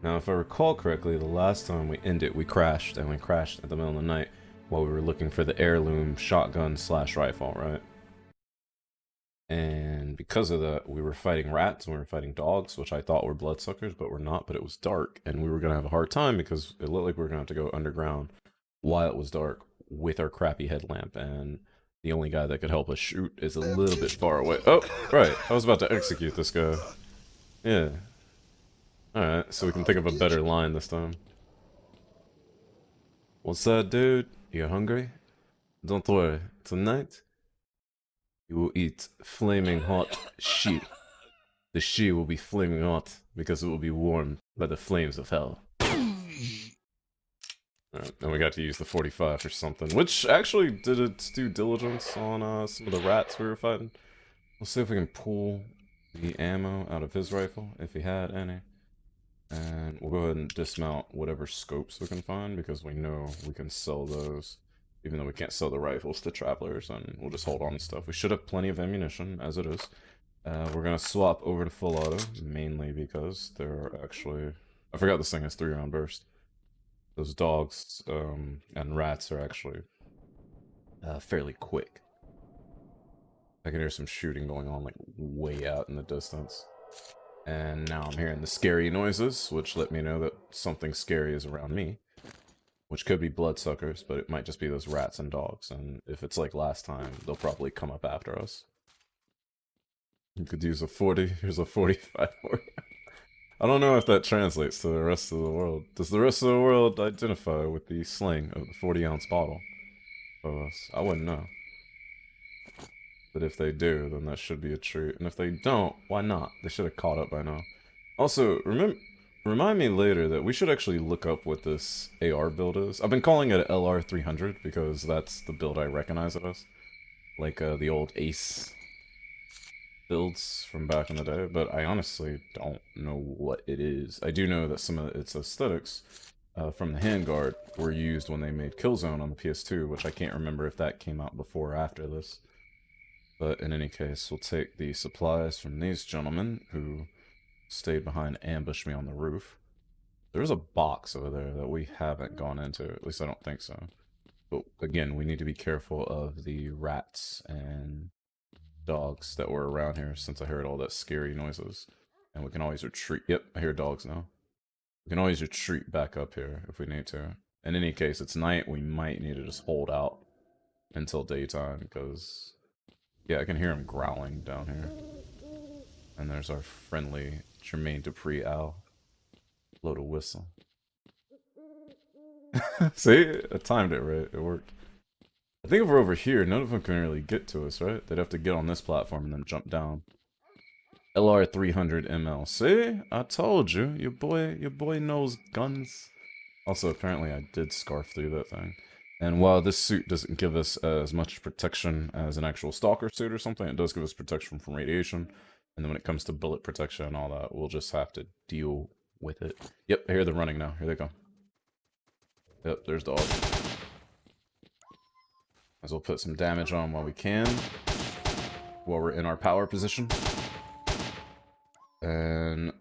Now, if I recall correctly, the last time we ended, we crashed, and we crashed at the middle of the night while we were looking for the heirloom shotgun slash rifle, right? And because of that, we were fighting rats and we were fighting dogs, which I thought were bloodsuckers, but were not. But it was dark, and we were gonna have a hard time because it looked like we were gonna have to go underground while it was dark with our crappy headlamp. And the only guy that could help us shoot is a little bit far away. Oh, right. I was about to execute this guy. Yeah. Alright, so we can think of a better line this time. What's that, dude? You hungry? Don't worry. Tonight, you will eat flaming hot sheep. The she will be flaming hot because it will be warmed by the flames of hell. Alright, and we got to use the 45 or something, which actually did its due diligence on some of the rats we were fighting. We'll see if we can pull the ammo out of his rifle, if he had any. And we'll go ahead and dismount whatever scopes we can find, because we know we can sell those, even though we can't sell the rifles to travelers, and we'll just hold on to stuff. We should have plenty of ammunition, as it is. We're gonna swap over to full auto, mainly because there are actually... I forgot this thing has 3-round burst. Those dogs and rats are actually fairly quick. I can hear some shooting going on, like, way out in the distance. And now I'm hearing the scary noises, which let me know that something scary is around me. Which could be bloodsuckers, but it might just be those rats and dogs. And if it's like last time, they'll probably come up after us. You could use a 40, here's a 45 for you. I don't know if that translates to the rest of the world. Does the rest of the world identify with the slang of the 40-ounce bottle of us? I wouldn't know. But if they do, then that should be a treat. And if they don't, why not? They should have caught up by now. Also, remind me later that we should actually look up what this AR build is. I've been calling it LR300 because that's the build I recognize it as. Like the old Ace builds from back in the day, but I honestly don't know what it is. I do know that some of its aesthetics from the handguard were used when they made Killzone on the PS2, which I can't remember if that came out before or after this. But in any case, we'll take the supplies from these gentlemen who stayed behind and ambushed me on the roof. There's a box over there that we haven't gone into, at least I don't think so. But again, we need to be careful of the rats and dogs that were around here since I heard all that scary noises. And we can always retreat. Yep, I hear dogs now. We can always retreat back up here if we need to. In any case, it's night. We might need to just hold out until daytime because, yeah, I can hear him growling down here. And there's our friendly Jermaine Dupree owl. Blow the whistle. See? I timed it right. It worked. I think if we're over here, none of them can really get to us, right? They'd have to get on this platform and then jump down. LR300 ML. See? I told you. Your boy knows guns. Also, apparently I did scarf through that thing. And while this suit doesn't give us as much protection as an actual stalker suit or something, it does give us protection from radiation. And then when it comes to bullet protection and all that, we'll just have to deal with it. Yep, I hear them running now. Here they go. Yep, there's dog. As well put some damage on while we can. While we're in our power position. And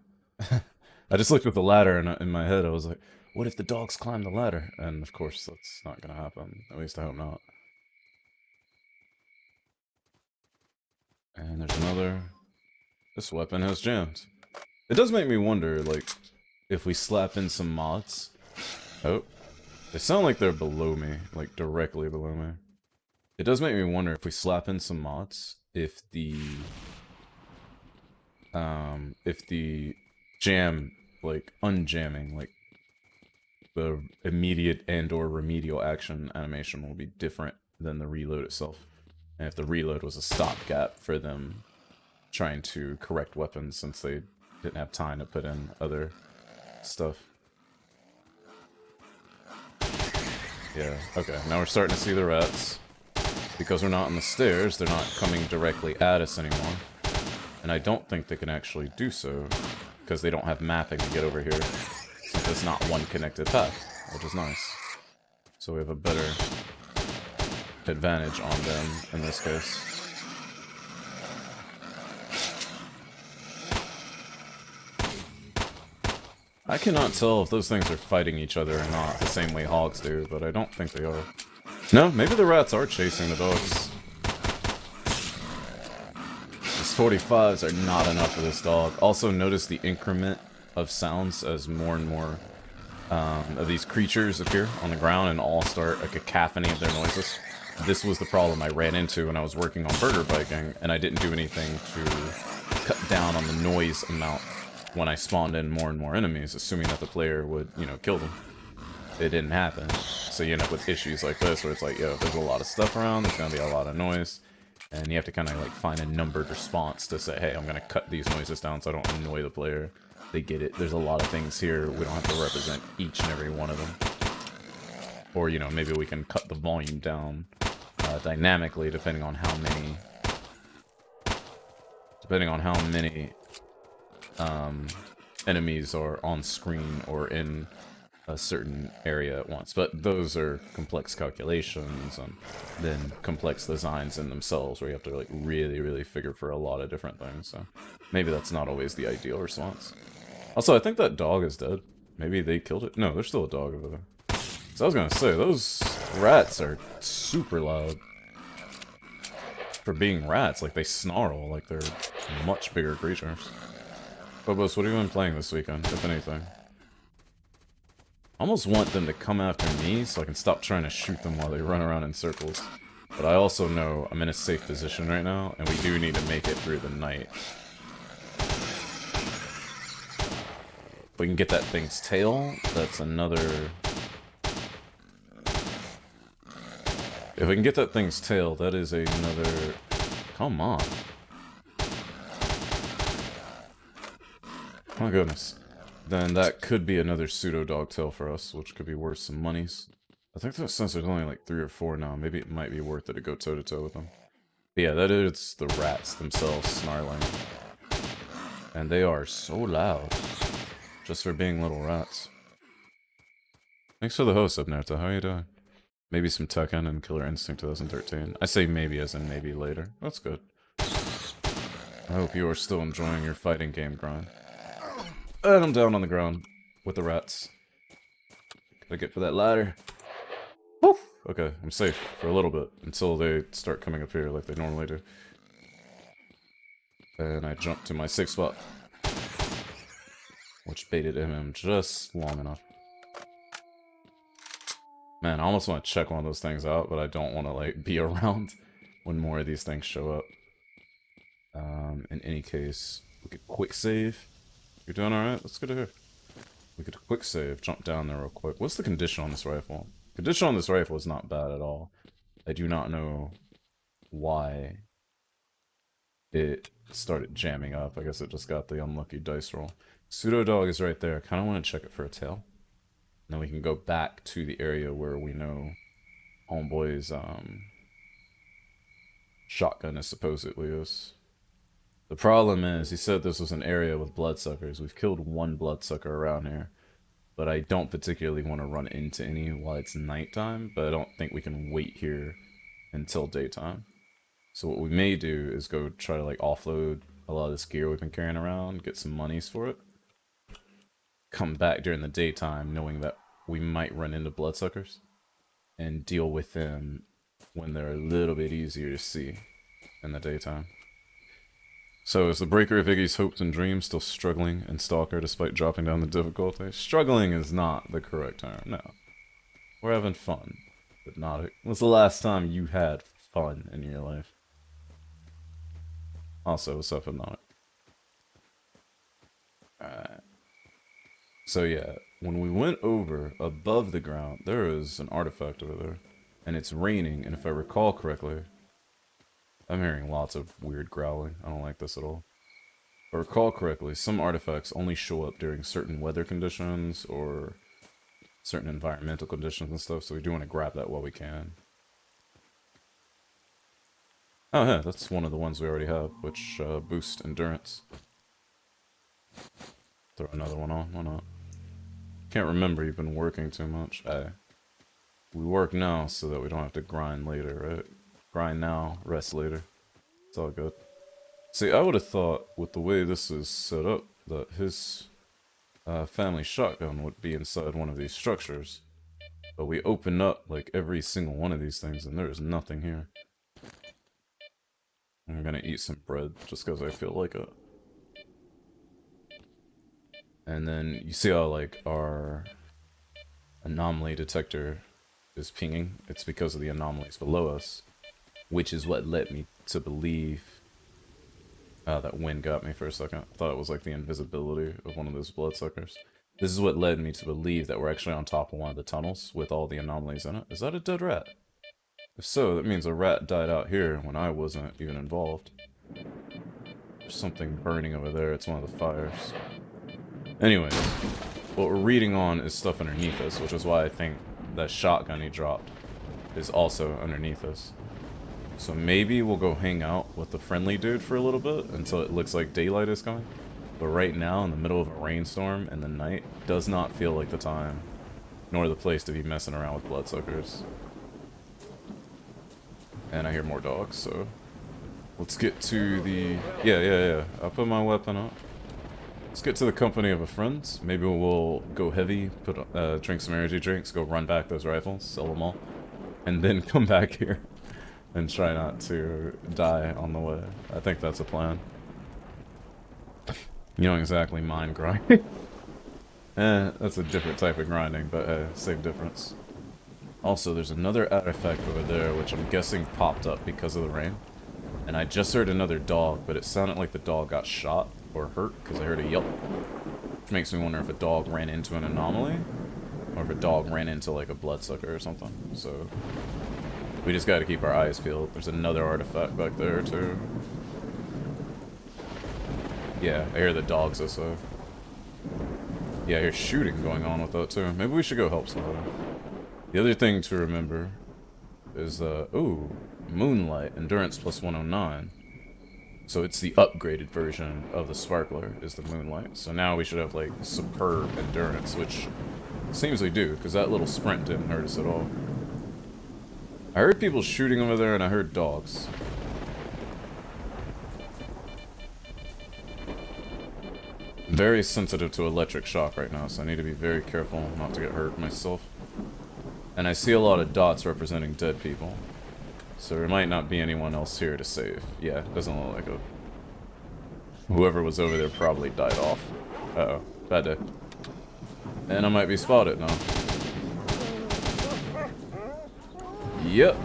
I just looked at the ladder and in my head I was like, what if the dogs climb the ladder? And of course that's not gonna happen. At least I hope not. And there's another. This weapon has jams. It does make me wonder, like, if we slap in some mods. Oh. They sound like they're below me, like directly below me. It does make me wonder if we slap in some mods, if the jam, like, unjamming, like, the immediate and or remedial action animation will be different than the reload itself. And if the reload was a stopgap for them trying to correct weapons since they didn't have time to put in other stuff. Yeah, okay, now we're starting to see the rats. Because we're not on the stairs, they're not coming directly at us anymore. And I don't think they can actually do so, because they don't have mapping to get over here, since it's not one connected path, which is nice. So we have a better advantage on them in this case. I cannot tell if those things are fighting each other or not, the same way hogs do, but I don't think they are. No, maybe the rats are chasing the dogs. These 45s are not enough for this dog. Also, notice the increment of sounds as more and more of these creatures appear on the ground and all start a cacophony of their noises. This was the problem I ran into when I was working on burger biking, and I didn't do anything to cut down on the noise amount when I spawned in more and more enemies, assuming that the player would, you know, kill them. It didn't happen. So you end up with issues like this, where it's like, yo, there's a lot of stuff around, there's gonna be a lot of noise, and you have to kind of like find a numbered response to say, hey, I'm gonna cut these noises down so I don't annoy the player. They get it. There's a lot of things here, we don't have to represent each and every one of them. Or, you know, maybe we can cut the volume down dynamically depending on how many enemies are on screen or in a certain area at once. But those are complex calculations and then complex designs in themselves where you have to like really figure for a lot of different things. So maybe that's not always the ideal response. Also, I think that dog is dead. Maybe they killed it. No, there's still a dog over there. So I was gonna say, those rats are super loud. For being rats, like they snarl like they're much bigger creatures. Phobos, what have you been playing this weekend, if anything? I almost want them to come after me so I can stop trying to shoot them while they run around in circles. But I also know I'm in a safe position right now, and we do need to make it through the night. If we can get that thing's tail, that's another... If we can get that thing's tail, that is another... Come on. My goodness. Then that could be another pseudo-dog tail for us, which could be worth some monies. I think that since there's only like 3 or 4 now, maybe it might be worth it to go toe-to-toe with them. But yeah, that is the rats themselves snarling. And they are so loud. Just for being little rats. Thanks for the host, Abnerta. How are you doing? Maybe some Tekken and Killer Instinct 2013. I say maybe as in maybe later. That's good. I hope you are still enjoying your fighting game grind. And I'm down on the ground with the rats. Gotta get for that ladder. Woo! Okay, I'm safe for a little bit until they start coming up here like they normally do. And I jump to my safe spot, which baited him just long enough. Man, I almost want to check one of those things out, but I don't want to like be around when more of these things show up. In any case, we could quick save. You're doing alright? That's good to hear. We could quick save, jump down there real quick. What's the condition on this rifle? Condition on this rifle is not bad at all. I do not know why it started jamming up. I guess it just got the unlucky dice roll. Pseudo dog is right there. I kind of want to check it for a tail. And then we can go back to the area where we know Homeboy's shotgun is supposedly is. The problem is, he said this was an area with bloodsuckers. We've killed one bloodsucker around here, but I don't particularly want to run into any while it's nighttime, but I don't think we can wait here until daytime. So what we may do is go try to like offload a lot of this gear we've been carrying around, get some monies for it, come back during the daytime knowing that we might run into bloodsuckers, and deal with them when they're a little bit easier to see in the daytime. So is the breaker of Iggy's hopes and dreams still struggling in S.T.A.L.K.E.R despite dropping down the difficulty? Struggling is not the correct term, no. We're having fun, but not... When's the last time you had fun in your life? Also, what's up, Hypnotic? Alright. So yeah, when we went over above the ground, there is an artifact over there. And it's raining, and if I recall correctly... I'm hearing lots of weird growling. I don't like this at all. If I recall correctly, some artifacts only show up during certain weather conditions or certain environmental conditions and stuff, so we do want to grab that while we can. Oh yeah, that's one of the ones we already have, which boost endurance. Throw another one on, why not? Can't remember, you've been working too much. We work now so that we don't have to grind later, right? Grind now, rest later. It's all good. See, I would have thought with the way this is set up that his family shotgun would be inside one of these structures. But we open up like every single one of these things and there's nothing here. I'm gonna eat some bread just because I feel like it. And then you see how like our anomaly detector is pinging? It's because of the anomalies below us, which is what led me to believe... that wind got me for a second. I thought it was like the invisibility of one of those bloodsuckers. This is what led me to believe that we're actually on top of one of the tunnels with all the anomalies in it. Is that a dead rat? If so, that means a rat died out here when I wasn't even involved. There's something burning over there. It's one of the fires. Anyways, what we're reading on is stuff underneath us, which is why I think that shotgun he dropped is also underneath us. So maybe we'll go hang out with the friendly dude for a little bit until it looks like daylight is coming. But right now, in the middle of a rainstorm and the night, does not feel like the time, nor the place to be messing around with bloodsuckers. And I hear more dogs, so... Let's get to the... Yeah. I'll put my weapon up. Let's get to the company of a friend. Maybe we'll go heavy, drink some energy drinks, go run back those rifles, sell them all. And then come back here. And try not to die on the way. I think that's a plan. You don't exactly mind grinding. That's a different type of grinding, but same difference. Also, there's another artifact over there, which I'm guessing popped up because of the rain. And I just heard another dog, but it sounded like the dog got shot or hurt, because I heard a yelp. Which makes me wonder if a dog ran into an anomaly, or if a dog ran into like a bloodsucker or something. So... we just gotta keep our eyes peeled. There's another artifact back there, too. Yeah, I hear the dogs this way. Yeah, I hear shooting going on with that, too. Maybe we should go help somebody. The other thing to remember is, ooh, Moonlight, Endurance plus 109. So it's the upgraded version of the Sparkler, is the Moonlight. So now we should have, like, superb Endurance, which seems we do, because that little sprint didn't hurt us at all. I heard people shooting over there, and I heard dogs. I'm very sensitive to electric shock right now, so I need to be very careful not to get hurt myself. And I see a lot of dots representing dead people. So there might not be anyone else here to save. Yeah, it doesn't look like a... whoever was over there probably died off. Uh-oh. Bad day. And I might be spotted now. Yep.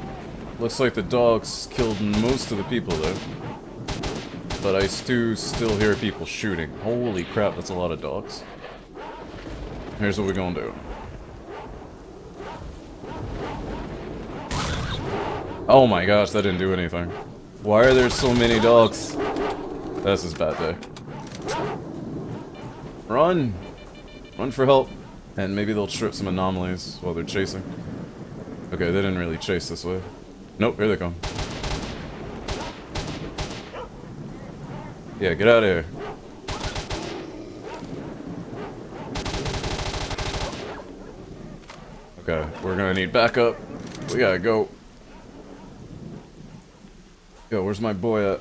Looks like the dogs killed most of the people there. But I still hear people shooting. Holy crap, that's a lot of dogs. Here's what we're gonna do. Oh my gosh, that didn't do anything. Why are there so many dogs? This is a bad day. Run! Run for help. And maybe they'll trip some anomalies while they're chasing. Okay, they didn't really chase this way. Nope, here they come. Yeah, get out of here. Okay, we're gonna need backup. We gotta go. Yo, where's my boy at?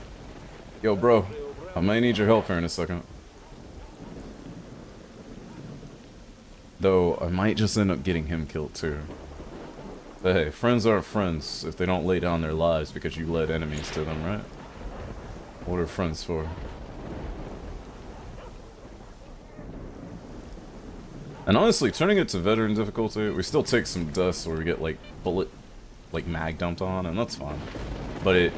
Yo, bro. I might need your help here in a second. Though, I might just end up getting him killed too. But hey, friends aren't friends if they don't lay down their lives because you led enemies to them, right? What are friends for? And honestly, turning it to veteran difficulty, we still take some deaths where we get like mag dumped on, and that's fine. But it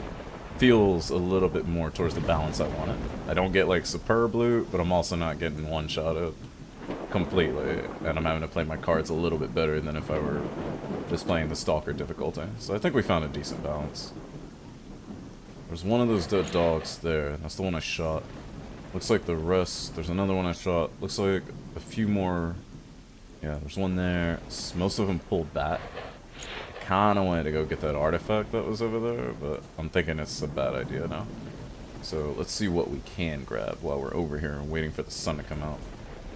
feels a little bit more towards the balance I wanted. I don't get like superb loot, but I'm also not getting one-shotted completely, and I'm having to play my cards a little bit better than if I were just playing the Stalker difficulty. So I think we found a decent balance. There's one of those dead dogs there. That's the one I shot. Looks like the rest. There's another one I shot. Looks like a few more. Yeah, there's one there. Most of them pulled back. I kind of wanted to go get that artifact that was over there, but I'm thinking it's a bad idea now. So let's see what we can grab while we're over here and waiting for the sun to come out.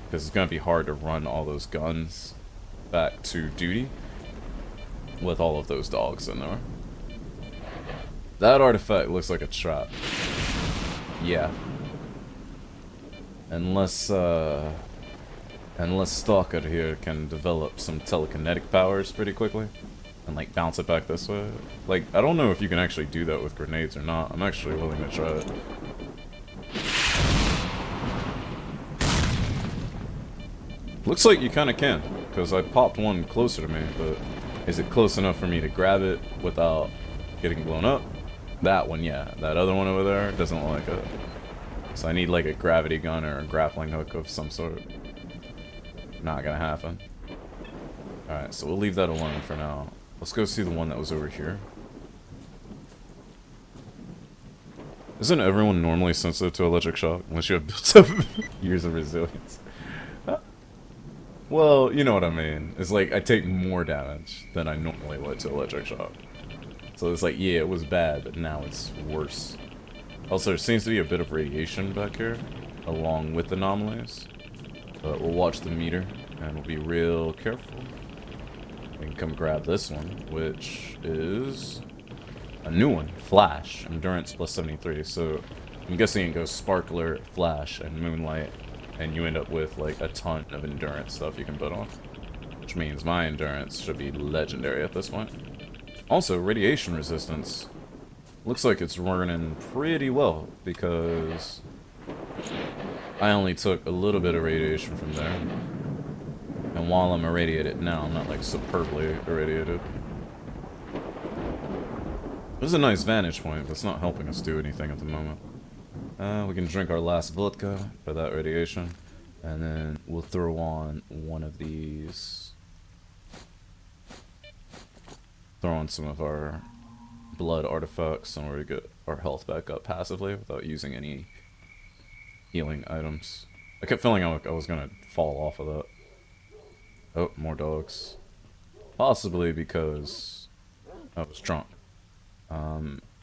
Because it's going to be hard to run all those guns back to duty with all of those dogs in there. That artifact looks like a trap. Yeah. Unless, Unless S.T.A.L.K.E.R here can develop some telekinetic powers pretty quickly. And like bounce it back this way. Like, I don't know if you can actually do that with grenades or not. I'm actually willing to try it. Looks like you kinda can, because I popped one closer to me, but is it close enough for me to grab it without getting blown up? That one, yeah. That other one over there doesn't look like it. So I need like a gravity gun or a grappling hook of some sort. Not gonna happen. Alright, so we'll leave that alone for now. Let's go see the one that was over here. Isn't everyone normally sensitive to electric shock unless you have built up years of resilience? Well, you know what I mean. It's like I take more damage than I normally would to electric shock. So it's like, yeah, it was bad, but now it's worse. Also, there seems to be a bit of radiation back here, along with anomalies. But we'll watch the meter, and we'll be real careful. We can come grab this one, which is a new one, Flash, Endurance plus 73. So I'm guessing it goes Sparkler, Flash, and Moonlight, and you end up with like a ton of endurance stuff you can put on. Which means my endurance should be legendary at this point. Also, radiation resistance. Looks like it's running pretty well, because I only took a little bit of radiation from there. And while I'm irradiated now, I'm not like superbly irradiated. This is a nice vantage point, but it's not helping us do anything at the moment. We can drink our last vodka for that radiation. And then we'll throw on one of these. Throw on some of our blood artifacts in order to get our health back up passively without using any healing items. I kept feeling like I was gonna fall off of that. Oh, more dogs. Possibly because I was drunk.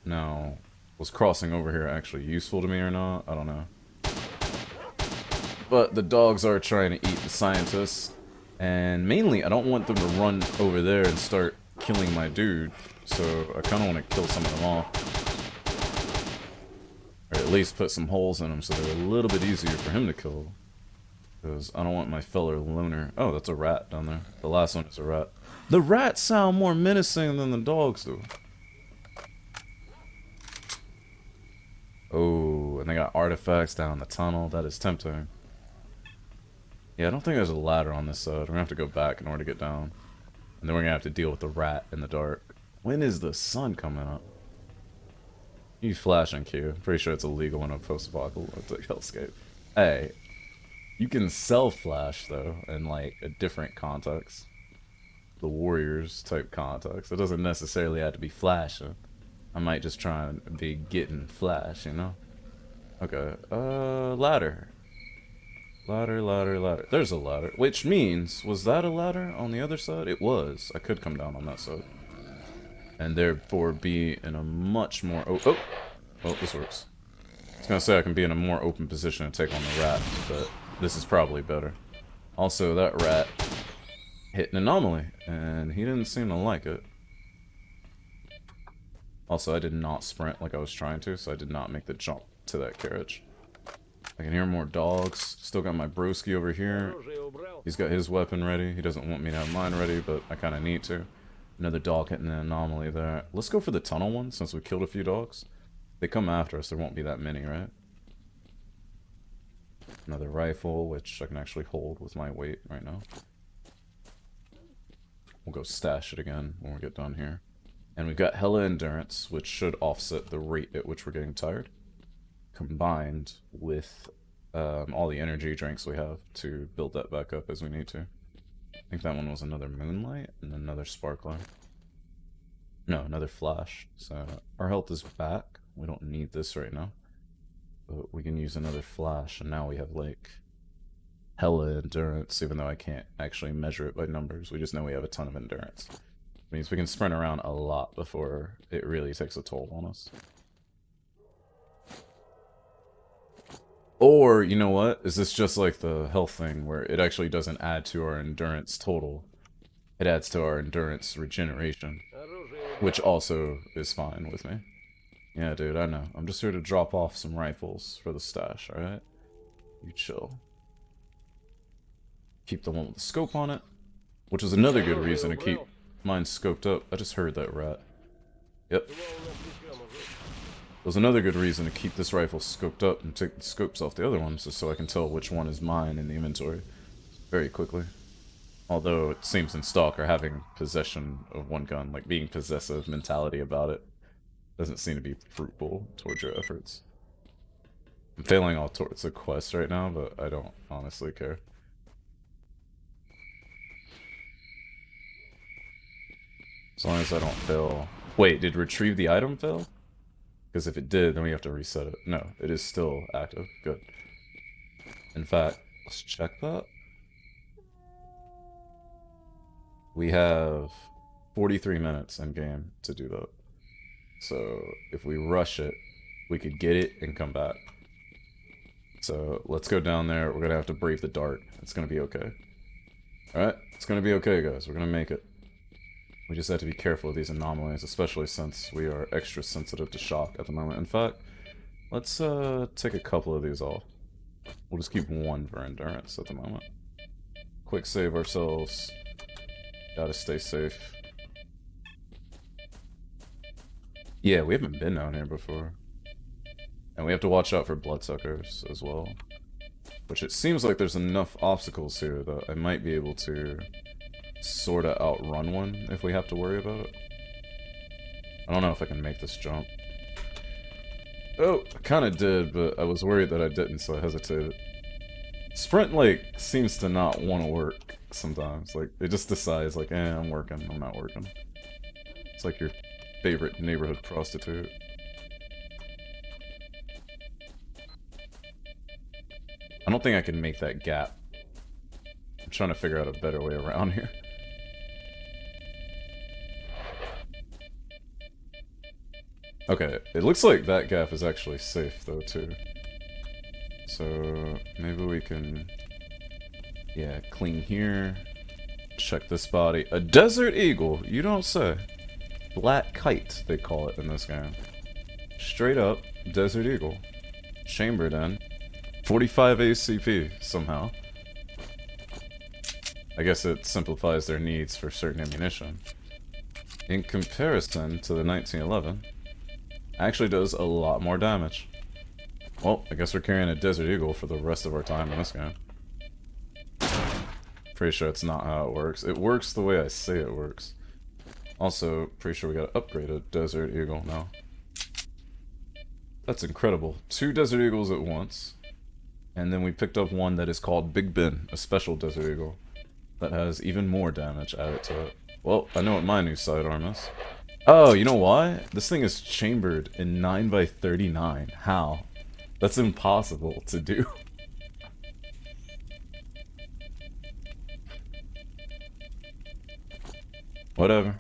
Now, was crossing over here actually useful to me or not? I don't know. But the dogs are trying to eat the scientists. And mainly, I don't want them to run over there and start killing my dude. So I kind of want to kill some of them off. Or at least put some holes in them so they're a little bit easier for him to kill. Because I don't want my feller loner. Oh, that's a rat down there. The last one is a rat. The rats sound more menacing than the dogs do. Oh, and they got artifacts down the tunnel. That is tempting. Yeah, I don't think there's a ladder on this side. We're gonna have to go back in order to get down. And then we're gonna have to deal with the rat in the dark. When is the sun coming up? You flashing Q. Pretty sure it's illegal in a post-apocalyptic hellscape. Hey, you can self-flash, though, in, like, a different context. The Warriors type context. It doesn't necessarily have to be flashing. I might just try and be getting flash, you know? Okay, ladder. Ladder. There's a ladder. Which means, was that a ladder on the other side? It was. I could come down on that side. And therefore be in a much more... Oh, this works. I was gonna say I can be in a more open position to take on the rat, but this is probably better. Also, that rat hit an anomaly, and he didn't seem to like it. Also, I did not sprint like I was trying to, so I did not make the jump to that carriage. I can hear more dogs. Still got my broski over here. He's got his weapon ready. He doesn't want me to have mine ready, but I kind of need to. Another dog hitting an anomaly there. Let's go for the tunnel one, since we killed a few dogs. If they come after us, there won't be that many, right? Another rifle, which I can actually hold with my weight right now. We'll go stash it again when we get done here. And we've got hella endurance, which should offset the rate at which we're getting tired. Combined with all the energy drinks we have to build that back up as we need to. I think that one was another Moonlight and another Sparkler. No, another Flash. So our health is back. We don't need this right now. But we can use another Flash, and now we have like hella endurance, even though I can't actually measure it by numbers. We just know we have a ton of endurance. It means we can sprint around a lot before it really takes a toll on us. Or, you know what? Is this just like the health thing where it actually doesn't add to our endurance total? It adds to our endurance regeneration, which also is fine with me. Yeah, dude, I know. I'm just here to drop off some rifles for the stash, alright? You chill. Keep the one with the scope on it, which is another good reason to keep mine scoped up. I just heard that rat. Yep. There's another good reason to keep this rifle scoped up and take the scopes off the other ones, just so I can tell which one is mine in the inventory very quickly. Although it seems in S.T.A.L.K.E.R having possession of one gun, like being possessive mentality about it, doesn't seem to be fruitful towards your efforts. I'm failing all towards the quest right now, but I don't honestly care. As long as I don't fail. Wait, did retrieve the item fail? Because if it did, then we have to reset it. No, it is still active. Good. In fact, let's check that. We have 43 minutes in game to do that. So if we rush it, we could get it and come back. So let's go down there. We're gonna have to brave the dark. It's gonna be okay. Alright? It's gonna be okay, guys. We're gonna make it. We just have to be careful of these anomalies, especially since we are extra sensitive to shock at the moment. In fact, let's take a couple of these off. We'll just keep one for endurance at the moment. Quick save ourselves. Gotta stay safe. Yeah, we haven't been down here before. And we have to watch out for bloodsuckers as well. Which it seems like there's enough obstacles here that I might be able to sorta outrun one if we have to worry about it. I don't know if I can make this jump. Oh, I kinda did, but I was worried that I didn't, so I hesitated. Sprint, like, seems to not want to work sometimes. Like, it just decides, like, I'm working, I'm not working. It's like your favorite neighborhood prostitute. I don't think I can make that gap. I'm trying to figure out a better way around here. Okay, it looks like that gap is actually safe, though, too. So, maybe we can... Yeah, clean here. Check this body. A Desert Eagle, you don't say. Black Kite, they call it in this game. Straight up, Desert Eagle. Chambered in. 45 ACP, somehow. I guess it simplifies their needs for certain ammunition. In comparison to the 1911, actually does a lot more damage. Well, I guess we're carrying a Desert Eagle for the rest of our time in this game. Pretty sure it's not how it works. It works the way I say it works. Also, pretty sure we got to upgrade a Desert Eagle now. That's incredible. 2 Desert Eagles at once. And then we picked up one that is called Big Ben, a special Desert Eagle. That has even more damage added to it. Well, I know what my new sidearm is. Oh, you know why? This thing is chambered in 9x39. How? That's impossible to do. Whatever.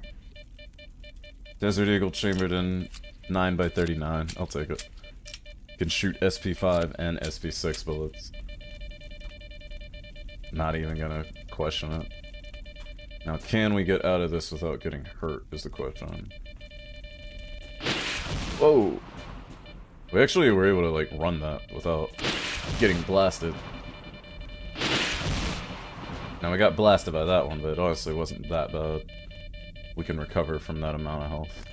Desert Eagle chambered in 9x39. I'll take it. Can shoot SP5 and SP6 bullets. Not even gonna question it. Now, can we get out of this without getting hurt, is the question. Whoa! We actually were able to, like, run that without getting blasted. Now, we got blasted by that one, but it honestly wasn't that bad. We can recover from that amount of health.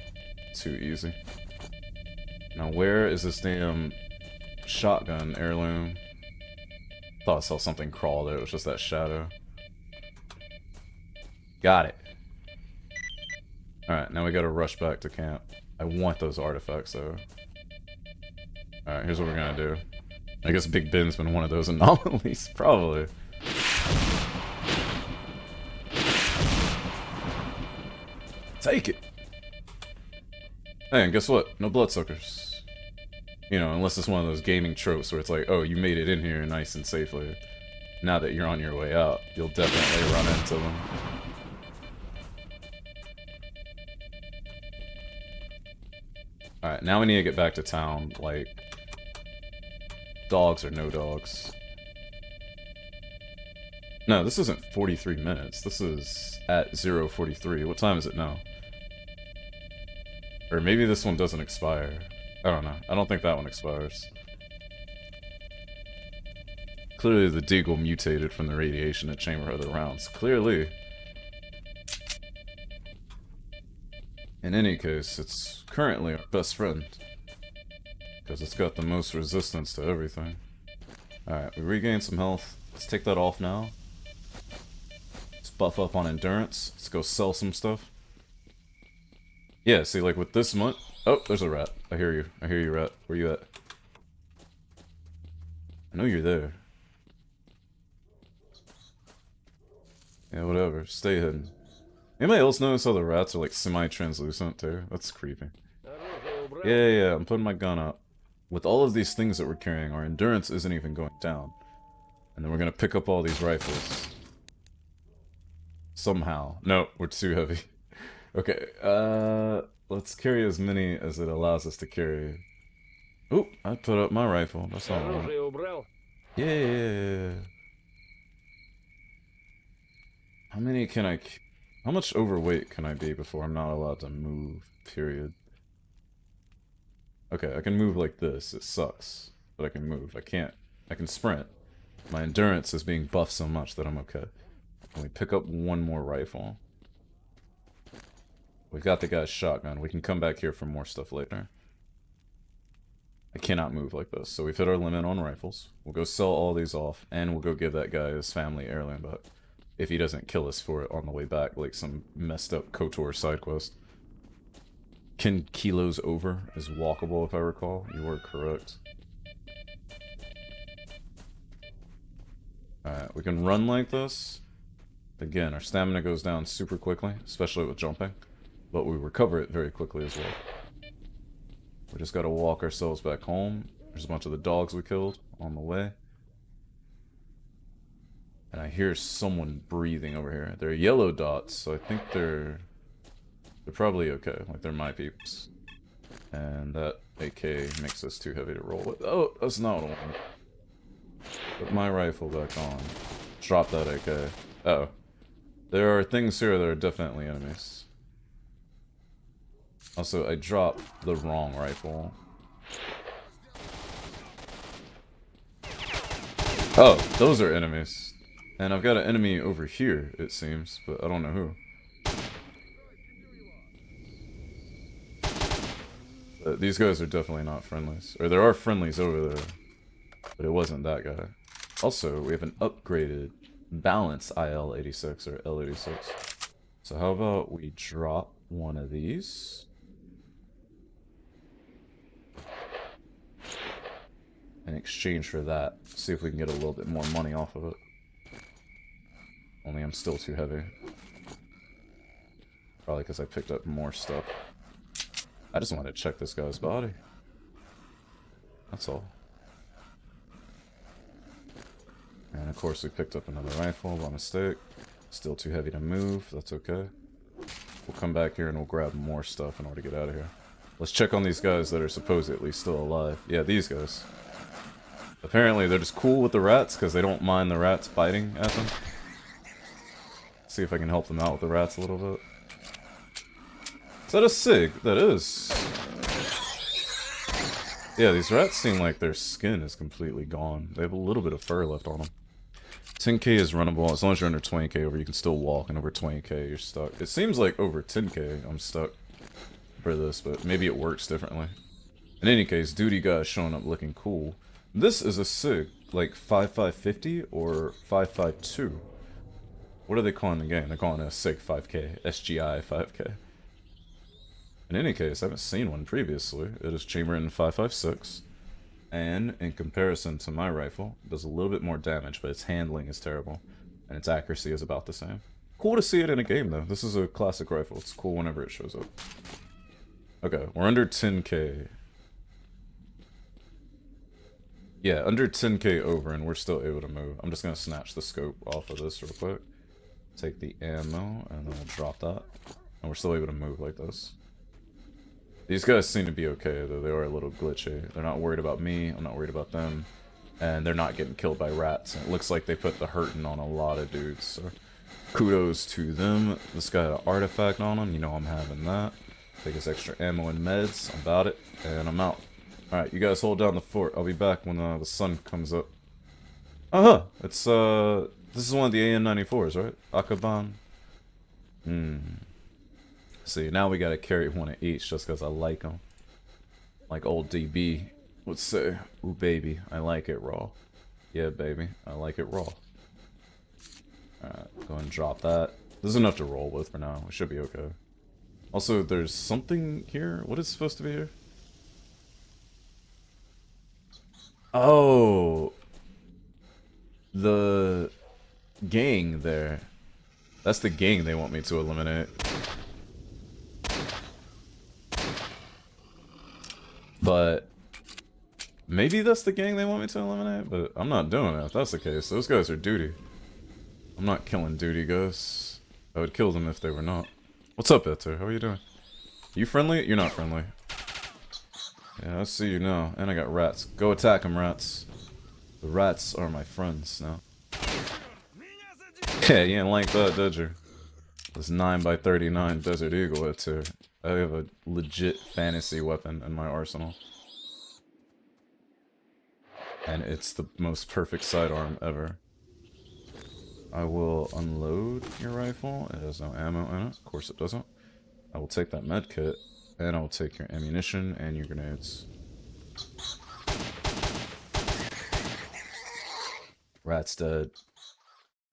Too easy. Now, where is this damn shotgun heirloom? Thought I saw something crawl there, it was just that shadow. Got it. Alright, now we gotta rush back to camp. I want those artifacts, though. Alright, here's what we're gonna do. I guess Big Ben's been one of those anomalies, probably. Take it! Hey, and guess what? No bloodsuckers. You know, unless it's one of those gaming tropes where it's like, oh, you made it in here nice and safely. Now that you're on your way out, you'll definitely run into them. Alright, now we need to get back to town, like... Dogs or no dogs. No, this isn't 43 minutes. This is at 0:43. What time is it now? Or maybe this one doesn't expire. I don't know. I don't think that one expires. Clearly the deagle mutated from the radiation at chamber of the rounds. Clearly. In any case, it's currently our best friend. Because it's got the most resistance to everything. Alright, we regained some health. Let's take that off now. Let's buff up on endurance. Let's go sell some stuff. Yeah, see, like with this month... Oh, there's a rat. I hear you. I hear you, rat. Where you at? I know you're there. Yeah, whatever. Stay hidden. Anybody else notice how the rats are like semi-translucent too? That's creepy. Yeah, I'm putting my gun up. With all of these things that we're carrying, our endurance isn't even going down. And then we're gonna pick up all these rifles. Somehow. No, we're too heavy. Okay, let's carry as many as it allows us to carry. Oop, I put up my rifle. That's all I want. Yeah. How many can I... How much overweight can I be before I'm not allowed to move, period? Okay, I can move like this. It sucks, but I can move. I can't. I can sprint. My endurance is being buffed so much that I'm okay. Can we pick up one more rifle? We've got the guy's shotgun. We can come back here for more stuff later. I cannot move like this, so we've hit our limit on rifles. We'll go sell all these off, and we'll go give that guy his family heirloom back. If he doesn't kill us for it on the way back, like some messed up KOTOR side quest. 10 kilos over is walkable, if I recall. You were correct. Alright, we can run like this. Again, our stamina goes down super quickly, especially with jumping. But we recover it very quickly as well. We just gotta walk ourselves back home. There's a bunch of the dogs we killed on the way. And I hear someone breathing over here. They're yellow dots, so I think they're probably okay. Like, they're my peeps. And that AK makes us too heavy to roll with. Oh, that's not what I wanted. Put my rifle back on. Drop that AK. Uh-oh. There are things here that are definitely enemies. Also, I dropped the wrong rifle. Oh, those are enemies. And I've got an enemy over here, it seems, but I don't know who. But these guys are definitely not friendlies. Or there are friendlies over there, but it wasn't that guy. Also, we have an upgraded balanced IL-86 or L-86. So how about we drop one of these? In exchange for that, see if we can get a little bit more money off of it. Only I'm still too heavy. Probably because I picked up more stuff. I just wanted to check this guy's body. That's all. And of course we picked up another rifle by mistake. Still too heavy to move, that's okay. We'll come back here and we'll grab more stuff in order to get out of here. Let's check on these guys that are supposedly still alive. Yeah, these guys. Apparently they're just cool with the rats because they don't mind the rats biting at them. See if I can help them out with the rats a little bit. Is that a SIG? That is. Yeah, these rats seem like their skin is completely gone. They have a little bit of fur left on them. 10k is runnable. As long as you're under 20k over, you can still walk, and over 20k you're stuck. It seems like over 10k I'm stuck for this, but maybe it works differently. In any case, duty guy showing up looking cool. This is a SIG, like 5550 or 552. What are they calling the game? They're calling it a SIG 5k, SGI 5k. In any case, I haven't seen one previously. It is chamber in 556. And in comparison to my rifle, it does a little bit more damage, but its handling is terrible. And its accuracy is about the same. Cool to see it in a game though. This is a classic rifle. It's cool whenever it shows up. Okay, we're under 10k. Yeah, under 10k over and we're still able to move. I'm just gonna snatch the scope off of this real quick. Take the ammo and then we'll drop that. And we're still able to move like this. These guys seem to be okay, though they are a little glitchy. They're not worried about me, I'm not worried about them. And they're not getting killed by rats. And it looks like they put the hurting on a lot of dudes, so kudos to them. This guy had an artifact on him, you know I'm having that. Take his extra ammo and meds, I'm about it, and I'm out. Alright, you guys hold down the fort. I'll be back when the sun comes up. Uh-huh. It's, this is one of the AN-94s, right? Akaban. See, now we gotta carry one of each just because I like them. Like old DB would say, ooh, baby, I like it raw. Yeah, baby, I like it raw. Alright, go ahead and drop that. This is enough to roll with for now. We should be okay. Also, there's something here. What is supposed to be here? Oh, the gang there. That's the gang they want me to eliminate. But maybe that's the gang they want me to eliminate, but I'm not doing it if that's the case. Those guys are duty. I'm not killing duty ghosts. I would kill them if they were not. What's up, Etter? How are you doing? You friendly? You're not friendly. Yeah, I see you now. And I got rats. Go attack them, rats. The rats are my friends now. Yeah, you didn't like that, did you? This 9x39 Desert Eagle Etter. I have a legit fantasy weapon in my arsenal. And it's the most perfect sidearm ever. I will unload your rifle. It has no ammo in it. Of course it doesn't. I will take that med kit, and I will take your ammunition and your grenades. Rat's dead.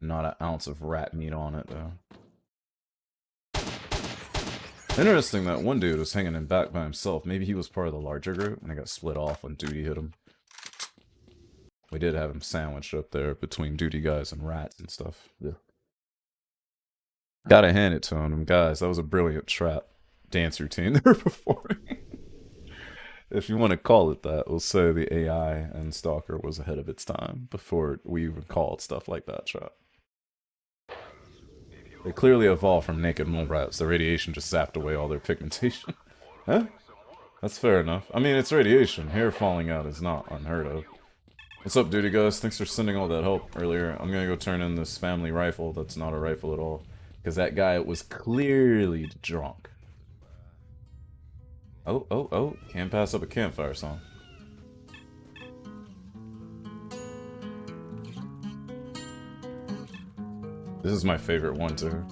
Not an ounce of rat meat on it, though. Interesting that one dude was hanging in back by himself. Maybe he was part of the larger group, and he got split off when duty hit him. We did have him sandwiched up there between duty guys and rats and stuff. Yeah. Gotta hand it to him, guys. That was a brilliant trap dance routine they were performing. If you want to call it that, we'll say the AI and S.T.A.L.K.E.R was ahead of its time before we even called stuff like that trap. They clearly evolved from naked mole rats. The radiation just zapped away all their pigmentation. Huh? That's fair enough. I mean, it's radiation. Hair falling out is not unheard of. What's up, duty guys? Thanks for sending all that help earlier. I'm gonna go turn in this family rifle that's not a rifle at all. Because that guy was clearly drunk. Oh, oh, oh. Can't pass up a campfire song. This is my favorite one, too.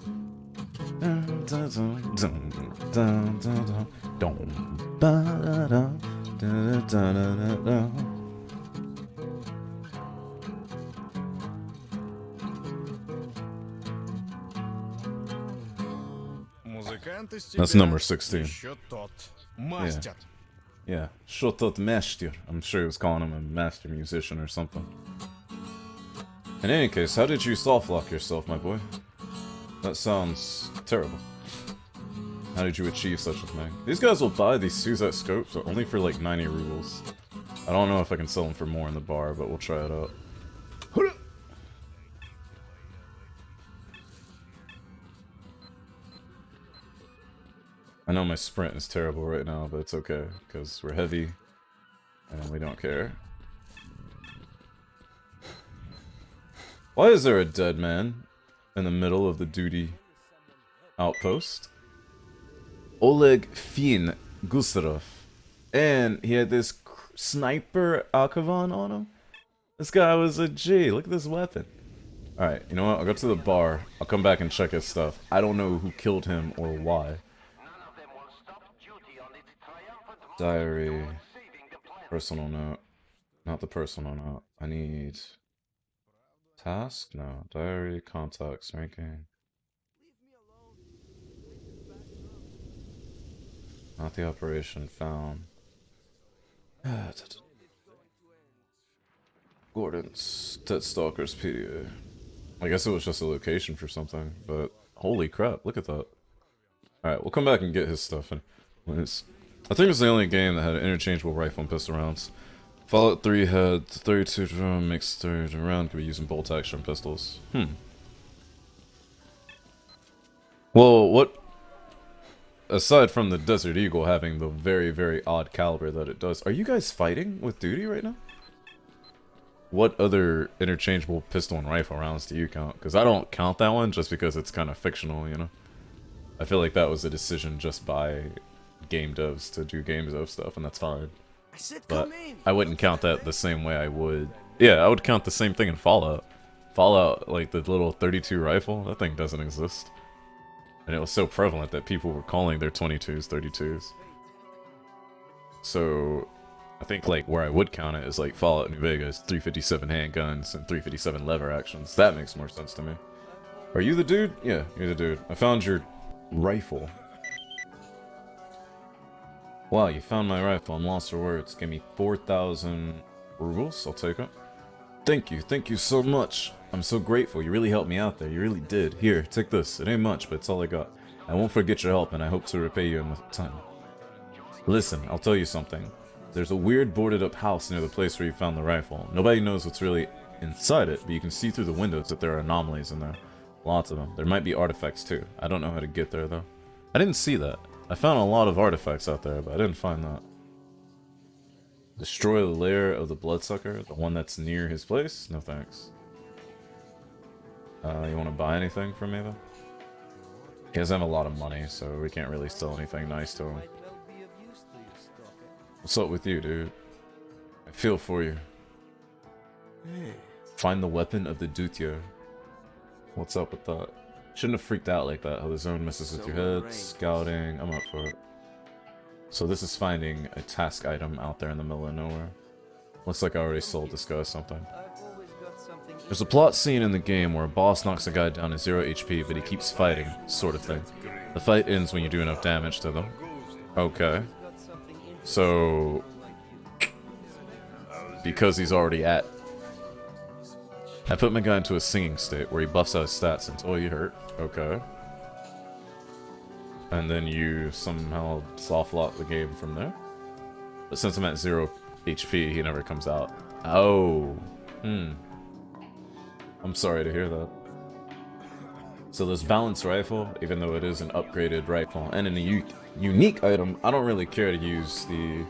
That's number 16. Yeah. Yeah, Shotot Mester. I'm sure he was calling him a master musician or something. In any case, how did you soft lock yourself, my boy? That sounds terrible. How did you achieve such a thing? These guys will buy these Suzette scopes, but only for like 90 rubles. I don't know if I can sell them for more in the bar, but we'll try it out. I know my sprint is terrible right now, but it's okay, because we're heavy, and we don't care. Why is there a dead man in the middle of the duty outpost? Oleg Fin Gusarov. And he had this sniper Akavan on him? This guy was a G. Look at this weapon. Alright, you know what? I'll go to the bar. I'll come back and check his stuff. I don't know who killed him or why. Diary. Personal note. Not the personal note. I need... Task? No. Diary, contacts, ranking. Not the operation found. Gordon's Dead Stalker's PDA. I guess it was just a location for something, but holy crap, look at that. Alright, we'll come back and get his stuff. I think it's the only game that had interchangeable rifle and pistol rounds. Fallout 3 had 32 drum, mixed 30 round, could be using bolt action pistols. Well, what... Aside from the Desert Eagle having the very, very odd caliber that it does, are you guys fighting with duty right now? What other interchangeable pistol and rifle rounds do you count? Because I don't count that one just because it's kind of fictional, you know? I feel like that was a decision just by game devs to do game dev stuff, and that's fine. But I wouldn't count that the same way I would Yeah, I would count the same thing in Fallout. Fallout, like the little 32 rifle, that thing doesn't exist. And it was so prevalent that people were calling their 22s 32s. So, I think like where I would count it is like Fallout New Vegas, 357 handguns and 357 lever actions. That makes more sense to me. Are you the dude? Yeah, you're the dude. I found your rifle. Wow, you found my rifle. I'm lost for words. Give me 4,000 rubles. I'll take it. Thank you so much. I'm so grateful. You really helped me out there. You really did. Here, take this. It ain't much, but it's all I got. I won't forget your help, and I hope to repay you in time. Listen, I'll tell you something. There's a weird boarded up house near the place where you found the rifle. Nobody knows what's really inside it, but you can see through the windows that there are anomalies in there. Lots of them. There might be artifacts too. I don't know how to get there though. I didn't see that. I found a lot of artifacts out there, but I didn't find that. Destroy the lair of the bloodsucker, the one that's near his place? No thanks. You want to buy anything from me though? He doesn't have a lot of money, so we can't really sell anything nice to him. What's up with you, dude? I feel for you. Find the weapon of the Dutya. What's up with that? Shouldn't have freaked out like that. How the zone messes with your head. Scouting. I'm up for it. So this is finding a task item out there in the middle of nowhere. Looks like I already sold this guy something. There's a plot scene in the game where a boss knocks a guy down to 0 HP, but he keeps fighting, sort of thing. The fight ends when you do enough damage to them. Okay. So... because he's already at... I put my guy into a singing state where he buffs out his stats until he hurt. Okay. And then you somehow soft lock the game from there. But since I'm at 0 HP, he never comes out. Oh. I'm sorry to hear that. So this balanced rifle, even though it is an upgraded rifle and a unique item, I don't really care to use the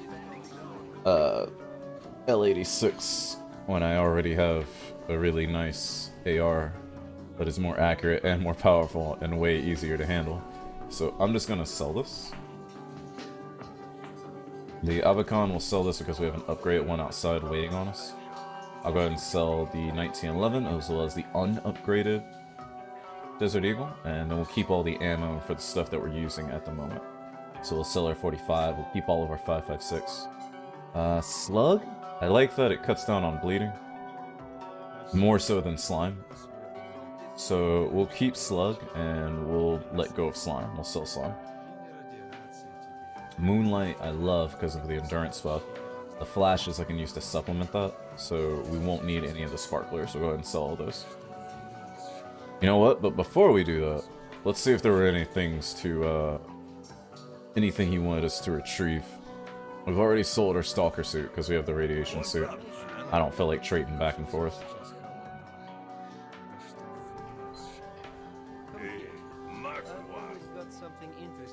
L86 when I already have a really nice AR that is more accurate and more powerful and way easier to handle. So I'm just gonna sell this. The Avacon will sell this because we have an upgraded one outside waiting on us. I'll go ahead and sell the 1911 as well as the unupgraded Desert Eagle, and then we'll keep all the ammo for the stuff that we're using at the moment. So we'll sell our 45, we'll keep all of our 5.56. Slug? I like that it cuts down on bleeding. More so than slime. So we'll keep Slug, and we'll let go of slime. We'll sell slime. Moonlight I love because of the endurance buff. The flashes I can use to supplement that, so we won't need any of the sparklers, so go ahead and sell all those. You know what, but before we do that, let's see if there were any things to, anything he wanted us to retrieve. We've already sold our stalker suit, because we have the radiation suit. I don't feel like trading back and forth.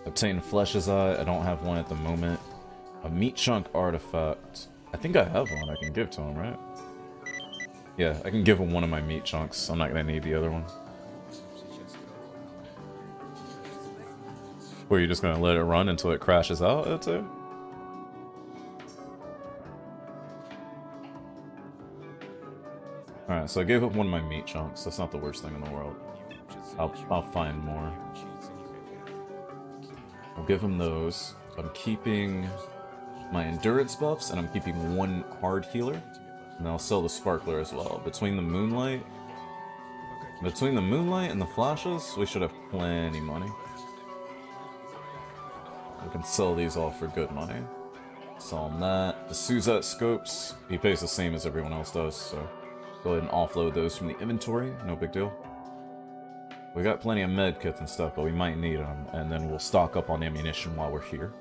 Obtain Flesh's Eye, I don't have one at the moment. A meat chunk artifact. I think I have one I can give to him, right? Yeah, I can give him one of my meat chunks. I'm not gonna need the other one. Or are you just gonna let it run until it crashes out, I'd say? Alright, so I gave up one of my meat chunks. That's not the worst thing in the world. I'll find more. I'll give him those. I'm keeping my endurance buffs, and I'm keeping one hard healer. And I'll sell the sparkler as well. Between the moonlight and the flashes, we should have plenty money. We can sell these all for good money. Sell him that. The Suzette scopes, he pays the same as everyone else does, so go ahead and offload those from the inventory. No big deal. We got plenty of med kits and stuff, but we might need them, and then we'll stock up on ammunition while we're here.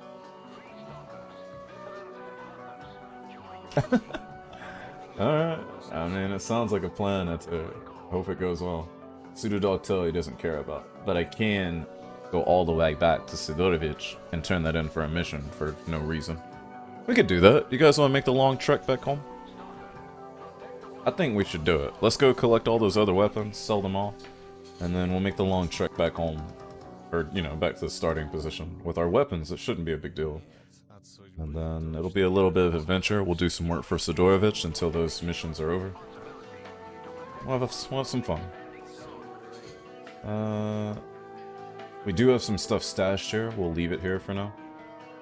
Alright, I mean, it sounds like a plan. I hope it goes well. Pseudodog he doesn't care about, but I can go all the way back to Sidorovich and turn that in for a mission for no reason. We could do that. You guys want to make the long trek back home? I think we should do it. Let's go collect all those other weapons, sell them all, and then we'll make the long trek back home. Or, you know, back to the starting position. With our weapons, it shouldn't be a big deal. And then it'll be a little bit of adventure. We'll do some work for Sidorovich until those missions are over. We'll have some fun. We do have some stuff stashed here. We'll leave it here for now.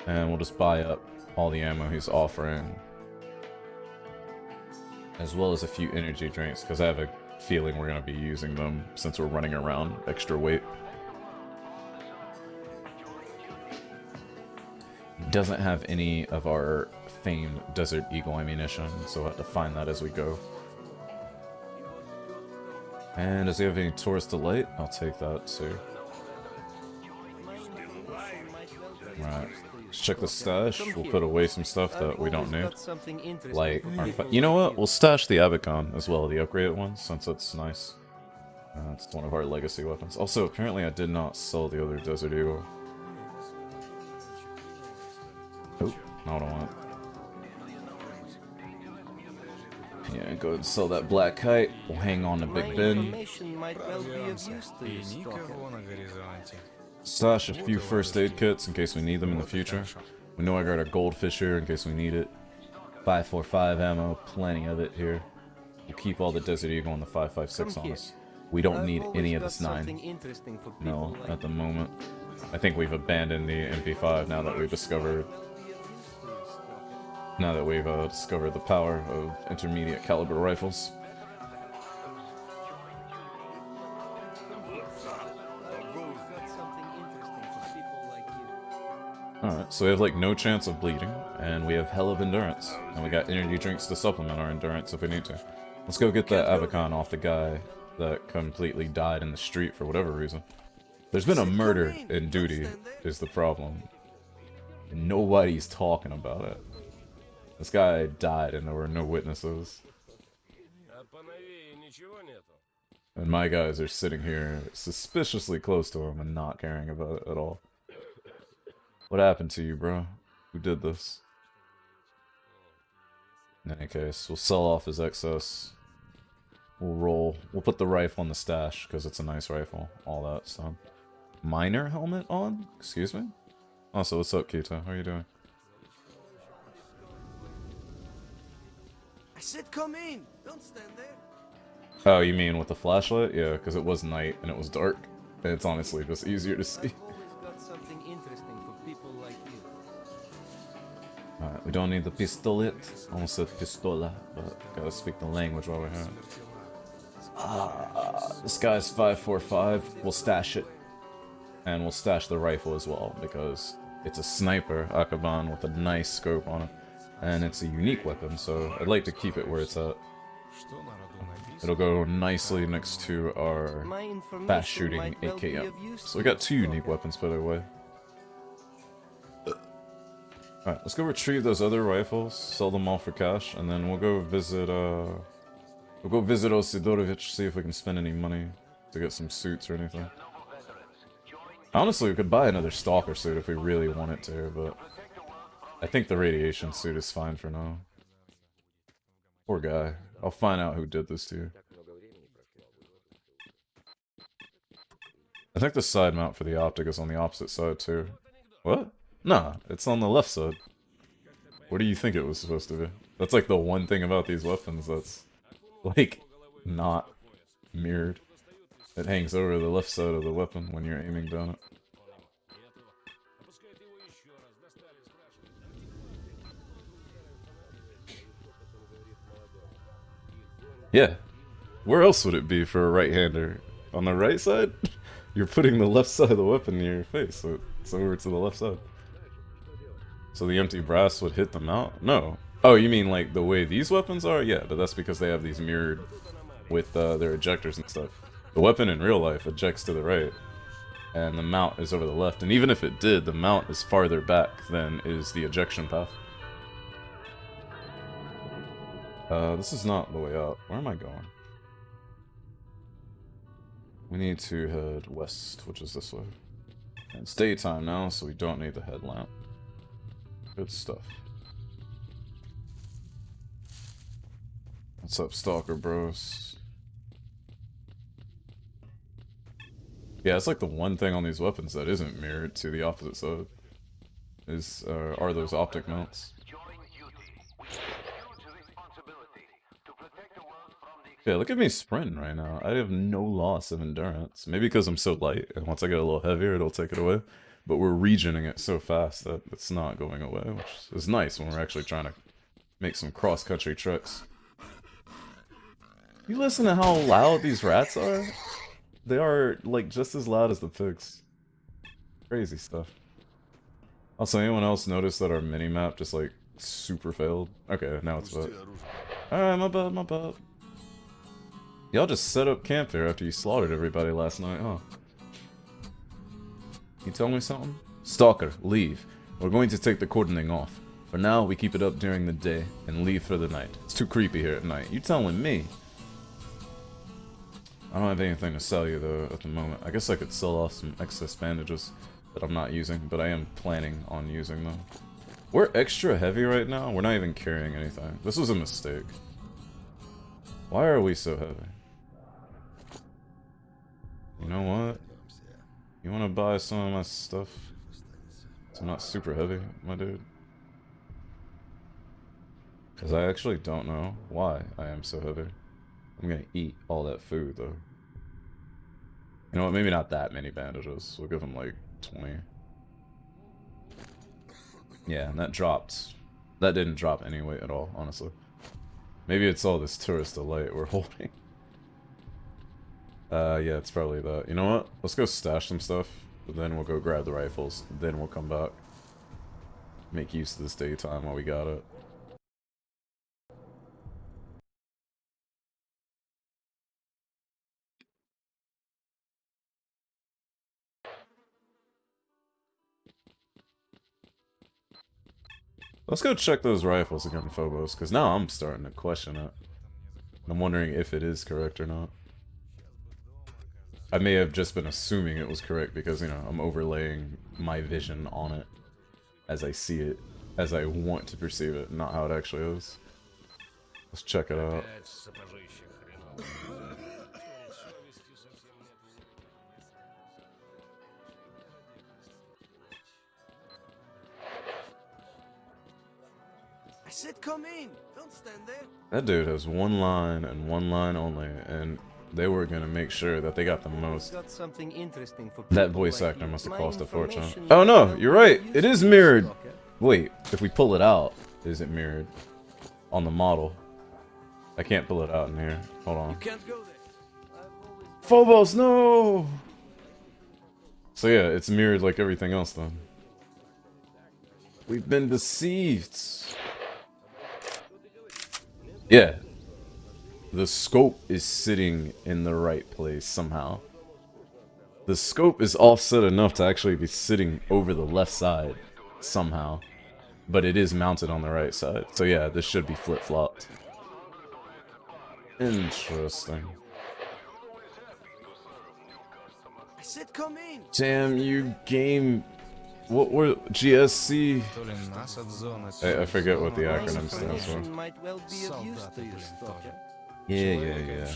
And we'll just buy up all the ammo he's offering. As well as a few energy drinks, because I have a feeling we're going to be using them since we're running around extra weight. He doesn't have any of our famed Desert Eagle ammunition, so we'll have to find that as we go. And does he have any Tourist Delight? I'll take that too. Right. Let's check the stash. We'll put away some stuff that we don't need. Like, you know what? We'll stash the Abacon as well, the upgraded one, since it's nice. It's one of our legacy weapons. Also, apparently I did not sell the other Desert Eagle. Oh, no, I don't want it. Yeah, go ahead and sell that Black Kite. We'll hang on to Big Ben. Stash a few first aid kits in case we need them in the future. We know I got our goldfish here in case we need it. 5.45 ammo, plenty of it here. We'll keep all the Desert Eagle and the 5.56 on us. We don't need any of this 9. No, at the moment. I think we've abandoned the MP5 now that we've discovered the power of intermediate caliber rifles. Alright, so we have like no chance of bleeding, and we have hell of endurance. And we got energy drinks to supplement our endurance if we need to. Let's go get that Abacon off the guy that completely died in the street for whatever reason. There's been a murder in duty, is the problem. And nobody's talking about it. This guy died and there were no witnesses. And my guys are sitting here suspiciously close to him and not caring about it at all. What happened to you, bro? Who did this? In any case, we'll sell off his excess. We'll roll. We'll put the rifle in the stash because it's a nice rifle. All that stuff. Miner helmet on? Excuse me? Also, what's up, Kita? How are you doing? I said come in! Don't stand there! Oh, you mean with the flashlight? Yeah, because it was night and it was dark. And it's honestly just easier to see. Alright, we don't need the pistolet. Almost said pistola, but gotta speak the language while we're here. This guy's 5.45. We'll stash it. And we'll stash the rifle as well, because it's a sniper, Akaban, with a nice scope on it. And it's a unique weapon, so I'd like to keep it where it's at. It'll go nicely next to our fast shooting AKM. So we got 2 unique weapons put away. Alright, let's go retrieve those other rifles, sell them all for cash, and then we'll go visit Sidorovich, see if we can spend any money to get some suits or anything. Honestly, we could buy another S.T.A.L.K.E.R suit if we really wanted to, but I think the radiation suit is fine for now. Poor guy. I'll find out who did this to you. I think the side mount for the optic is on the opposite side too. What? Nah, it's on the left side. What do you think it was supposed to be? That's like the one thing about these weapons that's, like, not mirrored. It hangs over the left side of the weapon when you're aiming down it. Yeah. Where else would it be for a right-hander? On the right side? You're putting the left side of the weapon near your face, so it's over to the left side. So the empty brass would hit the mount? No. Oh, you mean like the way these weapons are? Yeah, but that's because they have these mirrored with their ejectors and stuff. The weapon in real life ejects to the right, and the mount is over the left. And even if it did, the mount is farther back than is the ejection path. This is not the way out. Where am I going? We need to head west, which is this way. And it's daytime now, so we don't need the headlamp. Good stuff. What's up, Stalker bros? Yeah, it's like the one thing on these weapons that isn't mirrored to the opposite side. are those optic melts. Yeah, look at me sprinting right now. I have no loss of endurance. Maybe because I'm so light, and once I get a little heavier, it'll take it away. But we're regening it so fast that it's not going away, which is nice when we're actually trying to make some cross-country tricks. You listen to how loud these rats are? They are, like, just as loud as the pigs. Crazy stuff. Also, anyone else notice that our mini-map just, like, super failed? Okay, now it's back. Alright, my bad, my bad. Y'all just set up camp there after you slaughtered everybody last night, huh? You tell me something? S.T.A.L.K.E.R, leave. We're going to take the cordoning off. For now, we keep it up during the day and leave for the night. It's too creepy here at night. You telling me? I don't have anything to sell you, though, at the moment. I guess I could sell off some excess bandages that I'm not using, but I am planning on using them. We're extra heavy right now. We're not even carrying anything. This was a mistake. Why are we so heavy? You know what? You want to buy some of my stuff? So I'm not super heavy, my dude. Because I actually don't know why I am so heavy. I'm gonna eat all that food, though. You know what? Maybe not that many bandages. We'll give them like 20. Yeah, and that dropped. That didn't drop any weight at all, honestly. Maybe it's all this tourist delight we're holding. Yeah, it's probably that. You know what? Let's go stash some stuff, but then we'll go grab the rifles, then we'll come back. Make use of this daytime while we got it. Let's go check those rifles again, Phobos, because now I'm starting to question it. I'm wondering if it is correct or not. I may have just been assuming it was correct because, you know, I'm overlaying my vision on it as I see it, as I want to perceive it, not how it actually is. Let's check it out. I said come in. Don't stand there. That dude has one line and one line only, and they were gonna make sure that they got the most. Got something interesting for That people voice like actor you. must have My cost a fortune. information Oh no, might you're help right. you It is use mirrored. S.T.A.L.K.E.R. Wait, if we pull it out, is it mirrored on the model? I can't pull it out in here. Hold on. You can't go there. I've always Phobos, no! So yeah, it's mirrored like everything else then. We've been deceived. Yeah. The scope is sitting in the right place somehow. The scope is offset enough to actually be sitting over the left side somehow. But it is mounted on the right side. So yeah, this should be flip-flopped. Interesting. I said come in. Damn, you game... What were... GSC? I forget what the My acronym stands for. information might well be of use to you, Stalker. Yeah.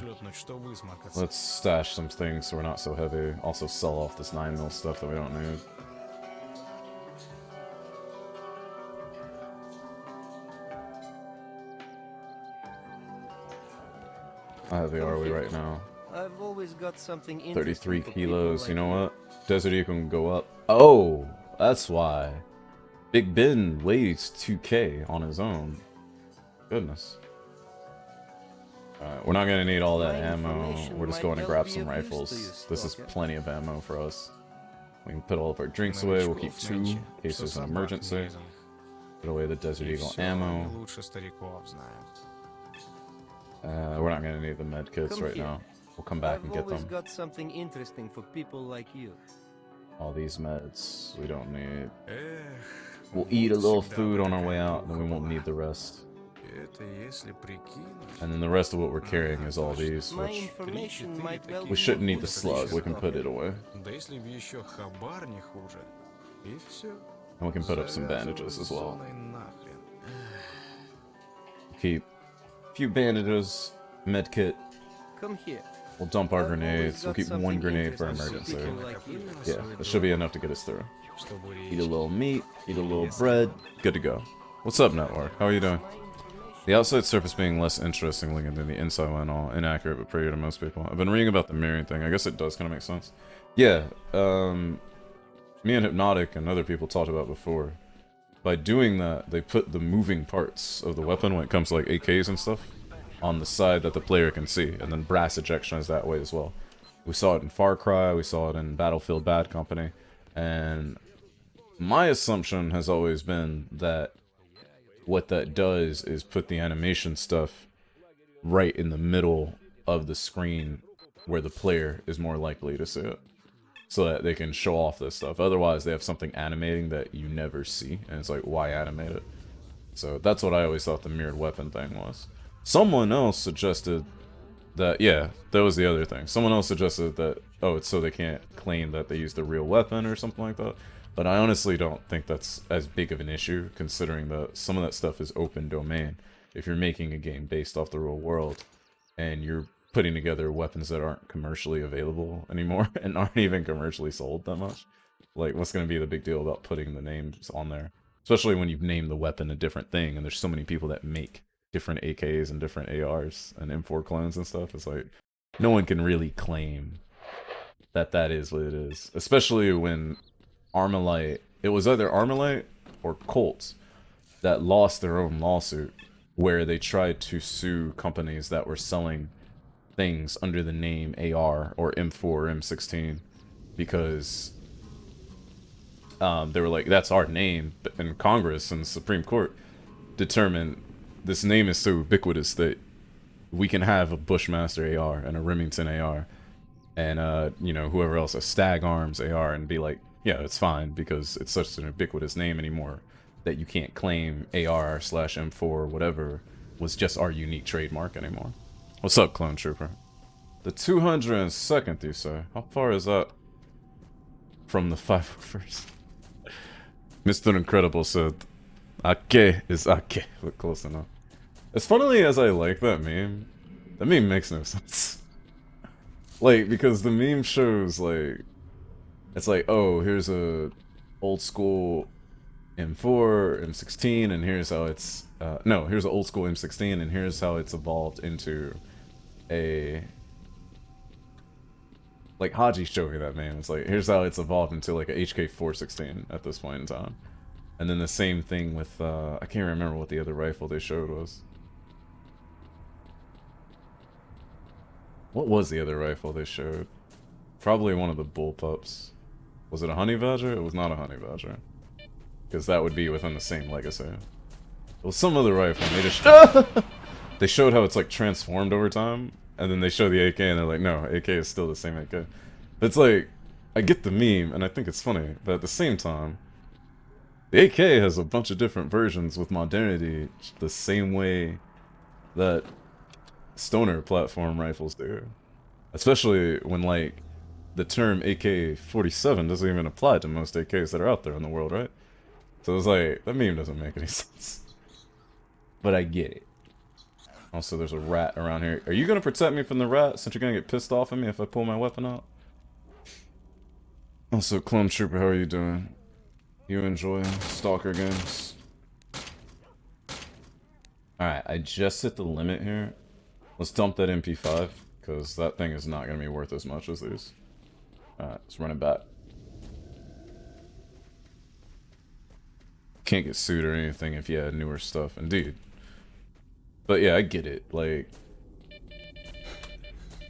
Let's stash some things so we're not so heavy. Also sell off this 9mm stuff that we don't need. How heavy are we right now? I've always got something 33 interesting for kilos. people You know like what? Desert Eagle can go up. Oh, that's why. Big Ben weighs 2K on his own. Goodness. We're not gonna need all that ammo. We're just going to grab some rifles. This is plenty of ammo for us. We can put all of our drinks away. We'll keep 2 in case there's an emergency. Put away the Desert Eagle ammo. We're not gonna need the med kits right now. We'll come back and get I've always them. got something interesting for people like you. All these meds we don't need. We'll eat a little food on our way out, then we won't need the rest. And then the rest of what we're carrying is all these, My which information might well we be shouldn't of need the use to slug. you, We can put Stalker. it away. And we can put up some bandages as well. Keep a few bandages, med kit. Come here. We'll dump our I've always grenades. We'll got keep something one grenade for interesting emergency. people like you. Yeah, that should be enough to get us through. Eat a little meat, eat a little bread, good to go. What's up, Network? How are you doing? The outside surface being less interesting looking than the inside one, all inaccurate but prettier to most people. I've been reading about the mirroring thing. I guess it does kind of make sense. Yeah, me and Hypnotic and other people talked about before. By doing that, they put the moving parts of the weapon when it comes to like AKs and stuff on the side that the player can see, and then brass ejection is that way as well. We saw it in Far Cry, we saw it in Battlefield Bad Company, and my assumption has always been that what that does is put the animation stuff right in the middle of the screen where the player is more likely to see it, so that they can show off this stuff. Otherwise, they have something animating that you never see, and it's like, why animate it? So that's what I always thought the mirrored weapon thing was. Someone else suggested that, yeah, that was the other thing. Someone else suggested that, oh, it's so they can't claim that they used the real weapon or something like that. But I honestly don't think that's as big of an issue, considering that some of that stuff is open domain. If you're making a game based off the real world, and you're putting together weapons that aren't commercially available anymore, and aren't even commercially sold that much, like, what's going to be the big deal about putting the names on there? Especially when you've named the weapon a different thing, and there's so many people that make different AKs and different ARs and M4 clones and stuff. It's like, no one can really claim that that is what it is. Especially when Armalite, it was either Armalite or Colts that lost their own lawsuit where they tried to sue companies that were selling things under the name AR or M4 or M16 because they were like, that's our name, and Congress and the Supreme Court determined this name is so ubiquitous that we can have a Bushmaster AR and a Remington AR and you know, whoever else, a Stag Arms AR, and be like, yeah, it's fine because it's such an ubiquitous name anymore that you can't claim AR/M4 or whatever was just our unique trademark anymore. What's up, Clone Trooper? The 202nd, you say? How far is that from the 501st? Mr. Incredible said, Ake is Ake. Look close enough. As funnily as I like that meme makes no sense. Like, because the meme shows, like, it's like, oh, here's a old school M4, M16, and here's how it's, no, here's an old school M16, and here's how it's evolved into a, like, Haji showed me that, man. It's like, here's how it's evolved into, like, a HK416 at this point in time. And then the same thing with, I can't remember what the other rifle they showed was. What was the other rifle they showed? Probably one of the bullpups. Was it a honey badger? It was not a honey badger. Because that would be within the same legacy. It was some other rifle, and they just... they showed how it's, like, transformed over time, and then they show the AK, and they're like, no, AK is still the same AK. But it's like, I get the meme, and I think it's funny, but at the same time, the AK has a bunch of different versions with modernity, the same way that stoner platform rifles do. Especially when, like, the term AK-47 doesn't even apply to most AKs that are out there in the world, right? So it's like, that meme doesn't make any sense. But I get it. Also, there's a rat around here. Are you gonna protect me from the rat since you're gonna get pissed off at me if I pull my weapon out? Also, Clone Trooper, how are you doing? You enjoy Stalker games? Alright, I just hit the limit here. Let's dump that MP5, because that thing is not going to be worth as much as these. Alright, let's run it back. Can't get sued or anything if you had newer stuff, indeed. But yeah, I get it. Like,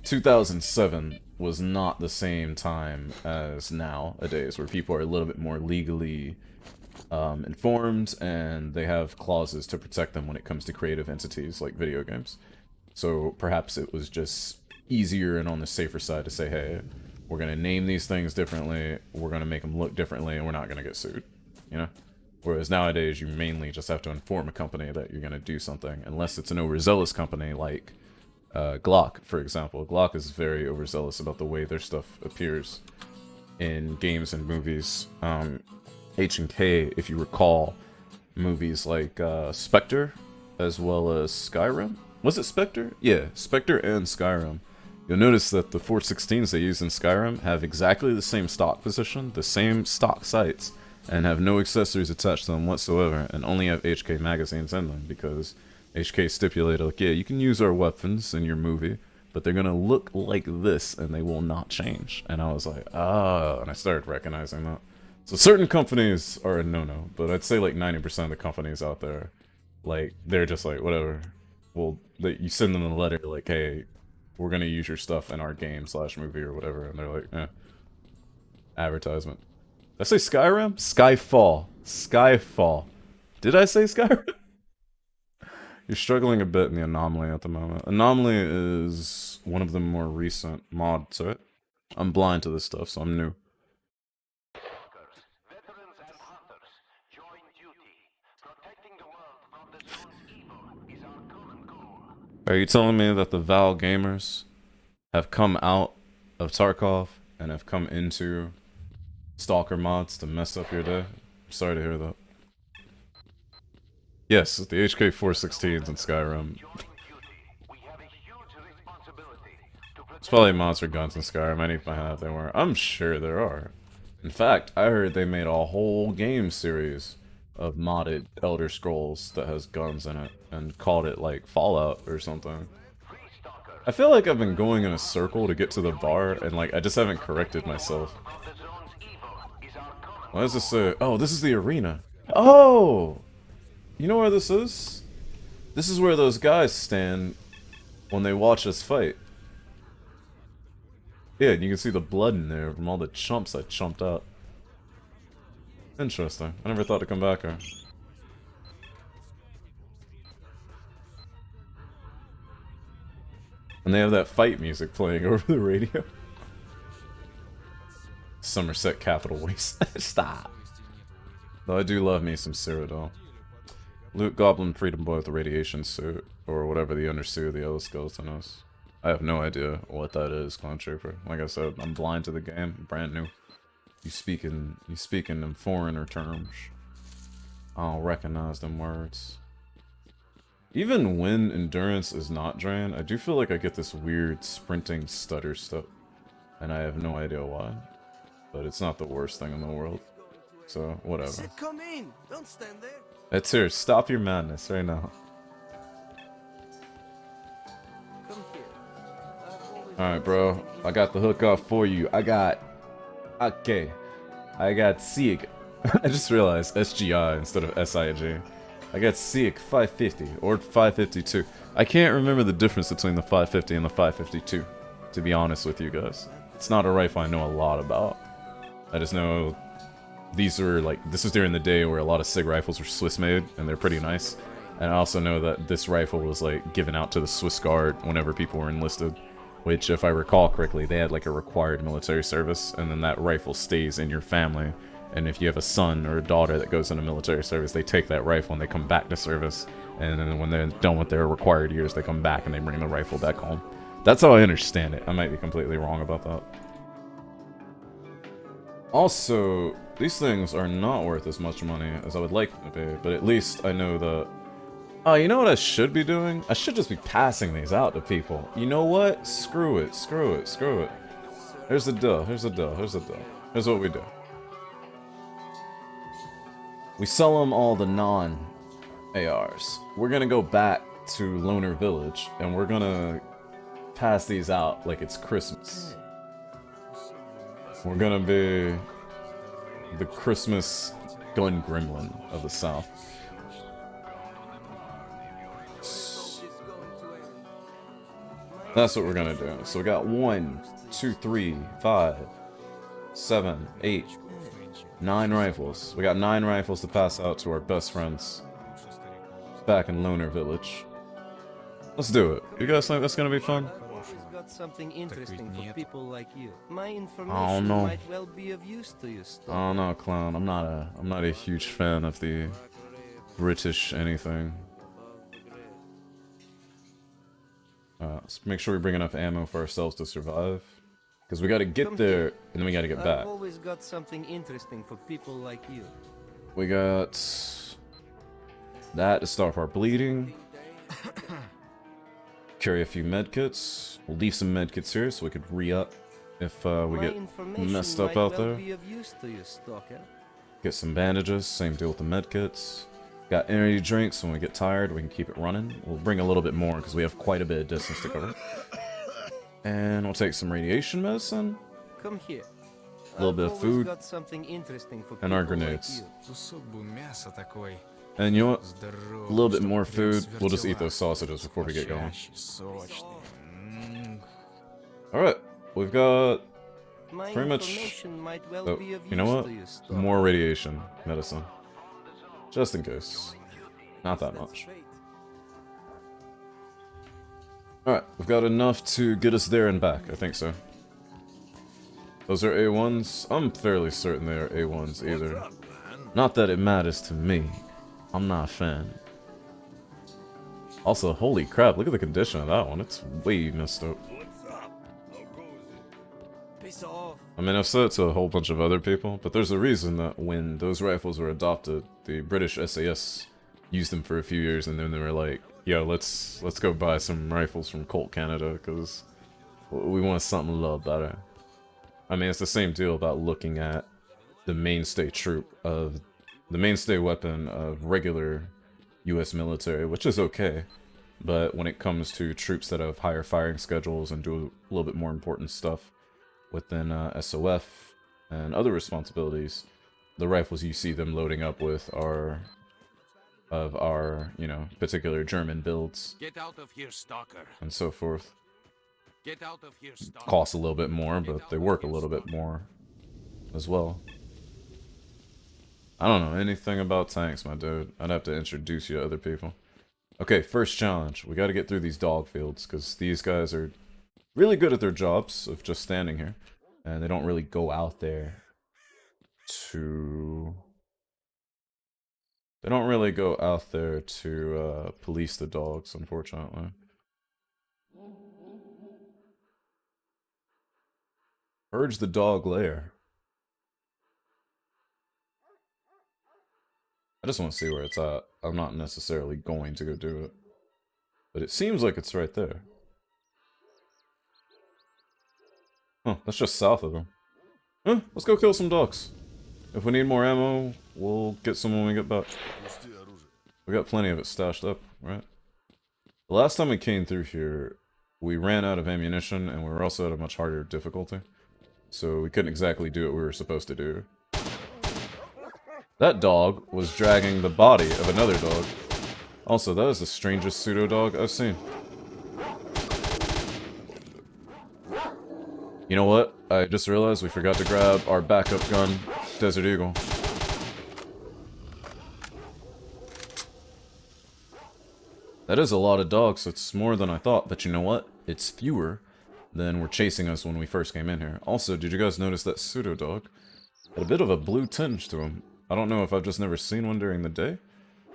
2007 was not the same time as nowadays, where people are a little bit more legally informed, and they have clauses to protect them when it comes to creative entities like video games. So perhaps it was just easier and on the safer side to say, hey, we're going to name these things differently, we're going to make them look differently, and we're not going to get sued, you know? Whereas nowadays, you mainly just have to inform a company that you're going to do something, unless it's an overzealous company like Glock, for example. Glock is very overzealous about the way their stuff appears in games and movies. H&K, if you recall, movies like S.T.A.L.K.E.R, as well as Skyrim. Was it S.T.A.L.K.E.R? Yeah, S.T.A.L.K.E.R and Skyrim you'll notice that the 416s they use in Skyrim have exactly the same stock position, the same stock sights, and have no accessories attached to them whatsoever, and only have HK magazines in them, because HK stipulated, like, yeah, you can use our weapons in your movie, but they're gonna look like this, and they will not change. And I was like, ah, and I started recognizing that. So certain companies are a no-no, but I'd say like 90% of the companies out there, like, they're just like, whatever. Well, you send them a letter like, hey, we're gonna use your stuff in our game / movie or whatever, and they're like, eh. Advertisement. Did I say Skyrim? Skyfall. Skyfall. Did I say Skyrim? You're struggling a bit in the Anomaly at the moment. Anomaly is one of the more recent mods, right? I'm blind to this stuff, so I'm new. Are you telling me that the Val gamers have come out of Tarkov and have come into Stalker mods to mess up your day? Sorry to hear that. Yes, the HK416s in Skyrim. There's probably mods for guns in Skyrim. I need to find out if they weren't. I'm sure there are. In fact, I heard they made a whole game series of modded Elder Scrolls that has guns in it and called it like Fallout or something. I feel like I've been going in a circle to get to the bar and like I just haven't corrected myself. Why does this say? Oh, this is the arena. Oh! You know where this is? This is where those guys stand when they watch us fight. Yeah, and you can see the blood in there from all the chumps I chumped out. Interesting. I never thought to come back here. And they have that fight music playing over the radio. Somerset Capital Waste. Stop. Though I do love me some Cyrodiil. Loot Goblin Freedom Boy with the radiation suit, or whatever the undersuit of the other skeleton is. I have no idea what that is, Clown Trooper. Like I said, I'm blind to the game, brand new. You speaking in foreigner terms. I don't recognize them words. Even when endurance is not drained, I do feel like I get this weird sprinting stutter stuff. And I have no idea why. But it's not the worst thing in the world. So, whatever. Said come in. Don't stand there. It's here. Stop your madness right now. Come here. Alright, bro. I got the hook off for you. I got... Okay. I got SIG. I just realized SGI instead of SIG. I got SIG 550 or 552. I can't remember the difference between the 550 and the 552, to be honest with you guys. It's not a rifle I know a lot about. I just know these were like, this was during the day where a lot of SIG rifles were Swiss made and they're pretty nice. And I also know that this rifle was like given out to the Swiss Guard whenever people were enlisted. Which, if I recall correctly, they had like a required military service, and then that rifle stays in your family. And if you have a son or a daughter that goes into military service, they take that rifle and they come back to service. And then when they're done with their required years, they come back and they bring the rifle back home. That's how I understand it. I might be completely wrong about that. Also, these things are not worth as much money as I would like them to be, but at least I know that... Oh, you know what I should be doing? I should just be passing these out to people. You know what? Screw it, screw it, screw it. Here's the deal, here's the deal, here's the deal. Here's what we do. We sell them all the non-ARs. We're gonna go back to Loner Village, and we're gonna pass these out like it's Christmas. We're gonna be the Christmas gun gremlin of the South. That's what we're gonna do. So we got 1, 2, 3, 5, 7, 8, 9 rifles. We got 9 rifles to pass out to our best friends back in Loner Village. Let's do it. You guys think that's gonna be fun? Got something interesting for people like you. My Oh information no. might well be of use to you. Oh no, clown. I'm not a huge fan of the British anything. Let's make sure we bring enough ammo for ourselves to survive. Because we gotta get there, and then we gotta get back. I've always got something interesting for people like you. We got that to stop our bleeding. carry a few medkits. We'll leave some medkits here so we could re-up if we get messed up out there. Get some bandages, same deal with the medkits. Got energy drinks, when we get tired we can keep it running. We'll bring a little bit more because we have quite a bit of distance to cover. And we'll take some radiation medicine. Come here. A little bit of food. Got something interesting for and our people like grenades. you. And you know what? A little bit more food. We'll just eat those sausages before we get going. Alright, we've got pretty much... Oh, you know what? More radiation medicine. Just in case. Not that much. Alright, we've got enough to get us there and back. I think so. Those are A1s? I'm fairly certain they are A1s either. Not that it matters to me. I'm not a fan. Also, holy crap, look at the condition of that one. It's way messed up. I mean, I've said it to a whole bunch of other people, but there's a reason that when those rifles were adopted, the British SAS used them for a few years, and then they were like, yo, let's go buy some rifles from Colt Canada, because we want something a little better. I mean, it's the same deal about looking at the mainstay the mainstay weapon of regular US military, which is okay, but when it comes to troops that have higher firing schedules and do a little bit more important stuff within SOF and other responsibilities, the rifles you see them loading up with are of our, you know, particular German builds. Get out of here, S.T.A.L.K.E.R. And so forth. Get out of here, S.T.A.L.K.E.R. Cost a little bit more, but they work a little bit more as well. I don't know anything about tanks, my dude. I'd have to introduce you to other people. Okay, first challenge. We gotta get through these dog fields, because these guys are really good at their jobs of just standing here. And they don't really go out there to... They don't really go out there to police the dogs, unfortunately. Purge the dog lair. I just want to see where it's at. I'm not necessarily going to go do it. But it seems like it's right there. Huh, that's just south of them. Huh, let's go kill some dogs. If we need more ammo, we'll get some when we get back. We got plenty of it stashed up, right? The last time we came through here, we ran out of ammunition, and we were also at a much harder difficulty. So we couldn't exactly do what we were supposed to do. That dog was dragging the body of another dog. Also, that is the strangest pseudo-dog I've seen. You know what? I just realized we forgot to grab our backup gun, Desert Eagle. That is a lot of dogs, it's more than I thought, but you know what? It's fewer than were chasing us when we first came in here. Also, did you guys notice that pseudo-dog had a bit of a blue tinge to him? I don't know if I've just never seen one during the day,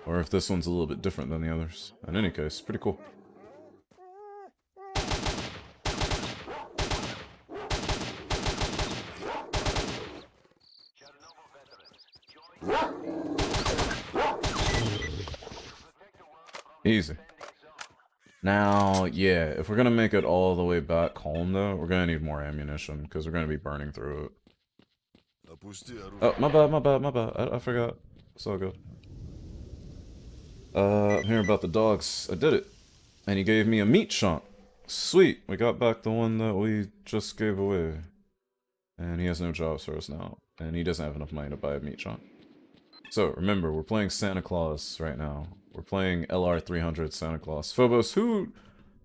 or if this one's a little bit different than the others. In any case, pretty cool. Easy. Now, yeah, if we're gonna make it all the way back home, though, we're gonna need more ammunition, because we're gonna be burning through it. Oh, my bad. I forgot. It's all good. I'm hearing about the dogs. I did it. And he gave me a meat shank. Sweet. We got back the one that we just gave away. And he has no jobs for us now. And he doesn't have enough money to buy a meat shank. So, remember, we're playing Santa Claus right now. We're playing LR300 Santa Claus. Phobos, who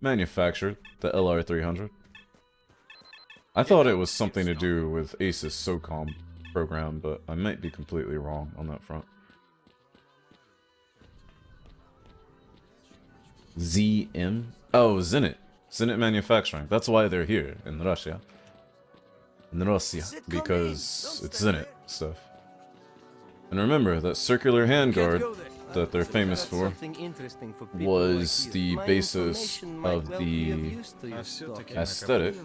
manufactured the LR300? I thought it was something to do with Ace's SOCOM program, but I might be completely wrong on that front. ZM? Oh, Zenit. Zenit Manufacturing. That's why they're here in Russia. In Russia, because it's Zenit stuff. And remember, that circular handguard that they're famous for was the basis of the aesthetic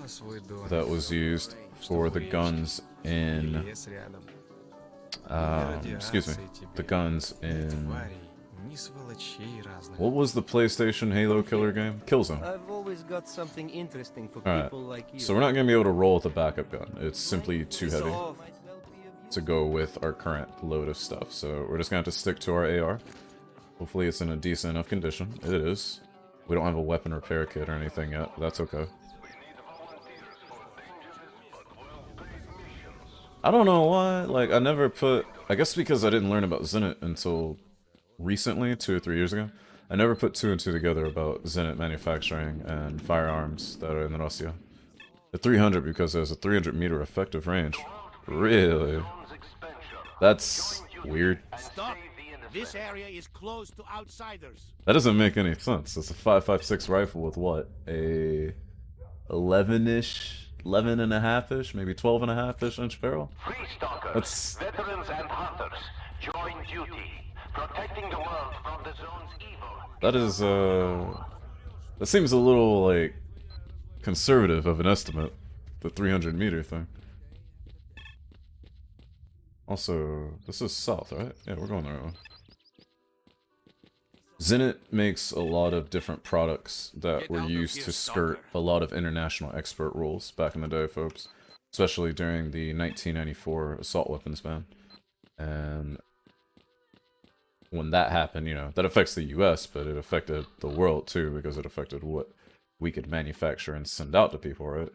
that was used for the guns in the guns in What was the PlayStation Halo killer game? Killzone. I've always got something interesting for Alright, people like you. so we're not going to be able to roll with a backup gun. It's simply too heavy So, to go with our current load of stuff. So we're just going to have to stick to our AR. Hopefully it's in a decent enough condition. It is. We don't have a weapon repair kit or anything yet. That's okay. I don't know why. Like, I never put... I guess because I didn't learn about Zenit until recently, 2 or 3 years ago. I never put 2 and 2 together about Zenit manufacturing and firearms that are in Russia. The 300 because there's a 300 meter effective range. Really? That's weird. Stop! This area is closed to outsiders. That doesn't make any sense. It's a 5.56 rifle with what? A 11-ish, 11.5-ish, maybe 12.5-ish inch barrel? That's... Veterans and hunters, join duty, protecting the world from the zone's evil. That is, that seems a little, like, conservative of an estimate. The 300 meter thing. Also, this is south, right? Yeah, we're going the right way. Zenit makes a lot of different products that were used to skirt a lot of international export rules back in the day, folks. Especially during the 1994 assault weapons ban. And when that happened, you know, that affects the US, but it affected the world too, because it affected what we could manufacture and send out to people, right?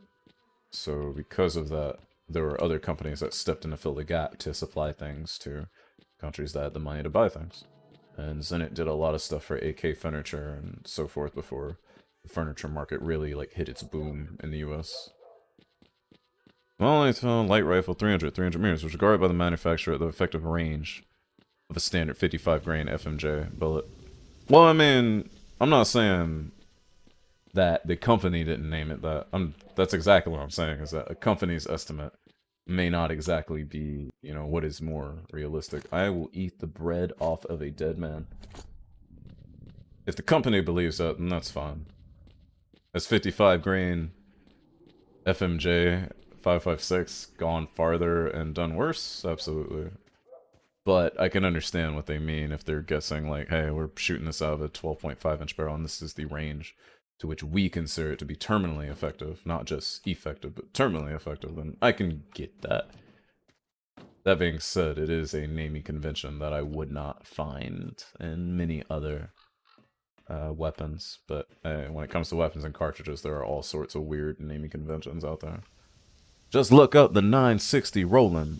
So because of that, there were other companies that stepped in to fill the gap to supply things to countries that had the money to buy things. And Zenit did a lot of stuff for AK furniture and so forth before the furniture market really like hit its boom in the US. Well, it's a light rifle 300 meters, which is guarded by the manufacturer at the effective range of a standard 55 grain FMJ bullet. Well, I mean, I'm not saying that the company didn't name it that. That's exactly what I'm saying, is that a company's estimate may not exactly be, you know, what is more realistic. I will eat the bread off of a dead man. If the company believes that, then that's fine. Has 55 grain FMJ 5.56 gone farther and done worse? Absolutely. But I can understand what they mean if they're guessing like, hey, we're shooting this out of a 12.5 inch barrel and this is the range to which we consider it to be terminally effective, not just effective, but terminally effective, then I can get that. That being said, it is a naming convention that I would not find in many other weapons, but when it comes to weapons and cartridges, there are all sorts of weird naming conventions out there. Just look up the 960 Roland,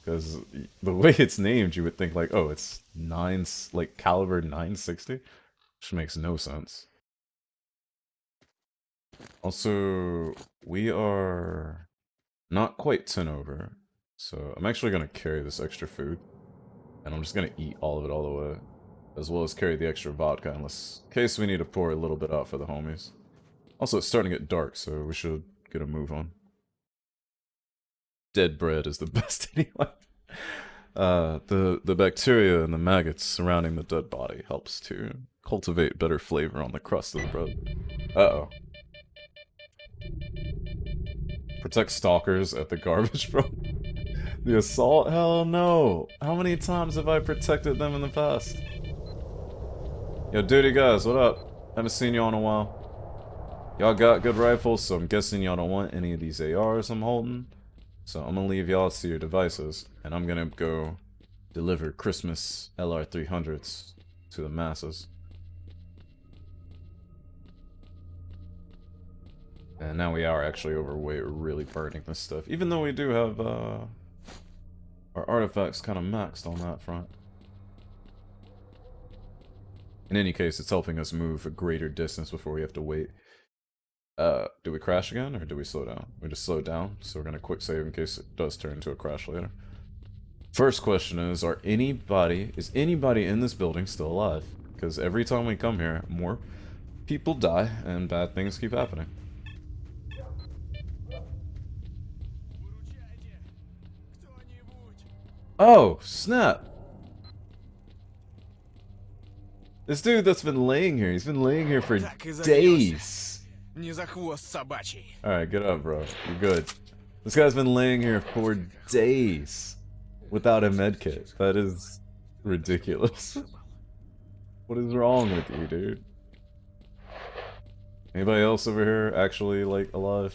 because the way it's named, you would think like, oh, it's caliber 960, which makes no sense. Also, we are not quite 10 over, so I'm actually going to carry this extra food, and I'm just going to eat all of it all the way, as well as carry the extra vodka in case we need to pour a little bit out for the homies. Also, it's starting to get dark, so we should get a move on. Dead bread is the best anyway. The bacteria and the maggots surrounding the dead body helps to cultivate better flavor on the crust of the bread. Uh-oh. Protect stalkers at the garbage, bro. The assault? Hell no. How many times have I protected them in the past? Yo, duty guys, what up? Haven't seen y'all in a while. Y'all got good rifles, so I'm guessing y'all don't want any of these ARs I'm holding. So I'm gonna leave y'all to your devices, and I'm gonna go deliver Christmas LR300s to the masses. And now we are actually overweight, we're really burning this stuff. Even though we do have, our artifacts kind of maxed on that front. In any case, it's helping us move a greater distance before we have to wait. Do we crash again, or do we slow down? We just slow down, so we're gonna quick save in case it does turn into a crash later. First question is anybody in this building still alive? Because every time we come here, more people die, and bad things keep happening. Oh, snap! This dude that's been laying here, he's been laying here for days. Alright, get up, bro. You're good. This guy's been laying here for days without a medkit. That is ridiculous. What is wrong with you, dude? Anybody else over here actually, like, alive?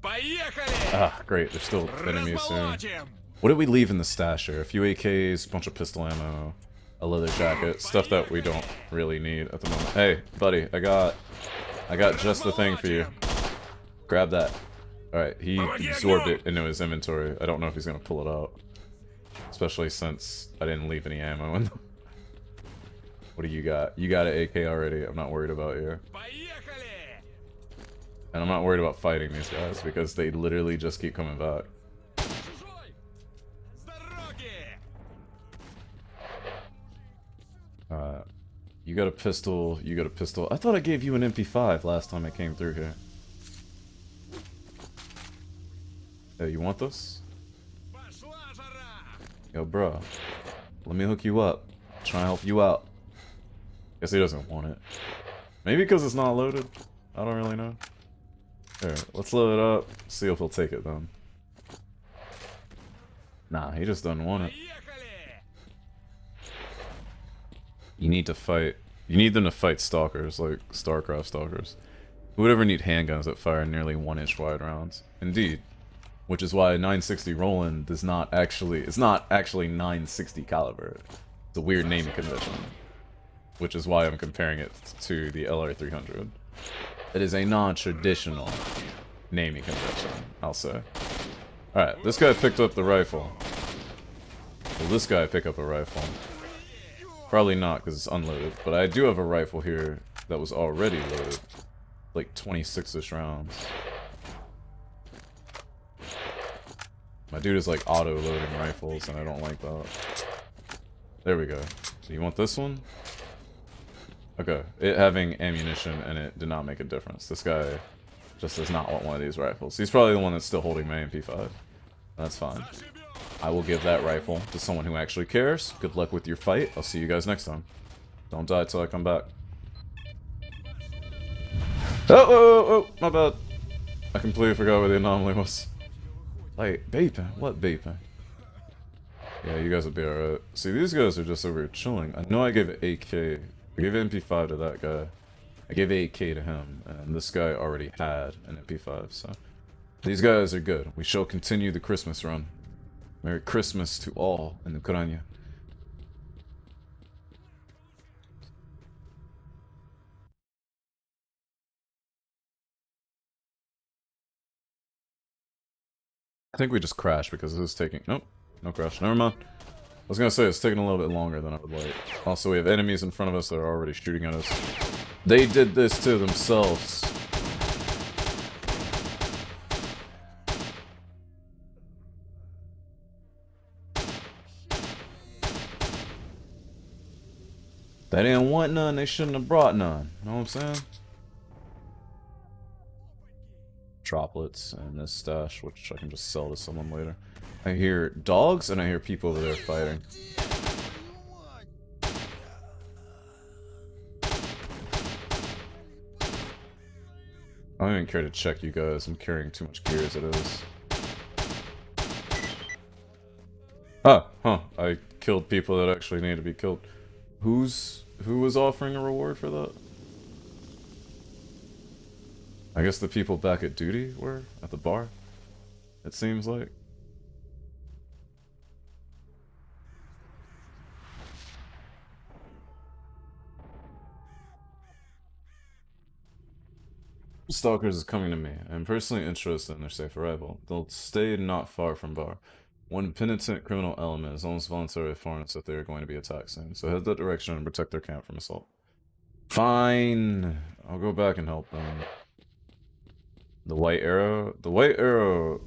Ah, great. There's still enemies soon. What did we leave in the stash here? A few AKs, a bunch of pistol ammo, a leather jacket, stuff that we don't really need at the moment. Hey, buddy, I got just the thing for you. Grab that. Alright, he absorbed it into his inventory. I don't know if he's gonna pull it out. Especially since I didn't leave any ammo in them. What do you got? You got an AK already. I'm not worried about you. And I'm not worried about fighting these guys because they literally just keep coming back. You got a pistol, you got a pistol. I thought I gave you an MP5 last time I came through here. Hey, you want this? Yo, bro. Let me hook you up. Try and help you out. Guess he doesn't want it. Maybe because it's not loaded. I don't really know. Here, let's load it up. See if he'll take it then. Nah, he just doesn't want it. You need to fight. You need them to fight stalkers, like StarCraft stalkers. Who would ever need handguns that fire nearly 1-inch wide rounds? Indeed. Which is why 960 Roland does not actually... It's not actually 960 caliber. It's a weird naming convention. Which is why I'm comparing it to the LR300. It is a non-traditional naming convention, I'll say. Alright, this guy picked up the rifle. Will this guy pick up a rifle? Probably not, because it's unloaded. But I do have a rifle here that was already loaded. Like 26-ish rounds. My dude is like auto-loading rifles, and I don't like that. There we go. So you want this one? Okay. It having ammunition in it did not make a difference. This guy just does not want one of these rifles. He's probably the one that's still holding my MP5. That's fine. I will give that rifle to someone who actually cares. Good luck with your fight. I'll see you guys next time. Don't die till I come back. Oh, my bad. I completely forgot where the anomaly was. Like, vaping? What vaping? Yeah, you guys will be alright. See, these guys are just over here chilling. I know I gave an AK. I gave an MP5 to that guy. I gave an AK to him, and this guy already had an MP5, so... These guys are good. We shall continue the Christmas run. Merry Christmas to all in Ukraine. I think we just crashed because it was taking... Nope. No crash. Never mind. I was gonna say it's taking a little bit longer than I would like. Also, we have enemies in front of us that are already shooting at us. They did this to themselves. They didn't want none, they shouldn't have brought none. Know what I'm saying? Droplets and this stash, which I can just sell to someone later. I hear dogs and I hear people over there fighting. I don't even care to check you guys. I'm carrying too much gear as it is. Ah, huh. I killed people that actually need to be killed. Who was offering a reward for that? I guess the people back at duty were? At the bar? It seems like. Stalkers is coming to me. I am personally interested in their safe arrival. They'll stay not far from bar. One penitent criminal element is almost voluntarily informed us that they are going to be attacked soon, so head that direction and protect their camp from assault. Fine! I'll go back and help them. The white arrow? The white arrow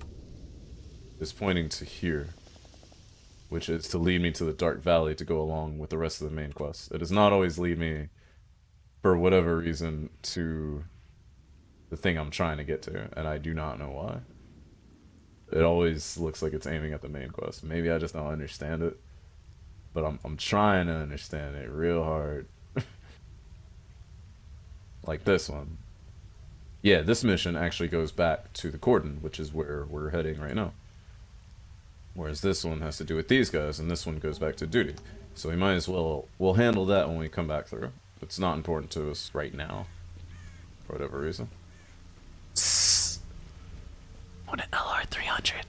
is pointing to here, which is to lead me to the Dark Valley to go along with the rest of the main quest. It does not always lead me, for whatever reason, to the thing I'm trying to get to, and I do not know why. It always looks like it's aiming at the main quest. Maybe I just don't understand it, but I'm trying to understand it real hard. Like this one. Yeah, this mission actually goes back to the cordon, which is where we're heading right now. Whereas this one has to do with these guys, and this one goes back to duty. So we might as well, we'll handle that when we come back through. It's not important to us right now, for whatever reason. Want an LR300?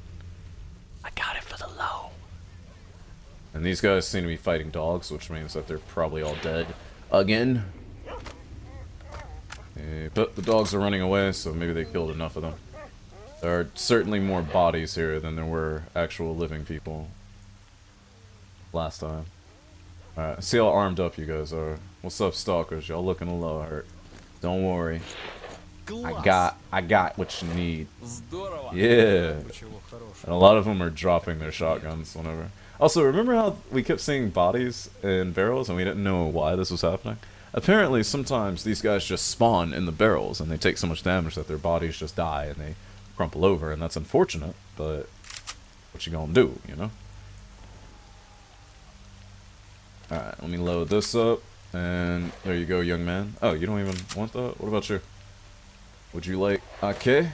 I got it for the low. And these guys seem to be fighting dogs, which means that they're probably all dead again. But the dogs are running away, so maybe they killed enough of them. There are certainly more bodies here than there were actual living people last time. Alright, see how armed up you guys are. What's up, stalkers? Y'all looking a little hurt. Don't worry. I got what you need. Yeah. And a lot of them are dropping their shotguns whenever. Also, remember how we kept seeing bodies in barrels and we didn't know why this was happening? Apparently, sometimes these guys just spawn in the barrels and they take so much damage that their bodies just die and they crumple over, and that's unfortunate, but what you gonna do, you know? Alright, let me load this up, and there you go, young man. Oh, you don't even want that? What about you? Would you like AK?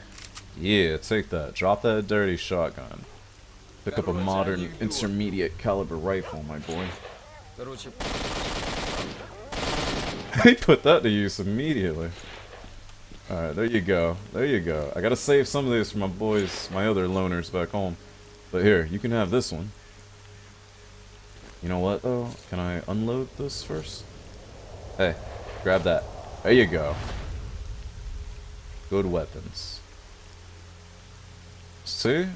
Yeah, take that. Drop that dirty shotgun. Pick up a modern intermediate caliber rifle, my boy. He put that to use immediately. Alright, there you go. There you go. I gotta save some of these for my boys, my other loners back home. But here, you can have this one. You know what, though? Can I unload this first? Hey, grab that. There you go. Good weapons. See?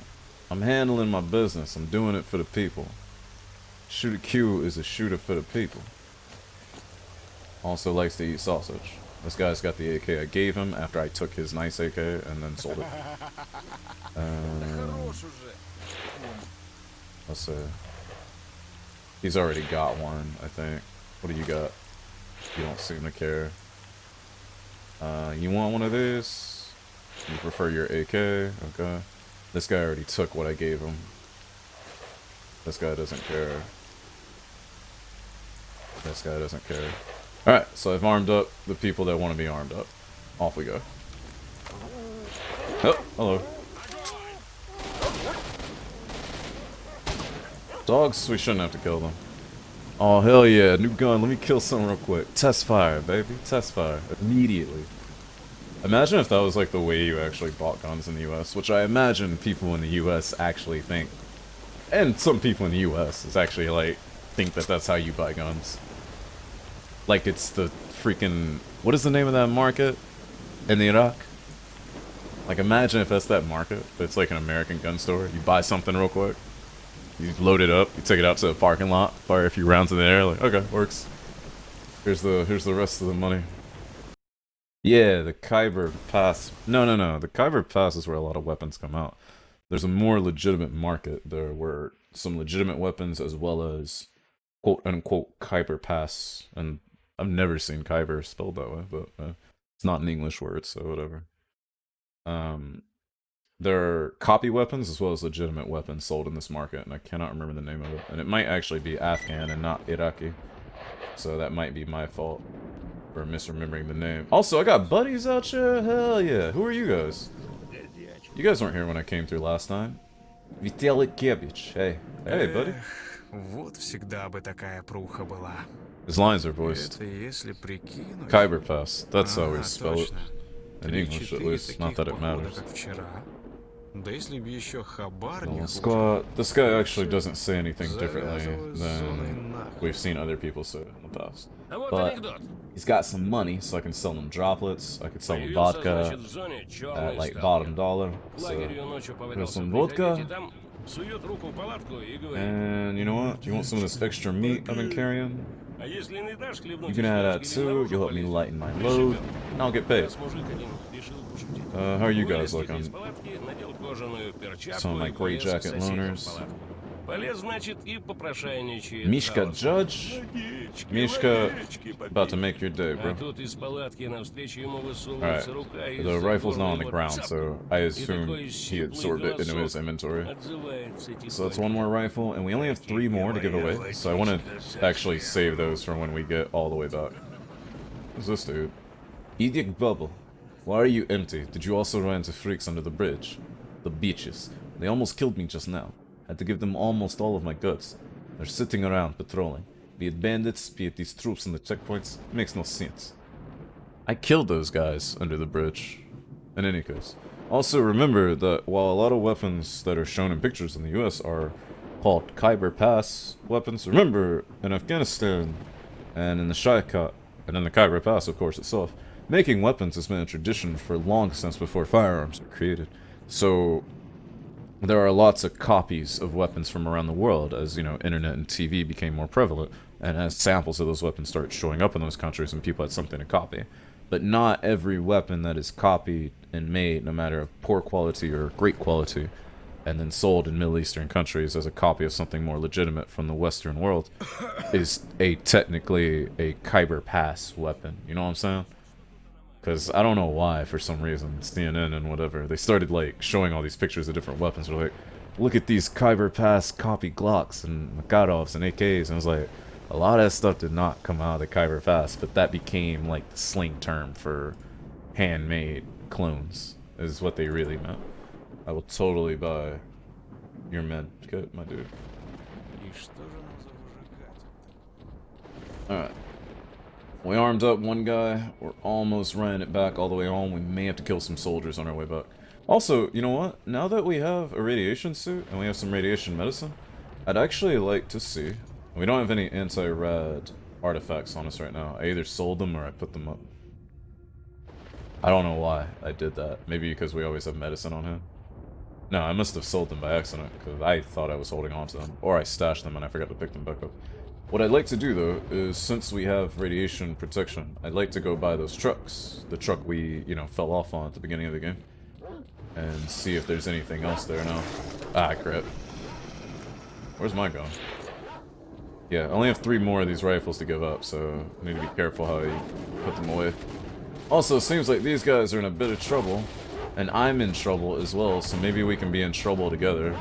I'm handling my business. I'm doing it for the people. Shooter Q is a shooter for the people. Also likes to eat sausage. This guy's got the AK I gave him after I took his nice AK and then sold it. Let's see. He's already got one, I think. What do you got? You don't seem to care. You want one of these? You prefer your AK? Okay. This guy already took what I gave him. This guy doesn't care. This guy doesn't care. Alright, so I've armed up the people that want to be armed up. Off we go. Oh, hello. Dogs, we shouldn't have to kill them. Oh, hell yeah, new gun. Let me kill someone real quick. Test fire, baby. Test fire. Immediately. Imagine if that was like the way you actually bought guns in the US, which I imagine people in the US actually think. And some people in the US is actually like, think that that's how you buy guns. Like it's the freaking, what is the name of that market in Iraq? Like imagine if that's that market, but it's like an American gun store. You buy something real quick, you load it up, you take it out to the parking lot, fire a few rounds in the air, like okay, works. Here's the rest of the money. Yeah, the Khyber Pass. No, the Khyber Pass is where a lot of weapons come out. There's a more legitimate market there where some legitimate weapons as well as quote unquote Khyber Pass, and I've never seen Khyber spelled that way, but it's not an English word, so whatever. There are copy weapons as well as legitimate weapons sold in this market, and I cannot remember the name of it. And it might actually be Afghan and not Iraqi, so that might be my fault for misremembering the name. Also, I got buddies out here. Hell yeah! Who are you guys? You guys weren't here when I came through last time. Vitalikevich. Hey, hey, buddy. Вот всегда бы такая пруха была. His lines are voiced. Это если прикинуть. Khyber Pass. That's how we spell it. Точно. In English, at least. Not that it matters. Как вчера. Да если б еще хабар не Well, хуже. Squad, this guy actually doesn't say anything differently than we've seen other people say in the past. But he's got some money, so I can sell him droplets. I could sell him vodka at like bottom dollar. So here's some vodka. And you know what? You want some of this extra meat I've been carrying? You can add that too. You'll help me lighten my load, and I'll get paid. How are you guys looking? Some of my gray jacket loners. Mishka Judge? Mishka, about to make your day, bro. Alright, the rifle's not on the ground, so I assume he absorbed it into his inventory. So that's one more rifle, and we only have 3 more to give away, so I want to actually save those for when we get all the way back. Who's this dude? Idiot Bubble. Why are you empty? Did you also run into freaks under the bridge? The beaches. They almost killed me just now. Had to give them almost all of my goods. They're sitting around patrolling. Be it bandits, be it these troops in the checkpoints, makes no sense. I killed those guys under the bridge. In any case. Also remember that while a lot of weapons that are shown in pictures in the US are called Khyber Pass weapons, remember in Afghanistan and in the Shaikat, and in the Khyber Pass of course itself, making weapons has been a tradition for long since before firearms were created. So there are lots of copies of weapons from around the world as, you know, internet and TV became more prevalent, and as samples of those weapons started showing up in those countries and people had something to copy. But not every weapon that is copied and made, no matter of poor quality or great quality, and then sold in Middle Eastern countries as a copy of something more legitimate from the Western world, is technically a Khyber Pass weapon. You know what I'm saying? Because I don't know why, for some reason, CNN and whatever, they started, like, showing all these pictures of different weapons. They're like, look at these Khyber Pass copy Glocks and Makarovs and AKs. And it was like, a lot of that stuff did not come out of the Khyber Pass, but that became, like, the slang term for handmade clones, is what they really meant. I will totally buy your med kit, my dude. Alright. We armed up one guy. We're almost running it back all the way home. We may have to kill some soldiers on our way back. Also, you know what? Now that we have a radiation suit and we have some radiation medicine, I'd actually like to see... We don't have any anti-rad artifacts on us right now. I either sold them or I put them up. I don't know why I did that. Maybe because we always have medicine on hand. No, I must have sold them by accident because I thought I was holding on to them. Or I stashed them and I forgot to pick them back up. What I'd like to do, though, is since we have radiation protection, I'd like to go buy those trucks. The truck we, you know, fell off on at the beginning of the game. And see if there's anything else there now. Ah, crap. Where's my gun? Yeah, I only have 3 more of these rifles to give up, so I need to be careful how I put them away. Also, it seems like these guys are in a bit of trouble. And I'm in trouble as well, so maybe we can be in trouble together.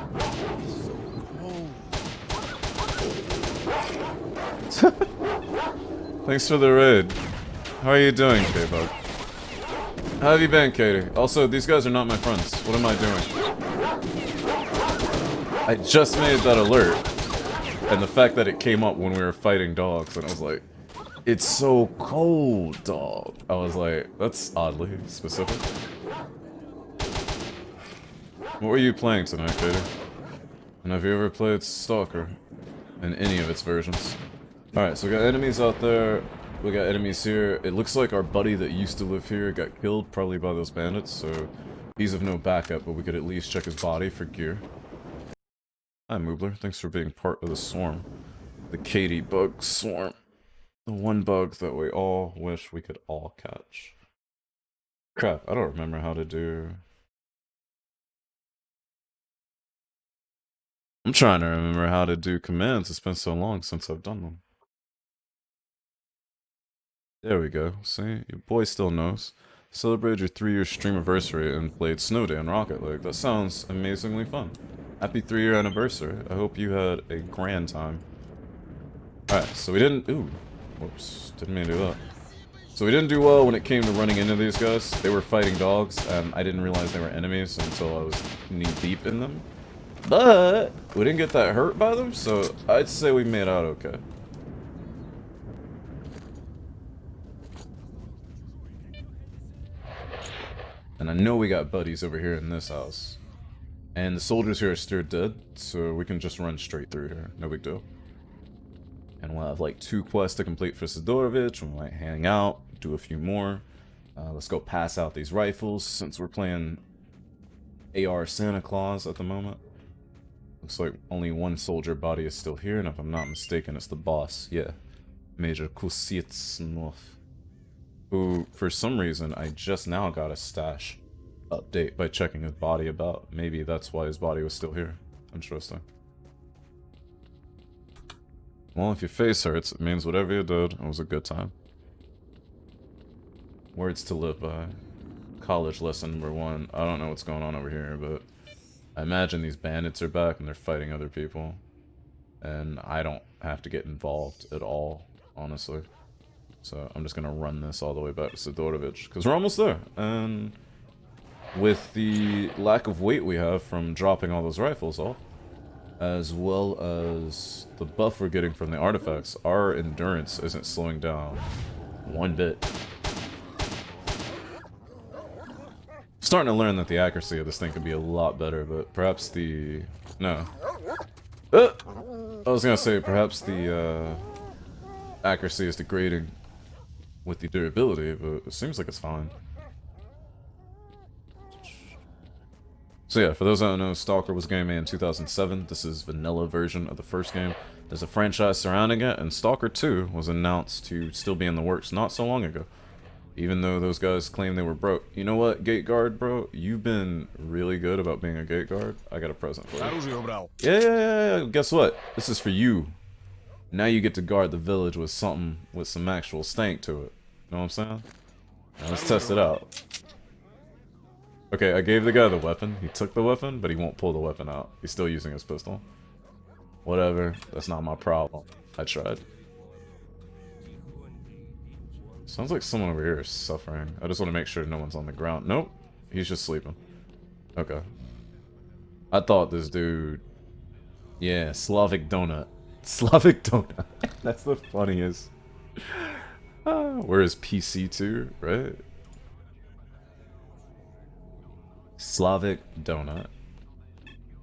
Thanks for the raid. How are you doing, K-Bug? How have you been, Katie? Also, these guys are not my friends. What am I doing? I just made that alert. And the fact that it came up when we were fighting dogs, and I was like, it's so cold, dog. I was like, that's oddly specific. What were you playing tonight, Katie? And have you ever played S.T.A.L.K.E.R in any of its versions? Alright, so we got enemies out there, we got enemies here. It looks like our buddy that used to live here got killed, probably by those bandits, so he's of no backup, but we could at least check his body for gear. Hi, Moobler. Thanks for being part of the swarm. The Katie bug swarm. The one bug that we all wish we could all catch. Crap, I don't remember how to do... I'm trying to remember how to do commands. It's been so long since I've done them. There we go. See? Your boy still knows. Celebrated your 3-year stream anniversary and played Snow Day and Rocket League. That sounds amazingly fun. Happy 3-year anniversary. I hope you had a grand time. Alright, so we didn't... Ooh. Whoops. Didn't mean to do that. So we didn't do well when it came to running into these guys. They were fighting dogs, and I didn't realize they were enemies until I was knee-deep in them. But we didn't get that hurt by them, so I'd say we made out okay. And I know we got buddies over here in this house. And the soldiers here are still dead, so we can just run straight through here. No big deal. And we'll have like 2 quests to complete for Sidorovich. We might hang out, do a few more. Let's go pass out these rifles since we're playing AR Santa Claus at the moment. Looks like only 1 soldier body is still here, and if I'm not mistaken, it's the boss. Yeah. Major Kusitsnov. Who, for some reason, I just now got a stash update by checking his body about. Maybe that's why his body was still here. Interesting. Well, if your face hurts, it means whatever you did, it was a good time. Words to live by. College lesson number 1. I don't know what's going on over here, but I imagine these bandits are back and they're fighting other people. And I don't have to get involved at all, honestly. So I'm just going to run this all the way back to Sidorovich, because we're almost there. And with the lack of weight we have from dropping all those rifles off, as well as the buff we're getting from the artifacts. Our endurance isn't slowing down one bit. Starting to learn that the accuracy of this thing could be a lot better, but perhaps the... no. I was gonna say, perhaps the accuracy is degrading with the durability, but it seems like it's fine. So yeah, for those that don't know, S.T.A.L.K.E.R was a game made in 2007. This is vanilla version of the first game. There's a franchise surrounding it, and S.T.A.L.K.E.R 2 was announced to still be in the works not so long ago. Even though those guys claim they were broke. You know what, Gate Guard, bro? You've been really good about being a Gate Guard. I got a present for you. Yeah. Guess what? This is for you. Now you get to guard the village with something with some actual stank to it. Know what I'm saying? Now let's test it out. Okay, I gave the guy the weapon. He took the weapon, but he won't pull the weapon out. He's still using his pistol. Whatever. That's not my problem. I tried. Sounds like someone over here is suffering. I just want to make sure no one's on the ground. Nope. He's just sleeping. Okay. I thought this dude... yeah, Slavic Donut. Slavic Donut. That's the funniest. Where is PC2, right? Slavic Donut.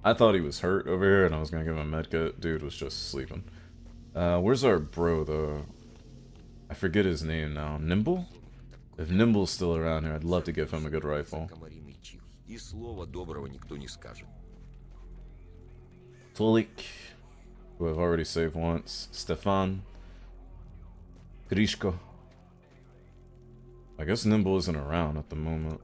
I thought he was hurt over here and I was gonna give him a medkit. Dude was just sleeping. Where's our bro though? I forget his name now. Nimble? If Nimble's still around here, I'd love to give him a good rifle. Tolik, who I've already saved once. Stefan. Grishko. I guess Nimble isn't around at the moment.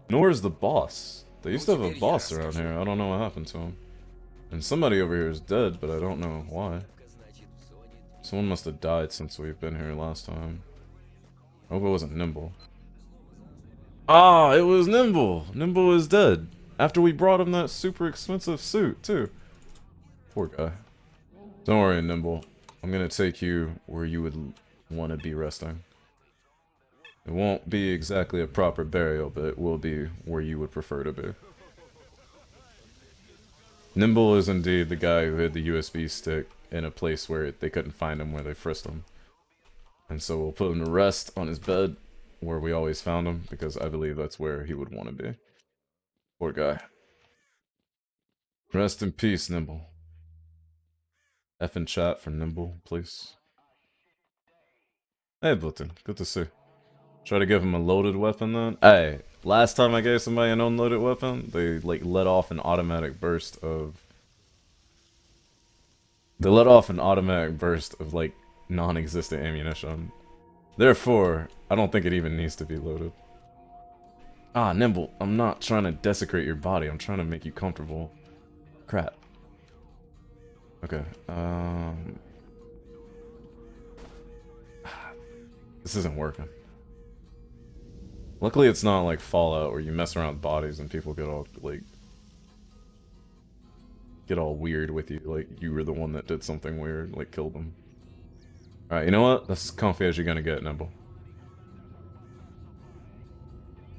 Nor is the boss. They used to have a boss around here. I don't know what happened to him. And somebody over here is dead, but I don't know why. Someone must have died since we've been here last time. I hope it wasn't Nimble. Ah, it was Nimble! Nimble is dead. After we brought him that super expensive suit, too. Poor guy. Don't worry, Nimble. I'm gonna take you where you would want to be resting. It won't be exactly a proper burial, but it will be where you would prefer to be. Nimble is indeed the guy who hid the USB stick in a place where they couldn't find him where they frisked him. And so we'll put him to rest on his bed where we always found him, because I believe that's where he would want to be. Poor guy. Rest in peace, Nimble. F in chat for Nimble, please. Hey, Bluton. Good to see. Try to give him a loaded weapon then. Hey, last time I gave somebody an unloaded weapon, they like let off an automatic burst of... they let off an automatic burst of like non-existent ammunition. Therefore, I don't think it even needs to be loaded. Ah, Nimble, I'm not trying to desecrate your body. I'm trying to make you comfortable. Crap. Okay, this isn't working. Luckily it's not like Fallout where you mess around with bodies and people get all, like... get all weird with you, like you were the one that did something weird, like killed them. Alright, you know what? That's as comfy as you're gonna get, Nimble.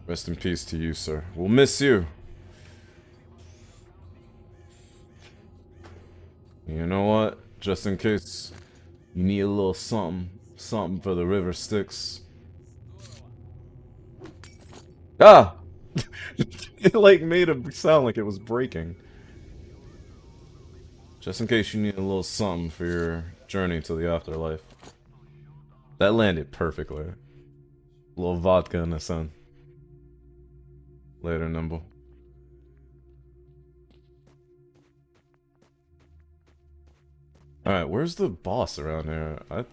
Rest in peace to you, sir. We'll miss you. You know what? Just in case you need a little something for the river Styx. Ah! It like made a sound like it was breaking. Just in case you need a little something for your journey to the afterlife. That landed perfectly. A little vodka in the sun. Later, Nimble. Alright, where's the boss around here? I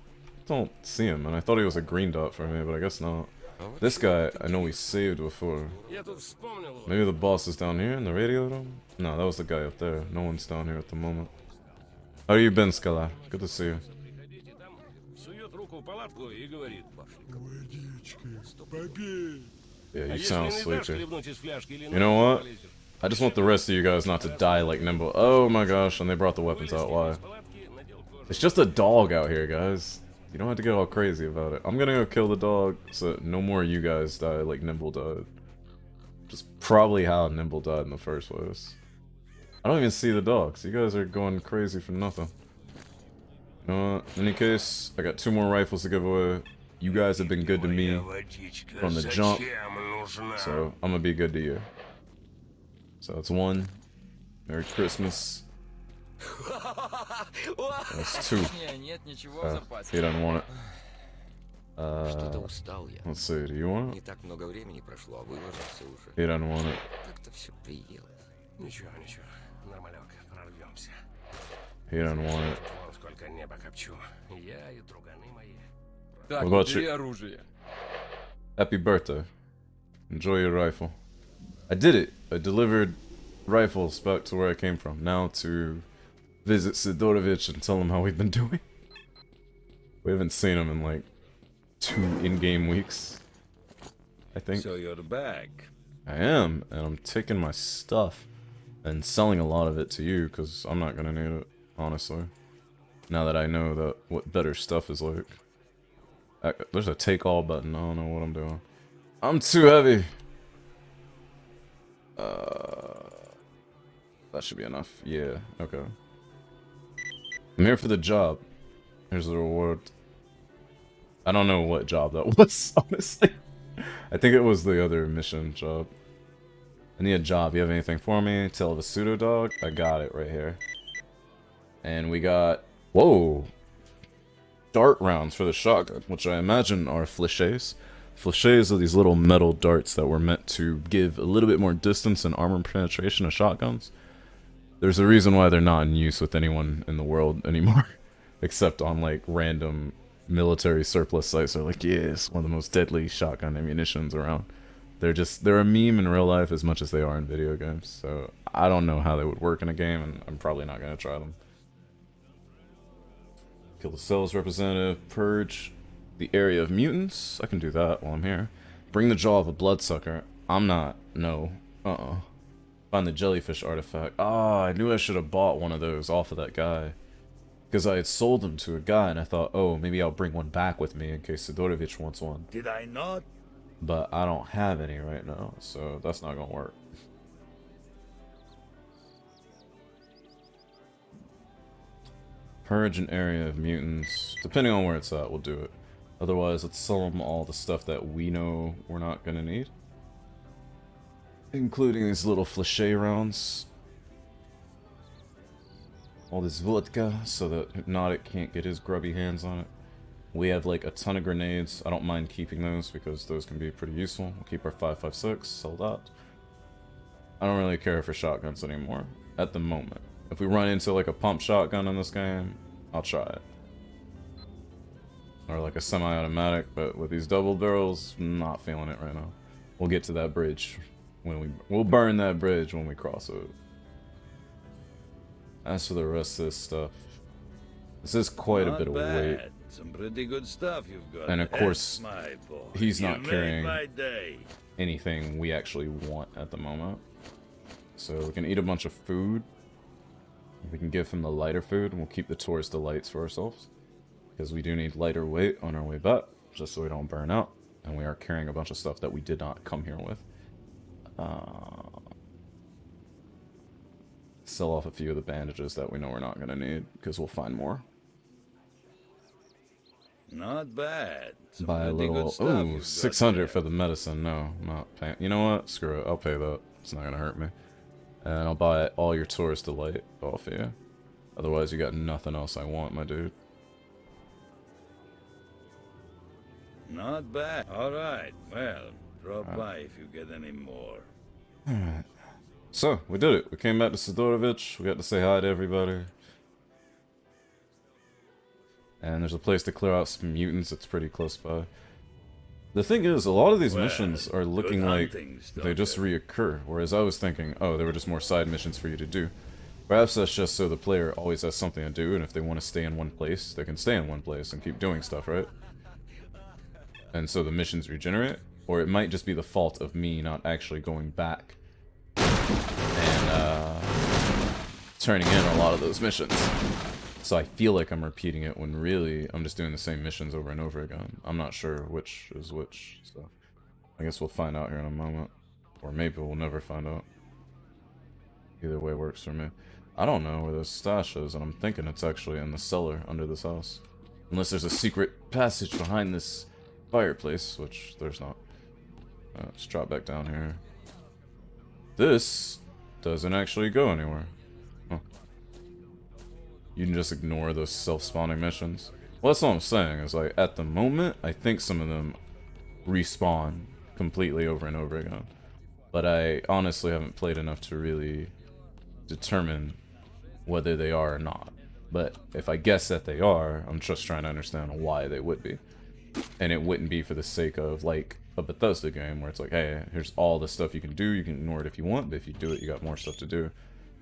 don't see him, and I thought he was a green dot for me, but I guess not. This guy, I know we saved before. Maybe the boss is down here in the radio room? No, that was the guy up there. No one's down here at the moment. How you been, Skala? Good to see you. Yeah, you sound sleepy. You know what? I just want the rest of you guys not to die like Nimble. Oh my gosh, and they brought the weapons out. Why? It's just a dog out here, guys. You don't have to get all crazy about it. I'm gonna go kill the dog so no more of you guys die like Nimble died. Just probably how Nimble died in the first place. I don't even see the dogs. You guys are going crazy for nothing. You know what? In any case, I got 2 more rifles to give away. You guys have been good to me from the jump, so I'm gonna be good to you. So that's 1. Merry Christmas. That's 2. He doesn't want it. Что-то устал я. Let's see, do you want Не it? так много времени прошло, а выложился уже. He doesn't want it. Как-то все приелось. Ничего, ничего. Нормалек, прорвемся. He doesn't want it. Вон сколько неба копчу. Я и друганы мои. What about you? Happy birthday. Enjoy your rifle. I did it. I delivered rifles back to where I came from. Now to visit Sidorovich and tell him how we've been doing. We haven't seen him in like 2 in-game weeks, I think. So you're back. I am, and I'm taking my stuff and selling a lot of it to you because I'm not gonna need it, honestly. Now that I know that what better stuff is like. There's a take all button. I don't know what I'm doing. I'm too heavy. That should be enough. Yeah, okay. I'm here for the job. Here's the reward. I don't know what job that was, honestly. I think it was the other mission job. I need a job. You have anything for me? Tail of a pseudo dog? I got it right here. And we got... Whoa! Dart rounds for the shotgun, which I imagine are fléchés. Fléchés are these little metal darts that were meant to give a little bit more distance and armor penetration to shotguns. There's a reason why they're not in use with anyone in the world anymore. Except on like random military surplus sites. They're like, yeah, it's one of the most deadly shotgun ammunitions around. They're a meme in real life as much as they are in video games. So I don't know how they would work in a game, and I'm probably not going to try them. Kill the cells representative. Purge the area of mutants. I can do that while I'm here. Bring the jaw of a bloodsucker. I'm not. No. Find the jellyfish artifact. Ah, I knew I should have bought one of those off of that guy. Because I had sold them to a guy, and I thought, oh, maybe I'll bring one back with me in case Sidorovich wants one. Did I not? But I don't have any right now, so that's not gonna work. Purge an area of mutants. Depending on where it's at, we'll do it. Otherwise, let's sell them all the stuff that we know we're not gonna need. Including these little fléché rounds. All this vodka, so that Hypnotic can't get his grubby hands on it. We have like a ton of grenades. I don't mind keeping those because those can be pretty useful. We'll keep our 5.56, sell that. I don't really care for shotguns anymore at the moment. If we run into like a pump shotgun in this game, I'll try it. Or like a semi-automatic, but with these double barrels, not feeling it right now. We'll get to that bridge when we'll burn that bridge when we cross it. As for the rest of this stuff, this is quite a bit of weight. Some pretty good stuff you've got. And of course, my boy. he's not You made carrying my day. anything we actually want at the moment. So we can eat a bunch of food. We can give him the lighter food, and we'll keep the tourist delights for ourselves. Because we do need lighter weight on our way back, just so we don't burn out. And we are carrying a bunch of stuff that we did not come here with. Sell off a few of the bandages that we know we're not going to need, because we'll find more. Not bad. Some Buy a pretty good little... stuff Ooh, you've got 600 there. for the medicine. No, I'm not paying... You know what? Screw it. I'll pay that. It's not going to hurt me. And I'll buy all your tourist delight off here. Otherwise, you got nothing else I want, my dude. Not bad. All right. Well, drop by if you get any more. Alright. So, we did it. We came back to Sidorovich. We got to say hi to everybody. And there's a place to clear out some mutants that's pretty close by. The thing is, a lot of these Well, missions are looking good like hunting, they just Stalker. reoccur. Whereas I was thinking, oh, they were just more side missions for you to do. Perhaps that's just so the player always has something to do, and if they want to stay in one place, they can stay in one place and keep doing stuff, right? And so the missions regenerate. Or it might just be the fault of me not actually going back and turning in a lot of those missions. So I feel like I'm repeating it when really I'm just doing the same missions over and over again. I'm not sure which is which, so I guess we'll find out here in a moment. Or maybe we'll never find out. Either way works for me. I don't know where this stash is, and I'm thinking it's actually in the cellar under this house. Unless there's a secret passage behind this fireplace, which there's not. Let's drop back down here. This doesn't actually go anywhere. Huh. You can just ignore those self-spawning missions. Well, that's all I'm saying, is like, at the moment, I think some of them respawn completely over and over again. But I honestly haven't played enough to really determine whether they are or not. But if I guess that they are, I'm just trying to understand why they would be. And it wouldn't be for the sake of, like, a Bethesda game where it's like, hey, here's all the stuff you can do, you can ignore it if you want, but if you do it, you got more stuff to do.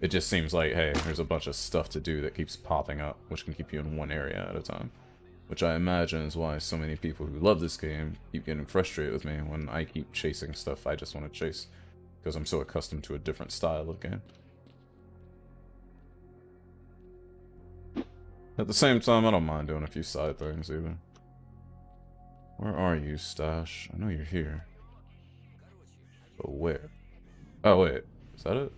It just seems like, hey, there's a bunch of stuff to do that keeps popping up, which can keep you in one area at a time. Which I imagine is why so many people who love this game keep getting frustrated with me when I keep chasing stuff I just want to chase. Because I'm so accustomed to a different style of game. At the same time, I don't mind doing a few side things either. Where are you, Stash? I know you're here. But where? Oh, wait. Is that it?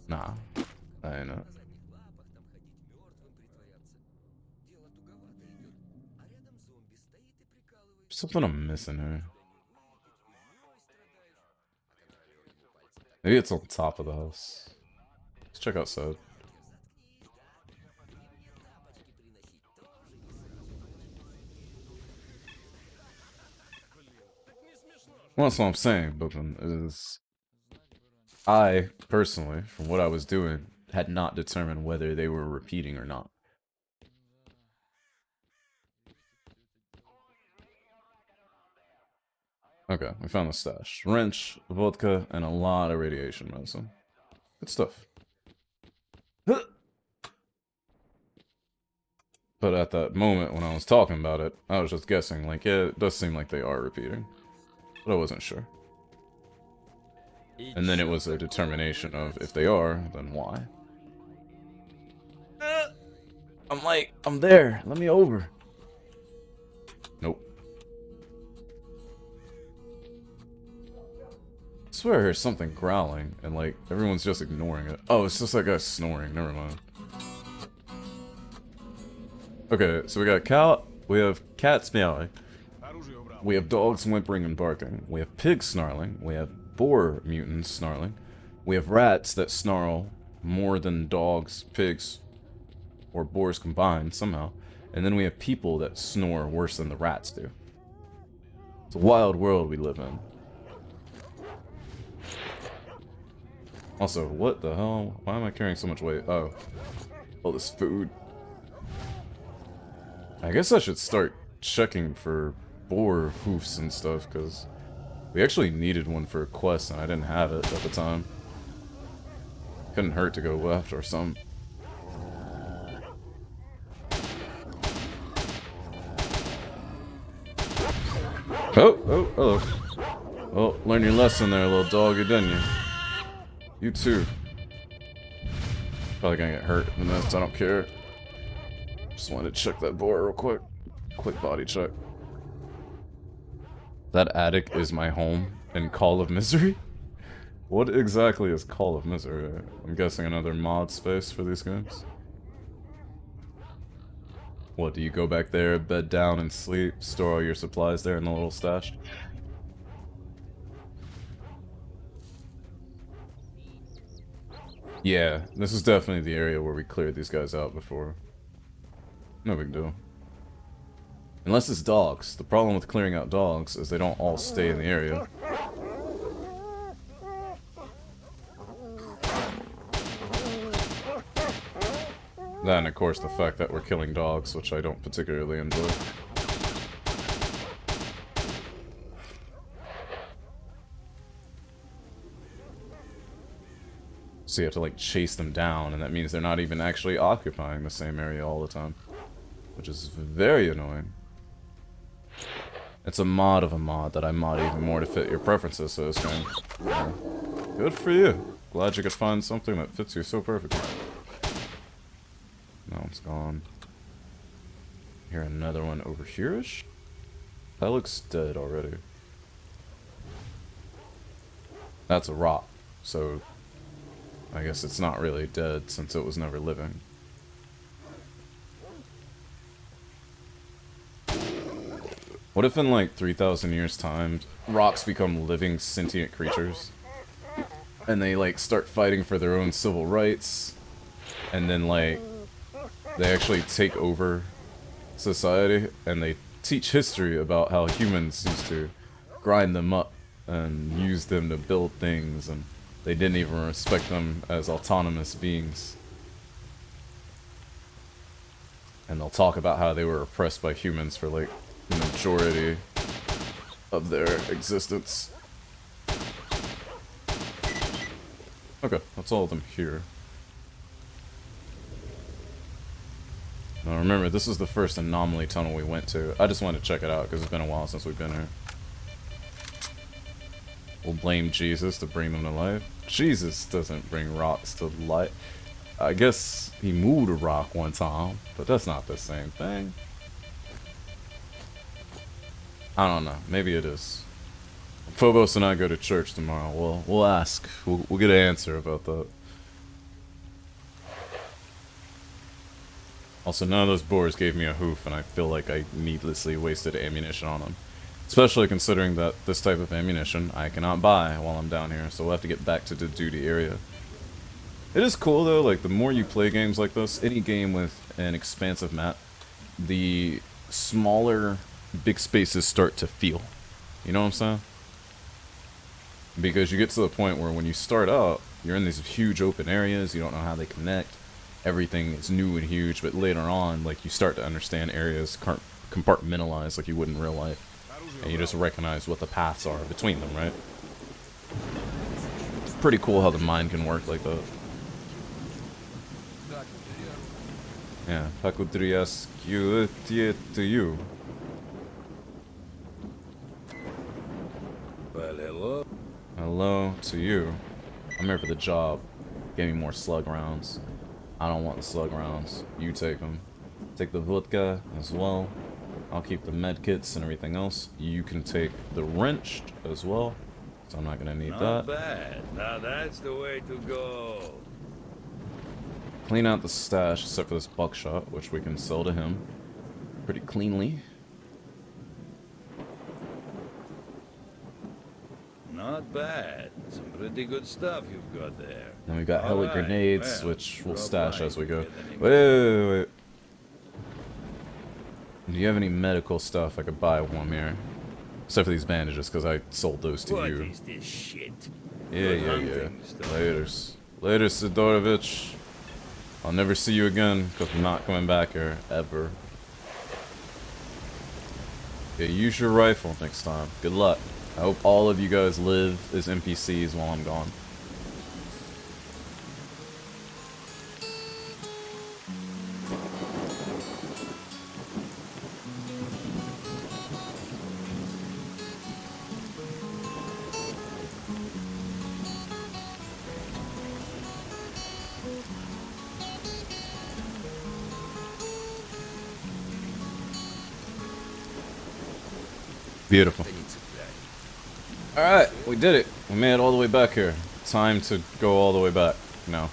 Nah. That ain't it. Something I'm missing here. Maybe it's on top of the house. Let's check outside. Well, that's what I'm saying, Brooklyn, is I, personally, from what I was doing, had not determined whether they were repeating or not. Okay, we found the stash. Wrench, vodka, and a lot of radiation medicine. Good stuff. But at that moment when I was talking about it, I was just guessing, like, yeah, it does seem like they are repeating. But I wasn't sure. And then it was a determination of, if they are, then why? I'm there. Let me over. Nope. I swear I heard something growling, and like, everyone's just ignoring it. Oh, it's just that guy snoring. Never mind. Okay, so we got a cow. We have cats meowing. We have dogs whimpering and barking. We have pigs snarling. We have boar mutants snarling. We have rats that snarl more than dogs, pigs, or boars combined somehow. And then we have people that snore worse than the rats do. It's a wild world we live in. Also, what the hell? Why am I carrying so much weight? Oh. All this food. I guess I should start checking for boar hoofs and stuff, because we actually needed one for a quest, and I didn't have it at the time. Couldn't hurt to go left or something. Oh, hello. Well, learn your lesson there, little doggy, didn't you? You too. Probably gonna get hurt in this, I don't care. Just wanted to check that boar real quick. Quick body check. That attic is my home in Call of Misery? What exactly is Call of Misery? I'm guessing another mod space for these games? What, do you go back there, bed down and sleep, store all your supplies there in the little stash? Yeah, this is definitely the area where we cleared these guys out before. No big deal. Unless it's dogs. The problem with clearing out dogs is they don't all stay in the area. Then, of course, the fact that we're killing dogs, which I don't particularly enjoy. So you have to, like, chase them down, and that means they're not even actually occupying the same area all the time. Which is very annoying. It's a mod of a mod that I mod even more to fit your preferences for this game. Yeah. Good for you. Glad you could find something that fits you so perfectly. No, it's gone. Here, another one over here-ish? That looks dead already. That's a rock. So I guess it's not really dead since it was never living. What if in like 3,000 years time, rocks become living sentient creatures? And they like start fighting for their own civil rights, and then like they actually take over society, and they teach history about how humans used to grind them up and use them to build things, and they didn't even respect them as autonomous beings. And they'll talk about how they were oppressed by humans for like the majority of their existence. Okay, that's all of them here. Now remember, this is the first anomaly tunnel we went to. I just wanted to check it out because it's been a while since we've been here. We'll blame Jesus to bring them to life. Jesus doesn't bring rocks to life. I guess he moved a rock one time, but that's not the same thing. I don't know. Maybe it is. Phobos and I go to church tomorrow. We'll ask. We'll get an answer about that. Also, none of those boars gave me a hoof, and I feel like I needlessly wasted ammunition on them. Especially considering that this type of ammunition I cannot buy while I'm down here, so we'll have to get back to the duty area. It is cool though, like the more you play games like this, any game with an expansive map, the smaller big spaces start to feel. You know what I'm saying? Because you get to the point where when you start out, you're in these huge open areas, you don't know how they connect, everything is new and huge, but later on, like, you start to understand areas compartmentalized like you would in real life, and you just recognize what the paths are between them, right? It's pretty cool how the mind can work like that. Yeah, Pakudrias to you. Well, hello. Hello to you. I'm here for the job. Give me more slug rounds. I don't want the slug rounds. You take them. Take the vodka as well. I'll keep the med kits and everything else. You can take the wrenched as well. So I'm not gonna need that. Not bad. Now that's the way to go. Clean out the stash except for this buckshot, which we can sell to him pretty cleanly. Not bad. Some pretty good stuff you've got there. Then we got heli Alright, grenades, well, which we'll drop stash by as we if you go. get any Wait. Do you have any medical stuff I could buy while I'm here? Except for these bandages, because I sold those to What you. is this shit? Yeah. Good hunting stuff. Later, Sidorovich. I'll never see you again, because I'm not coming back here, ever. Yeah, use your rifle next time. Good luck. I hope all of you guys live as NPCs while I'm gone. Beautiful. Alright, we did it. We made it all the way back here. Time to go all the way back now.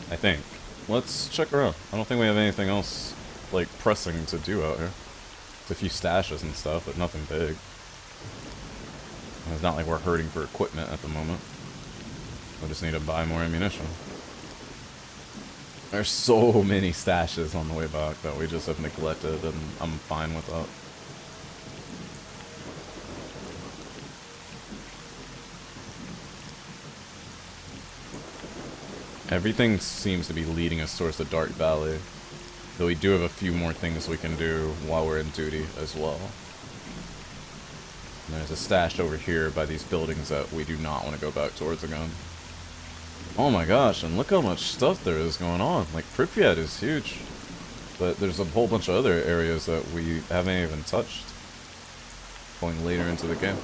I think. Let's check around. I don't think we have anything else, like, pressing to do out here. It's a few stashes and stuff, but nothing big. It's not like we're hurting for equipment at the moment. We just need to buy more ammunition. There's so many stashes on the way back that we just have neglected, and I'm fine with that. Everything seems to be leading us towards the Dark Valley, though we do have a few more things we can do while we're in duty as well. And there's a stash over here by these buildings that we do not want to go back towards again. Oh my gosh, and look how much stuff there is going on. Like, Pripyat is huge, but there's a whole bunch of other areas that we haven't even touched going later into the game.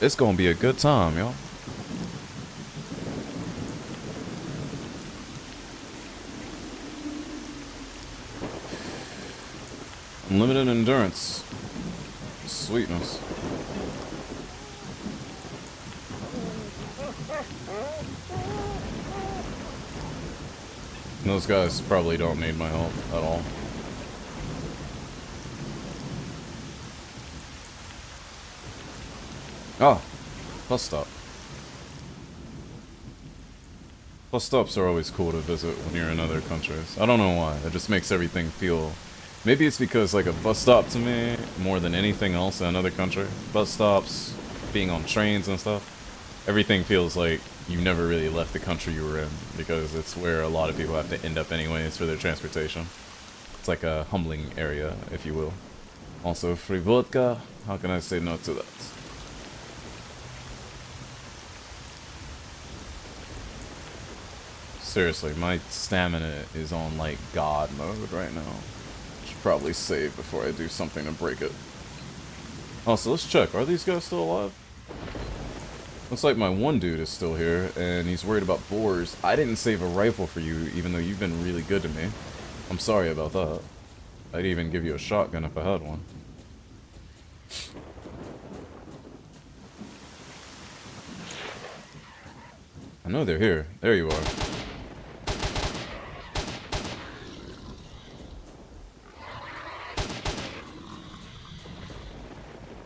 It's gonna be a good time, y'all. Unlimited endurance. Sweetness. Those guys probably don't need my help at all. Ah, bus stop. Bus stops are always cool to visit when you're in other countries. I don't know why. It just makes everything feel... Maybe it's because, like, a bus stop to me, more than anything else in another country. Bus stops, being on trains and stuff. Everything feels like you never really left the country you were in, because it's where a lot of people have to end up anyways for their transportation. It's like a humbling area, if you will. Also, free vodka. How can I say no to that? Seriously, my stamina is on, like, God mode right now. Should probably save before I do something to break it. Also, let's check. Are these guys still alive? Looks like my one dude is still here, and he's worried about boars. I didn't save a rifle for you, even though you've been really good to me. I'm sorry about that. I'd even give you a shotgun if I had one. I know they're here. There you are.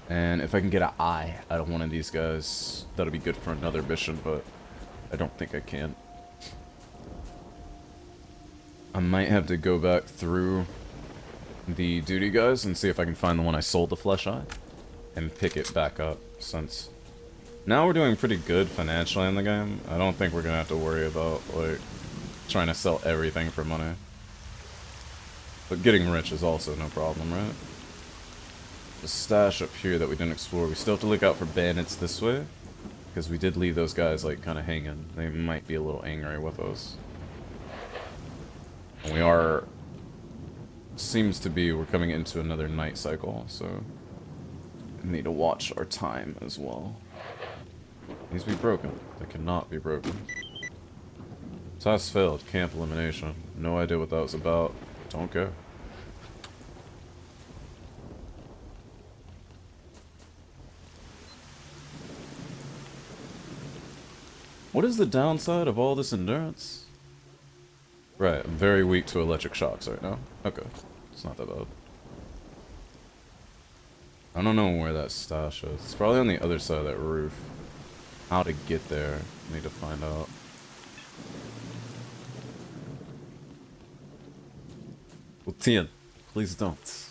And if I can get an eye out of one of these guys, that'll be good for another mission, but I don't think I can. I might have to go back through the duty guys and see if I can find the one I sold the flesh eye and pick it back up, since now we're doing pretty good financially in the game. I don't think we're gonna have to worry about, like, trying to sell everything for money. But getting rich is also no problem, right? The stash up here that we didn't explore. We still have to look out for bandits this way, because we did leave those guys, like, kind of hanging. They might be a little angry with us. And we are... Seems to be we're coming into another night cycle, so... we need to watch our time as well. Needs to be broken. They cannot be broken. Task failed. Camp elimination. No idea what that was about. Don't care. What is the downside of all this endurance? Right, I'm very weak to electric shocks right now. Okay, it's not that bad. I don't know where that stash is. It's probably on the other side of that roof. How to get there, I need to find out. Well, Tien, please don't.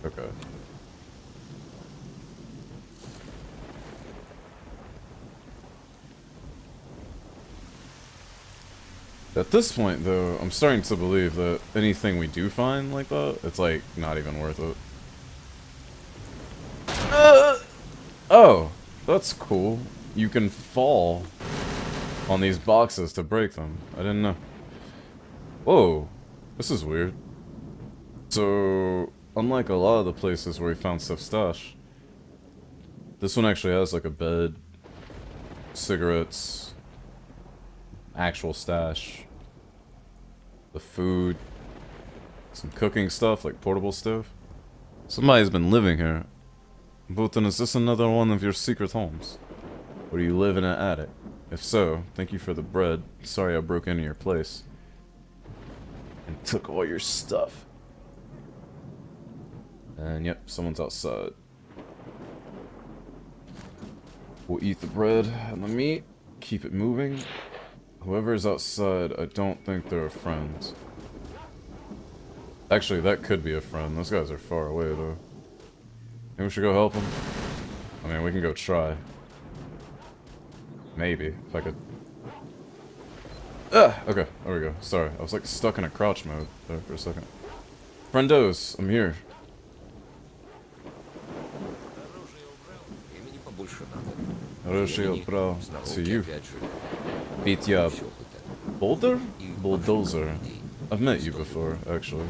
Okay. At this point, though, I'm starting to believe that anything we do find like that, it's, like, not even worth it. Oh, that's cool. You can fall on these boxes to break them. I didn't know. Whoa, this is weird. So, unlike a lot of the places where we found stuff stashed, this one actually has, like, a bed, cigarettes, actual stash, the food, some cooking stuff, like portable stove. Somebody's been living here. But then is this another one of your secret homes? Or do you live in an attic? If so, thank you for the bread. Sorry I broke into your place and took all your stuff. And yep, someone's outside. We'll eat the bread and the meat, keep it moving. Whoever is outside, I don't think they're a friend. Actually, that could be a friend. Those guys are far away, though. Maybe we should go help them? I mean, we can go try. Maybe, if I could... Ah! Okay, there we go. Sorry, I was, like, stuck in a crouch mode there for a second. Friendos, I'm here. Оружие убрал. To you. Beat you up. Boulder? Bulldozer. I've met you before, actually.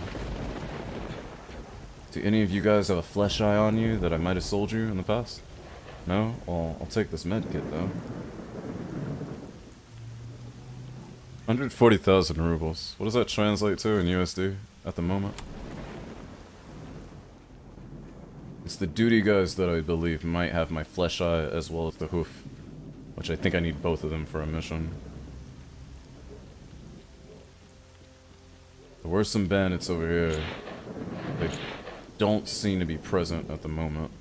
Do any of you guys have a flesh eye on you that I might have sold you in the past? No? Well, I'll take this med kit, though. 140,000 rubles. What does that translate to in USD at the moment? It's the duty guys that I believe might have my flesh eye as well as the hoof. Which I think I need both of them for a mission. There were some bandits over here. They don't seem to be present at the moment.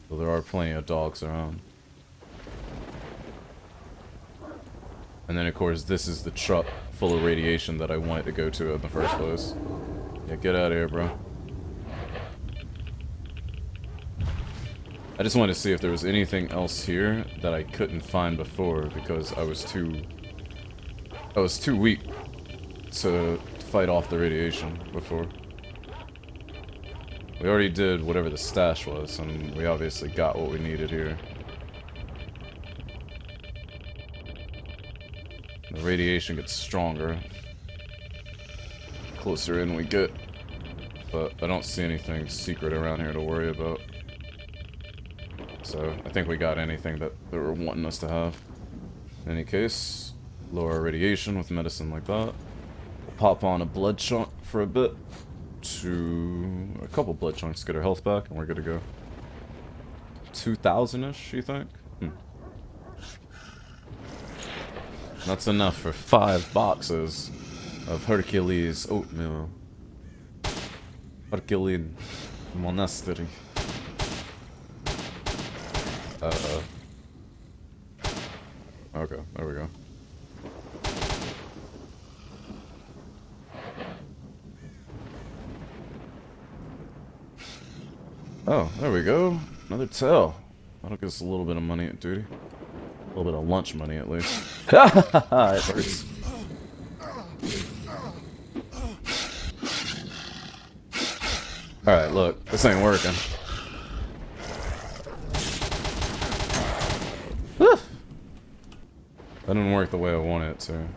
Though there are plenty of dogs around. And then of course this is the truck full of radiation that I wanted to go to in the first place. Yeah, get out of here, bro. I just wanted to see if there was anything else here that I couldn't find before because I was too weak to fight off the radiation before. We already did whatever the stash was, and we obviously got what we needed here. The radiation gets stronger closer in we get, but I don't see anything secret around here to worry about. So I think we got anything that they were wanting us to have. In any case, lower radiation with medicine like that. We'll pop on a blood chunk for a bit. A couple blood chunks, get our health back, and we're good to go. 2,000-ish, you think? That's enough for 5 boxes of Hercules oatmeal. Hercules monastery. Okay, there we go. Oh, there we go. Another tail. That'll give us a little bit of money at duty. A little bit of lunch money at least. It hurts. Alright, look. This ain't working. That didn't work the way I wanted it to.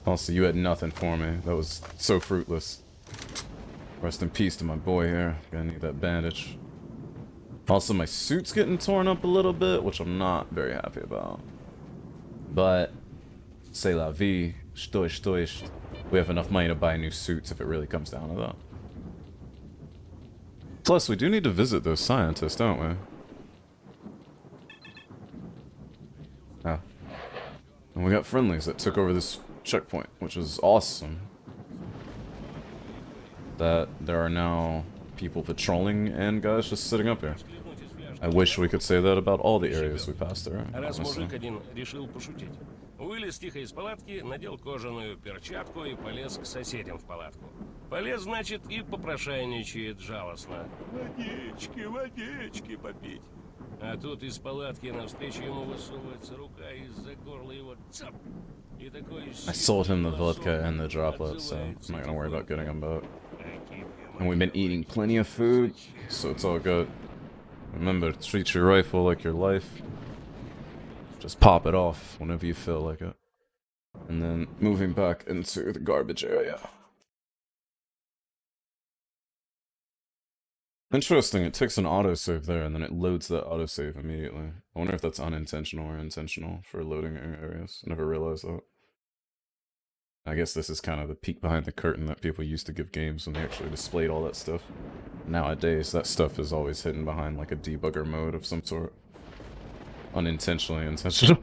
Also, you had nothing for me. That was so fruitless. Rest in peace to my boy here. Gonna need that bandage. Also, my suit's getting torn up a little bit, which I'm not very happy about. But, c'est la vie. Stoish. We have enough money to buy new suits if it really comes down to that. Plus, we do need to visit those scientists, don't we? Ah. And we got friendlies that took over this checkpoint, which is awesome. That there are now people patrolling and guys just sitting up here. I wish we could say that about all the areas we passed through. Раз мужик один решил пошутить. Вылез тихо из палатки, надел кожаную перчатку и полез к соседям в палатку. Полез, значит, и попрошайничает жалостно. Водички попить. А тут из палатки навстречу ему высовывается рука и из-за горла его цап. И такой... I sold him the vodka and the droplets, so I'm not gonna worry about getting them back. And we've been eating plenty of food, so it's all good. Remember, treat your rifle like your life. Just pop it off whenever you feel like it. And then moving back into the garbage area. Interesting, it takes an autosave there and then it loads that autosave immediately. I wonder if that's unintentional or intentional for loading areas. I never realized that. I guess this is kind of the peek behind the curtain that people used to give games when they actually displayed all that stuff. Nowadays, that stuff is always hidden behind like a debugger mode of some sort. Unintentionally intentional.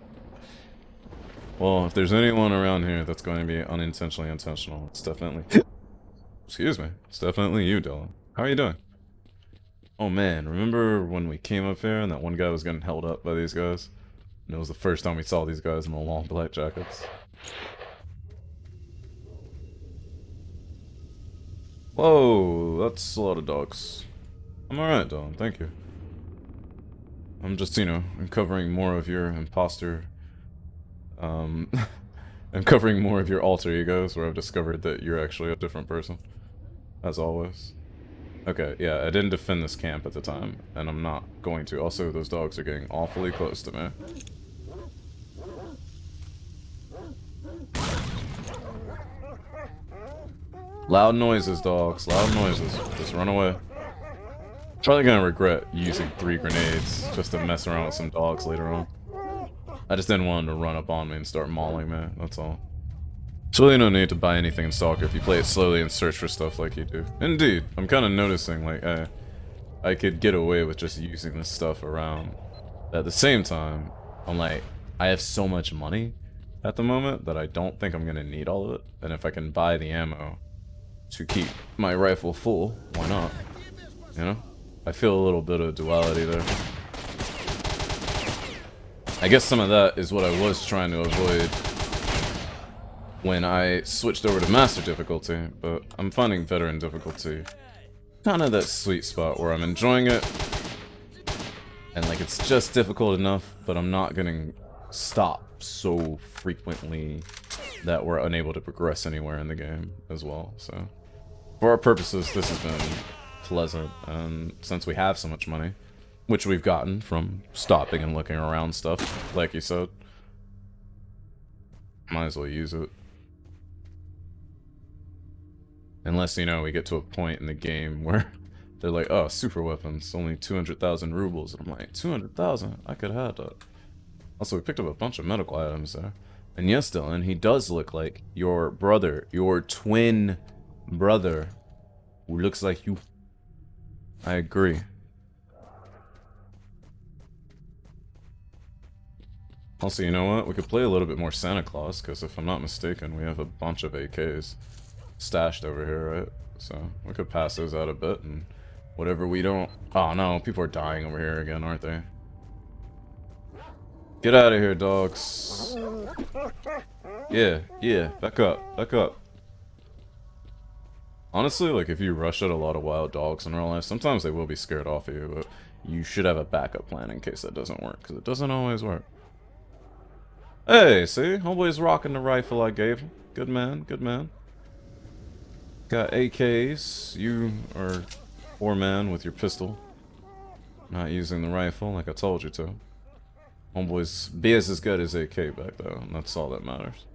Well, if there's anyone around here that's going to be unintentionally intentional, it's definitely... Excuse me. It's definitely you, Dylan. How are you doing? Oh man, remember when we came up here and that one guy was getting held up by these guys? And it was the first time we saw these guys in the long black jackets. Whoa, that's a lot of dogs. I'm alright, Dylan, thank you. I'm just, you know, uncovering more of your imposter... uncovering more of your alter egos where I've discovered that you're actually a different person. As always. Okay, yeah, I didn't defend this camp at the time, and I'm not going to. Also, those dogs are getting awfully close to me. Loud noises, dogs. Loud noises. Just run away. Probably gonna regret using 3 grenades just to mess around with some dogs later on. I just didn't want them to run up on me and start mauling me, that's all. There's really no need to buy anything in S.T.A.L.K.E.R if you play it slowly and search for stuff like you do. Indeed, I'm kind of noticing, like, I I could get away with just using this stuff around. But at the same time, I'm like, I have so much money at the moment that I don't think I'm gonna need all of it. And if I can buy the ammo to keep my rifle full, why not? You know? I feel a little bit of duality there. I guess some of that is what I was trying to avoid when I switched over to Master difficulty, but I'm finding Veteran difficulty kind of that sweet spot where I'm enjoying it, and like it's just difficult enough, but I'm not gonna stop so frequently that we're unable to progress anywhere in the game as well. So for our purposes, this has been pleasant, and since we have so much money, which we've gotten from stopping and looking around stuff, like you said, might as well use it. Unless, you know, we get to a point in the game where they're like, oh, super weapons, only 200,000 rubles. And I'm like, 200,000? I could have had that. Also, we picked up a bunch of medical items there. And yes, Dylan, he does look like your brother, your twin brother, who looks like you. I agree. Also, you know what? We could play a little bit more Santa Claus, because if I'm not mistaken, we have a bunch of AKs stashed over here, right? So we could pass those out a bit, and whatever we don't... Oh no, people are dying over here again, aren't they? Get out of here, dogs. Yeah, back up, back up. Honestly, like, if you rush at a lot of wild dogs in real life, sometimes they will be scared off of you, but you should have a backup plan in case that doesn't work, because it doesn't always work. Hey, see? Homeboy's rocking the rifle I gave him. Good man, good man. Got AKs. You are poor man with your pistol. Not using the rifle like I told you to. Homeboy's BS as good as AK back though, and that's all that matters.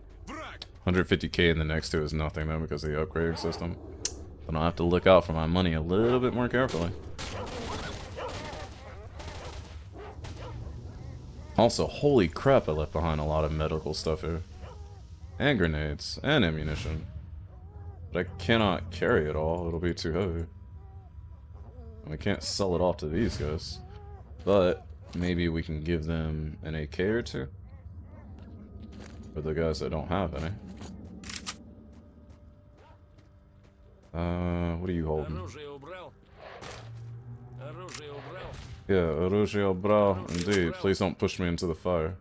150k in the next two is nothing though because of the upgrading system. But I'll have to look out for my money a little bit more carefully. Also, holy crap, I left behind a lot of medical stuff here. And grenades, and ammunition. But I cannot carry it all, it'll be too heavy. And we can't sell it off to these guys. But maybe we can give them an AK or two. For the guys that don't have any. What are you holding? Yeah, оружие убрал. Indeed, please don't push me into the fire.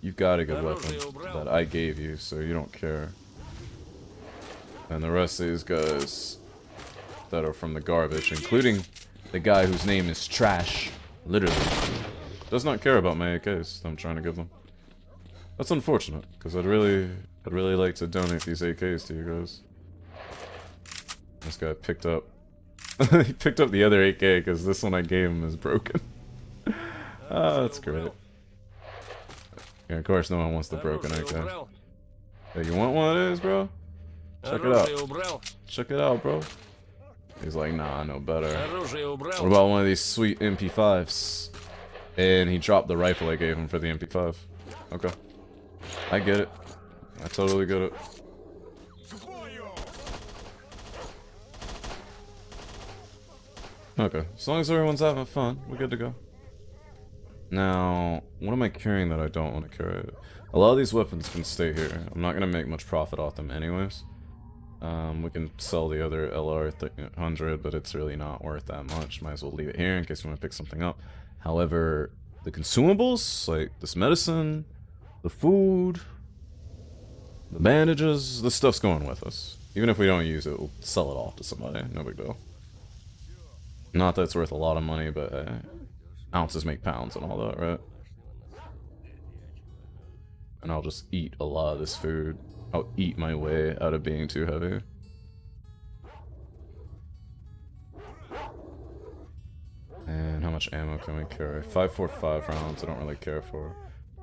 You've got a good weapon that I gave you, so you don't care. And the rest of these guys that are from the garbage, including the guy whose name is Trash, literally, does not care about my AKs that I'm trying to give them. That's unfortunate, because I'd really like to donate these AKs to you guys. This guy picked up he picked up the other AK because this one I gave him is broken. Ah, that's great. Yeah, of course no one wants the broken AK. Hey, you want one of those, bro? Check it out. Check it out, bro. He's like, nah, I know better. What about one of these sweet MP5s? And he dropped the rifle I gave him for the MP5. Okay. I get it. I totally get it. Okay, as long as everyone's having fun, we're good to go. Now, what am I carrying that I don't want to carry? A lot of these weapons can stay here. I'm not going to make much profit off them anyways. We can sell the other LR100, but it's really not worth that much. Might as well leave it here in case we want to pick something up. However, the consumables, like this medicine, the food, the bandages, this stuff's going with us. Even if we don't use it, we'll sell it off to somebody. No big deal. Not that it's worth a lot of money, but ounces make pounds and all that, right? And I'll just eat a lot of this food. I'll eat my way out of being too heavy. And how much ammo can we carry? 545 rounds, I don't really care for.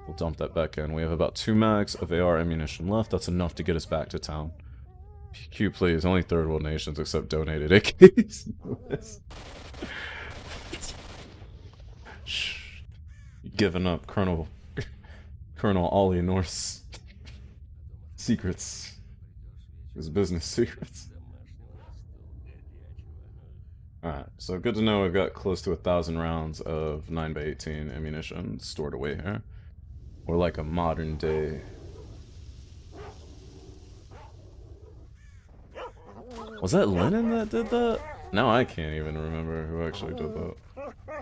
We'll dump that back in. We have about 2 mags of AR ammunition left. That's enough to get us back to town. Q, please. Only third world nations accept donated AKs. Shh. You're giving up Colonel Ollie North's secrets. His business secrets. Alright, so good to know we've got close to 1,000 rounds of 9x18 ammunition stored away here. We're like a modern day... Was that Lenin that did that? Now I can't even remember who actually did that.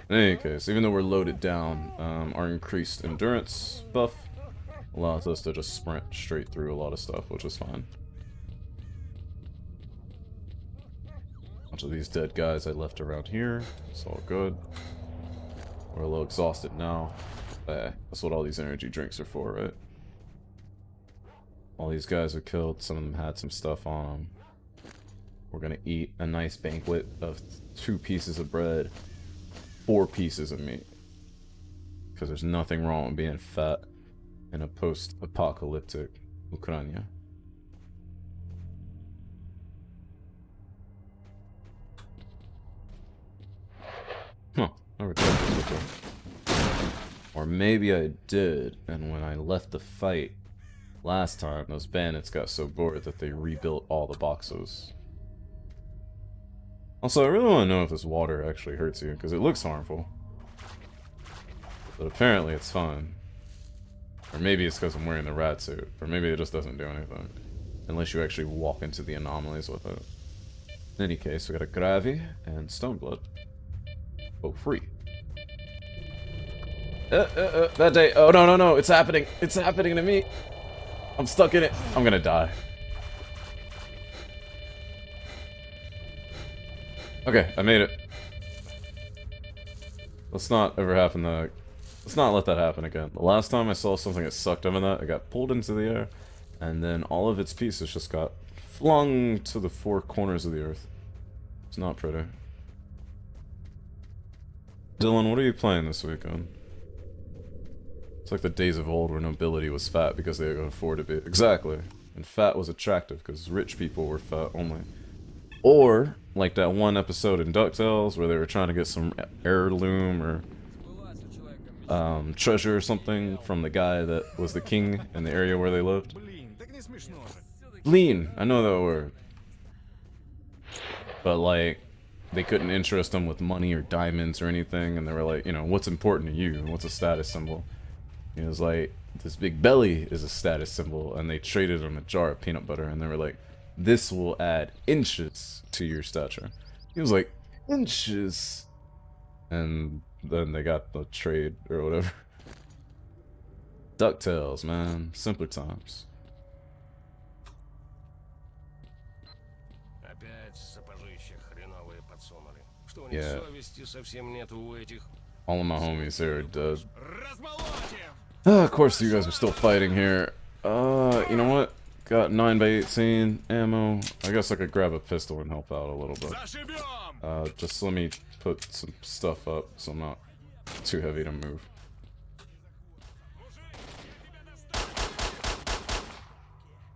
In any case, even though we're loaded down, our increased endurance buff allows us to just sprint straight through a lot of stuff, which is fine. Bunch of these dead guys I left around here. It's all good. We're a little exhausted now. That's what all these energy drinks are for, right? All these guys are killed. Some of them had some stuff on them. We're gonna eat a nice banquet of 2 pieces of bread, 4 pieces of meat. Because there's nothing wrong with being fat in a post-apocalyptic Ukraine. Huh, never tried this before. Or maybe I did, and when I left the fight last time, those bandits got so bored that they rebuilt all the boxes. Also, I really want to know if this water actually hurts you, because it looks harmful. But apparently it's fine. Or maybe it's because I'm wearing the rat suit, or maybe it just doesn't do anything. Unless you actually walk into the anomalies with it. In any case, we got a Gravi and Stone Blood. Oh, free. That day. Oh, no, it's happening. It's happening to me. I'm stuck in it. I'm gonna die. Okay, I made it. Let's not ever happen to... Let's not let that happen again. The last time I saw something that sucked up in that, it got pulled into the air, and then all of its pieces just got flung to the 4 corners of the earth. It's not pretty. Dylan, what are you playing this weekend? It's like the days of old where nobility was fat because they could afford to be. Exactly. And fat was attractive because rich people were fat only. Or, like that one episode in DuckTales where they were trying to get some heirloom or treasure or something from the guy that was the king in the area where they lived. Lean! I know that word. But like, they couldn't interest them with money or diamonds or anything, and they were like, you know, what's important to you? What's a status symbol? He was like, this big belly is a status symbol, and they traded him a jar of peanut butter, and they were like, this will add inches to your stature. He was like, inches? And then they got the trade, or whatever. DuckTales, man. Simpler times. Yeah. All of my homies here are dead. Of course you guys are still fighting here. You know what? Got 9x18 ammo. I guess I could grab a pistol and help out a little bit. Just let me put some stuff up so I'm not too heavy to move.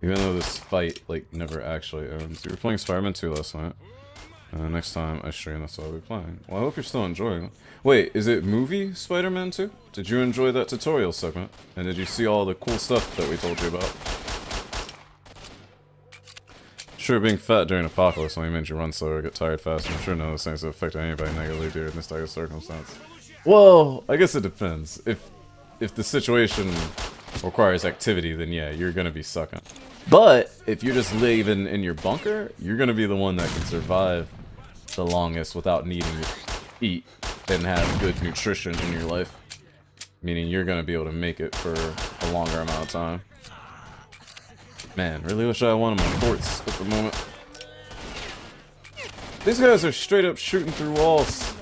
Even though this fight, like, never actually ends. You were playing Spider-Man 2 last night. Next time I stream, that's what I'll be playing. Well, I hope you're still enjoying it. Wait, is it movie Spider-Man 2? Did you enjoy that tutorial segment? And did you see all the cool stuff that we told you about? Sure, being fat during Apocalypse only means you run slower, get tired faster. I'm sure none of those things affect anybody negatively during this type of circumstance. Well, I guess it depends. If the situation requires activity, then yeah, you're gonna be sucking. But if you're just living in your bunker, you're gonna be the one that can survive the longest without needing to eat and have good nutrition in your life. Meaning you're gonna be able to make it for a longer amount of time. Man, really wish I had one of my forts at the moment. These guys are straight up shooting through walls.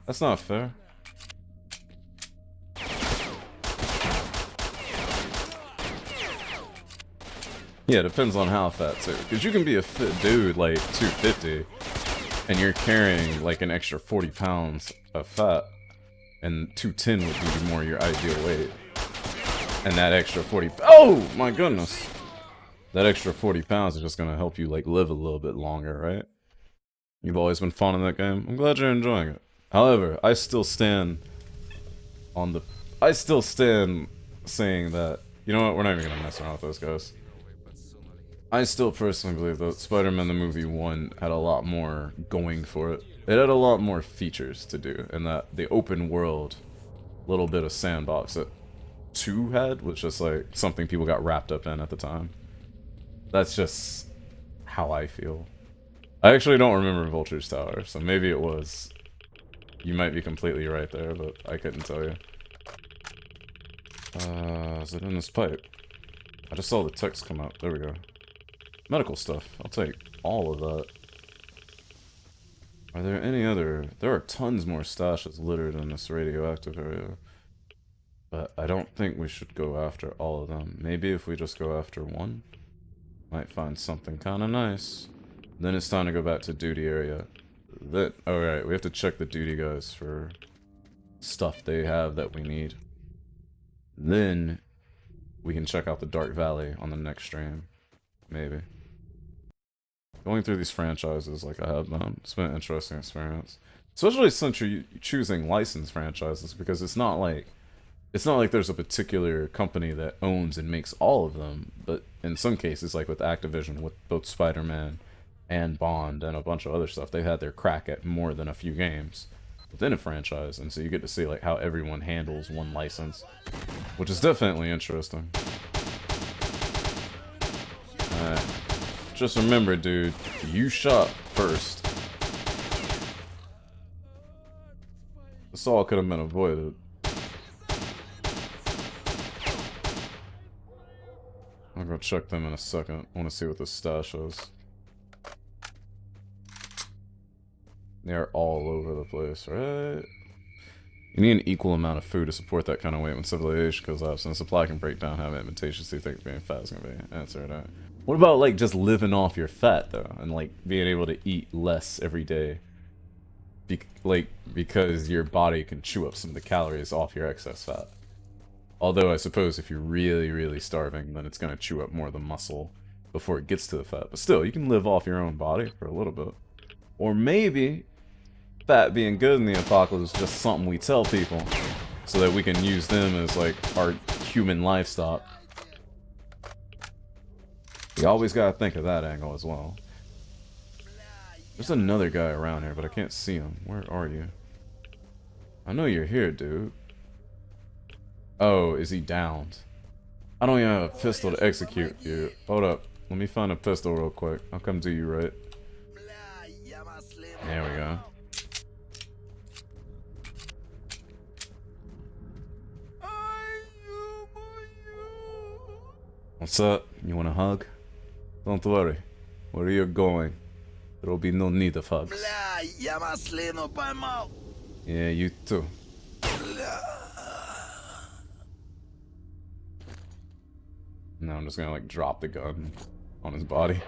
That's not fair. Yeah, it depends on how fat too. Because you can be a fit dude, like 250, and you're carrying like an extra 40 pounds of fat, and 210 would be more your ideal weight. And that extra 40... Oh, my goodness! That extra 40 pounds is just gonna help you, like, live a little bit longer, right? You've always been fond of that game. I'm glad you're enjoying it. However, I still stand on the... I still stand saying that... You know what? We're not even gonna mess around with those guys. I still personally believe that Spider-Man the movie 1 had a lot more going for it. It had a lot more features to do, and that the open world, little bit of sandbox that 2 had was just like something people got wrapped up in at the time. That's just how I feel. I actually don't remember Vulture's Tower, so maybe it was. You might be completely right there, but I couldn't tell you. Is it in this pipe? I just saw the text come up. There we go. Medical stuff. I'll take all of that. Are there any other... There are tons more stashes littered in this radioactive area. But I don't think we should go after all of them. Maybe if we just go after one, might find something kind of nice. Then it's time to go back to duty area. Alright, we have to check the duty guys for stuff they have that we need. Then we can check out the Dark Valley on the next stream. Maybe. Going through these franchises like I have done, it's been an interesting experience. Especially since you're choosing licensed franchises, because it's not like there's a particular company that owns and makes all of them, but in some cases, like with Activision, with both Spider-Man and Bond and a bunch of other stuff, they had their crack at more than a few games within a franchise, and so you get to see like how everyone handles one license, which is definitely interesting. Just remember, dude, you shot first. This all could have been avoided. I'll go check them in a second. I want to see what this stash is. They're all over the place, right? You need an equal amount of food to support that kind of weight when civilization goes up, and supply can break down, have advantageous to think being fat is gonna be answered. Right? What about like just living off your fat though, and like being able to eat less every day? Because your body can chew up some of the calories off your excess fat. Although I suppose if you're really, really starving, then it's gonna chew up more of the muscle before it gets to the fat. But still, you can live off your own body for a little bit. Or maybe fat being good in the apocalypse is just something we tell people so that we can use them as like our human livestock. You always gotta think of that angle as well. There's another guy around here, but I can't see him. Where are you? I know you're here, dude. Oh, is he downed? I don't even have a pistol to execute you. Hold up. Let me find a pistol real quick. I'll come to you, right? There we go. What's up? You want a hug? Don't worry. Where you're going, there will be no need of hugs. Yeah, you too. Now I'm just gonna like drop the gun on his body.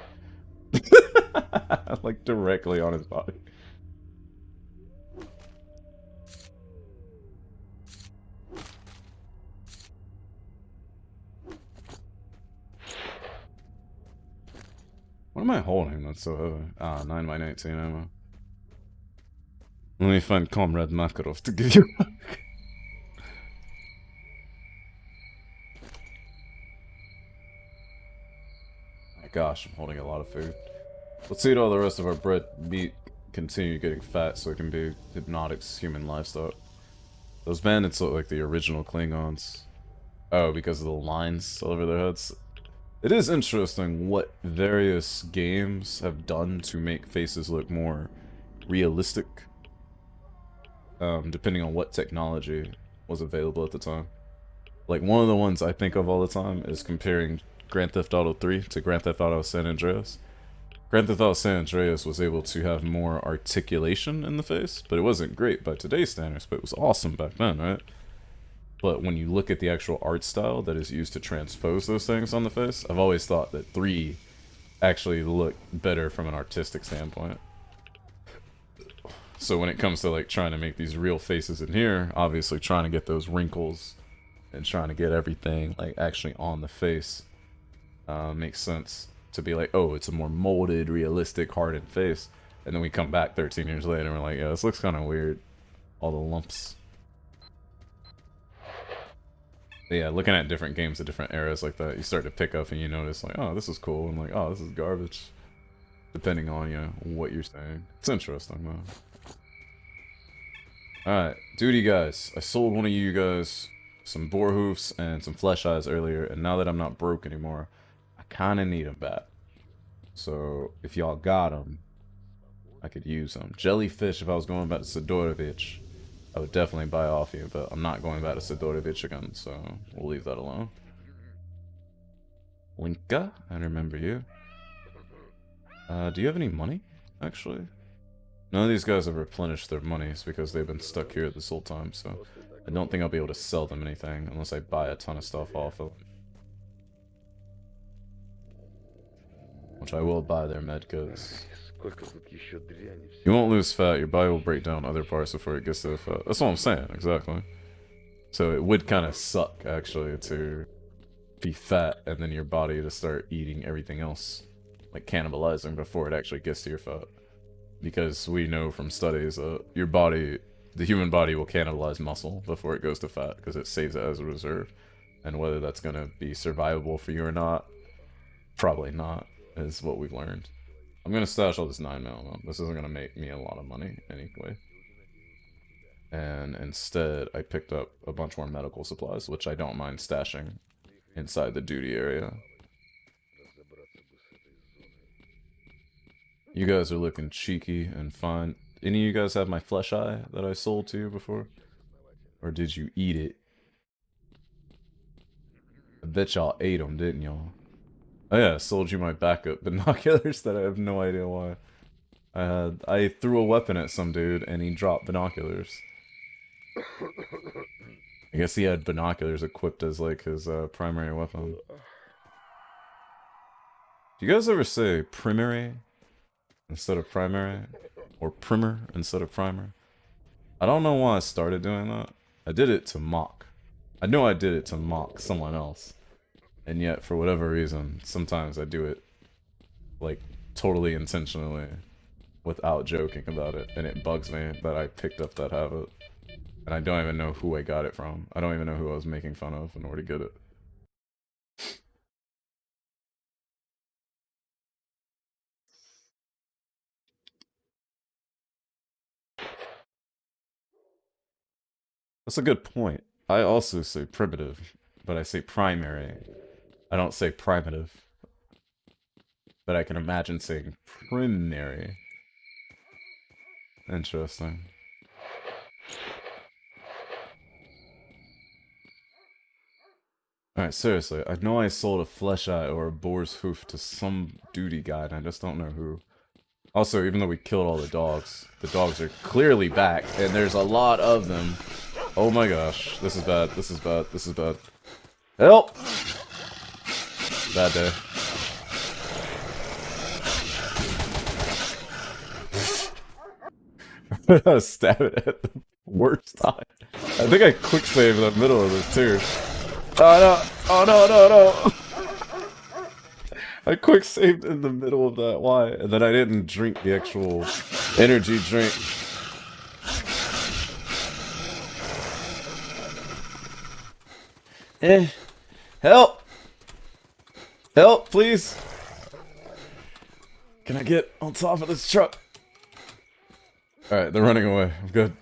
Like directly on his body. What am I holding that's so heavy? Ah, 9x19 ammo. Let me find Comrade Makarov to give you a hug. My gosh, I'm holding a lot of food. Let's eat all the rest of our bread, meat, continue getting fat so it can be Hypnotic's human livestock. Those bandits look like the original Klingons. Oh, because of the lines all over their heads. It is interesting what various games have done to make faces look more realistic, depending on what technology was available at the time. Like, one of the ones I think of all the time is comparing Grand Theft Auto 3 to Grand Theft Auto San Andreas. Grand Theft Auto San Andreas was able to have more articulation in the face, but it wasn't great by today's standards, but it was awesome back then, right? But when you look at the actual art style that is used to transpose those things on the face, I've always thought that 3 actually looked better from an artistic standpoint. So when it comes to like trying to make these real faces in here, obviously trying to get those wrinkles and trying to get everything like actually on the face makes sense to be like, oh, it's a more molded, realistic, hardened face. And then we come back 13 years later and we're like, yeah, this looks kind of weird. All the lumps. But yeah, looking at different games of different eras like that, you start to pick up and you notice like, oh, this is cool, and like, oh, this is garbage. Depending on, you know, what you're saying. It's interesting, though. Alright, duty guys. I sold one of you guys some boar hoofs and some flesh eyes earlier, and now that I'm not broke anymore, I kinda need them back. So, if y'all got them, I could use them. Jellyfish, if I was going back to Sidorovich, I would definitely buy off you, but I'm not going back to Sidorovich again, so we'll leave that alone. Linka, I remember you. Do you have any money, actually? None of these guys have replenished their monies because they've been stuck here this whole time, so I don't think I'll be able to sell them anything unless I buy a ton of stuff off of them. Which I will buy their medkits. You won't lose fat, your body will break down other parts before it gets to the fat. That's what I'm saying, exactly. So it would kind of suck, actually, to be fat and then your body to start eating everything else. Like cannibalizing before it actually gets to your fat. Because we know from studies that your body, the human body will cannibalize muscle before it goes to fat because it saves it as a reserve. And whether that's going to be survivable for you or not, probably not, is what we've learned. I'm going to stash all this 9 mil though. This isn't going to make me a lot of money anyway. And instead, I picked up a bunch more medical supplies, which I don't mind stashing inside the duty area. You guys are looking cheeky and fine. Any of you guys have my flesh eye that I sold to you before? Or did you eat it? I bet y'all ate them, didn't y'all? Oh yeah, I sold you my backup binoculars that I have no idea why. I threw a weapon at some dude and he dropped binoculars. I guess he had binoculars equipped as like his primary weapon. Do you guys ever say primary instead of primary? Or primer instead of primer? I don't know why I started doing that. I did it to mock. I know I did it to mock someone else. And yet, for whatever reason, sometimes I do it, like, totally intentionally, without joking about it. And it bugs me that I picked up that habit. And I don't even know who I got it from. I don't even know who I was making fun of in order to get it. That's a good point. I also say primitive, but I say primary. I don't say primitive. But I can imagine saying primary. Interesting. Alright, seriously, I know I sold a flesh eye or a boar's hoof to some duty guy, and I just don't know who. Also, even though we killed all the dogs are clearly back, and there's a lot of them. Oh my gosh, this is bad, this is bad, this is bad. Help! Bad day. I was stabbing at the worst time. I think I quick saved in the middle of this too. Oh no! Oh no, no, no! I quick saved in the middle of that. Why? And then I didn't drink the actual energy drink. Help! Help, please! Can I get on top of this truck? Alright, they're running away. I'm good.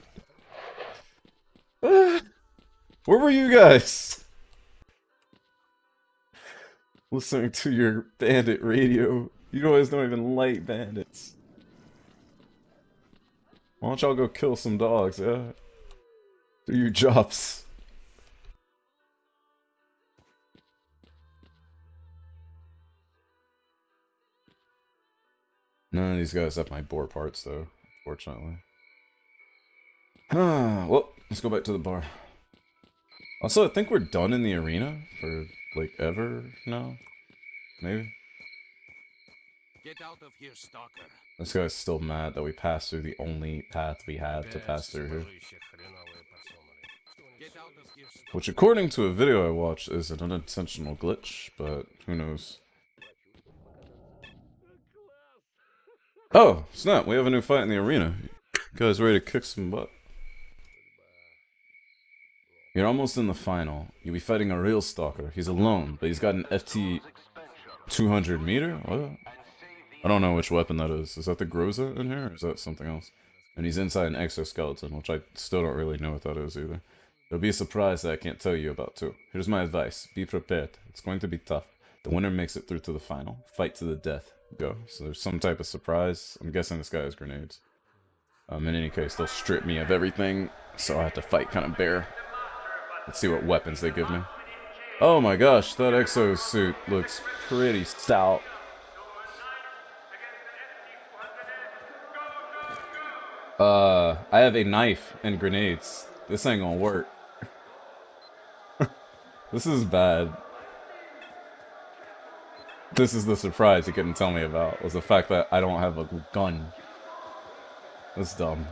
Where were you guys? Listening to your bandit radio. You guys don't even like bandits. Why don't y'all go kill some dogs, yeah? Do your jobs. None of these guys have my boar parts, though, unfortunately. Well, let's go back to the bar. Also, I think we're done in the arena for, like, ever now? Maybe? Get out of here, stalker. This guy's still mad that we passed through the only path we have to pass through here. Get out of here, stalker. Which, according to a video I watched, is an unintentional glitch, but who knows. Oh, snap, we have a new fight in the arena. You guys ready to kick some butt? You're almost in the final. You'll be fighting a real stalker. He's alone, but he's got an FT 200 meter? What? I don't know which weapon that is. Is that the Groza in here, or is that something else? And he's inside an exoskeleton, which I still don't really know what that is either. There'll be a surprise that I can't tell you about too. Here's my advice. Be prepared. It's going to be tough. The winner makes it through to the final. Fight to the death. Go. So there's some type of surprise. I'm guessing this guy has grenades. In any case, they'll strip me of everything, so I have to fight kind of bare. Let's see what weapons they give me. Oh my gosh, that exo suit looks pretty stout. I have a knife and grenades. This ain't gonna work. This is bad. This is the surprise you couldn't tell me about, was the fact that I don't have a gun. That's dumb.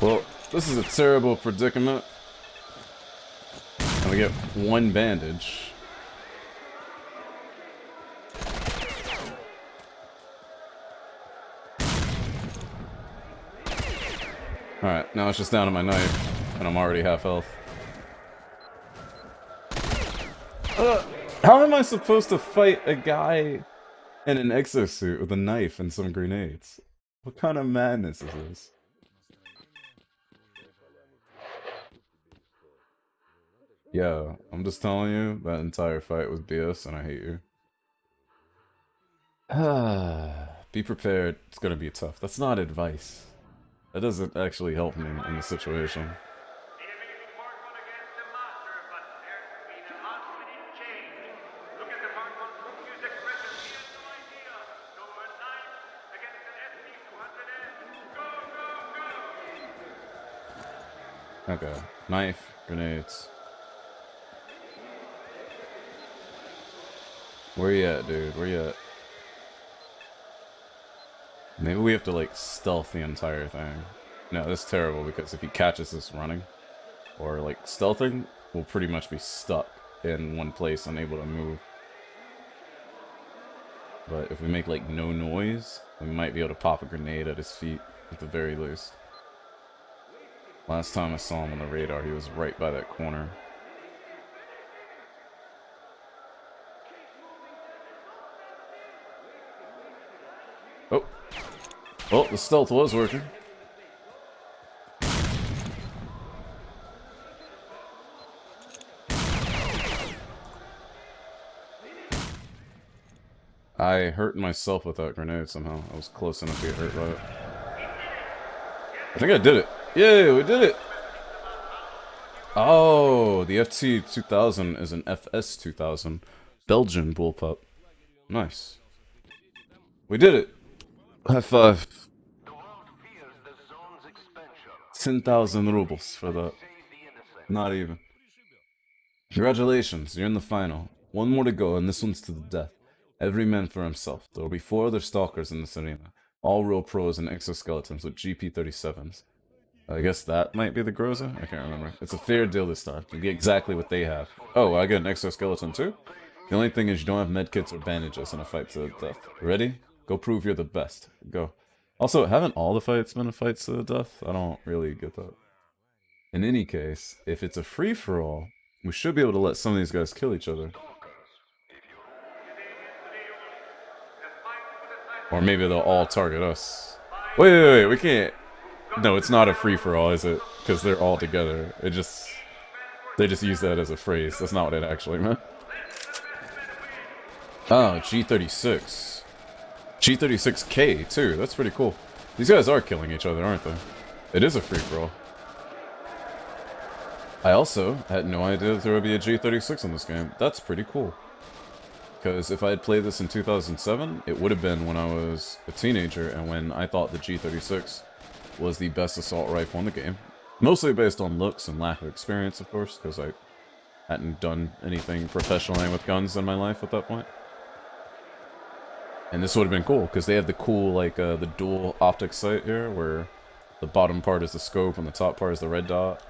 Well, this is a terrible predicament. And we get one bandage. Alright, now it's just down to my knife, and I'm already half health. How am I supposed to fight a guy in an exosuit with a knife and some grenades? What kind of madness is this? Yeah, I'm just telling you, that entire fight was BS and I hate you. Be prepared, it's gonna be tough. That's not advice. That doesn't actually help me in the situation. Okay, knife, grenades. Where you at, dude? Where you at? Maybe we have to, like, stealth the entire thing. No, that's terrible, because if he catches us running, or, like, stealthing, we'll pretty much be stuck in one place, unable to move. But if we make, like, no noise, we might be able to pop a grenade at his feet, at the very least. Last time I saw him on the radar, he was right by that corner. Oh. Well, the stealth was working. I hurt myself with that grenade somehow. I was close enough to get hurt by it. I think I did it. Yay, we did it! Oh, the FT2000 is an FS2000. Belgian bullpup. Nice. We did it! High five. 10,000 rubles for that. Not even. Congratulations, you're in the final. One more to go, and this one's to the death. Every man for himself. There will be 4 other stalkers in this arena. All real pros and exoskeletons with GP37s. I guess that might be the Groza? I can't remember. It's a fair deal this time. You get exactly what they have. Oh, I get an exoskeleton too? The only thing is you don't have medkits or bandages in a fight to the death. Ready? Go prove you're the best. Go. Also, haven't all the fights been fights to the death? I don't really get that. In any case, if it's a free-for-all, we should be able to let some of these guys kill each other. Or maybe they'll all target us. Wait, we can't... No, it's not a free-for-all, is it? Because they're all together. They just use that as a phrase. That's not what it actually meant. Oh, G36. G36K, too. That's pretty cool. These guys are killing each other, aren't they? It is a free-for-all. I also had no idea that there would be a G36 in this game. That's pretty cool. Because if I had played this in 2007, it would have been when I was a teenager and when I thought the G36 was the best assault rifle in the game. Mostly based on looks and lack of experience, of course, because I hadn't done anything professionally with guns in my life at that point. And this would have been cool, because they have the cool, like, the dual optic sight here, where the bottom part is the scope and the top part is the red dot.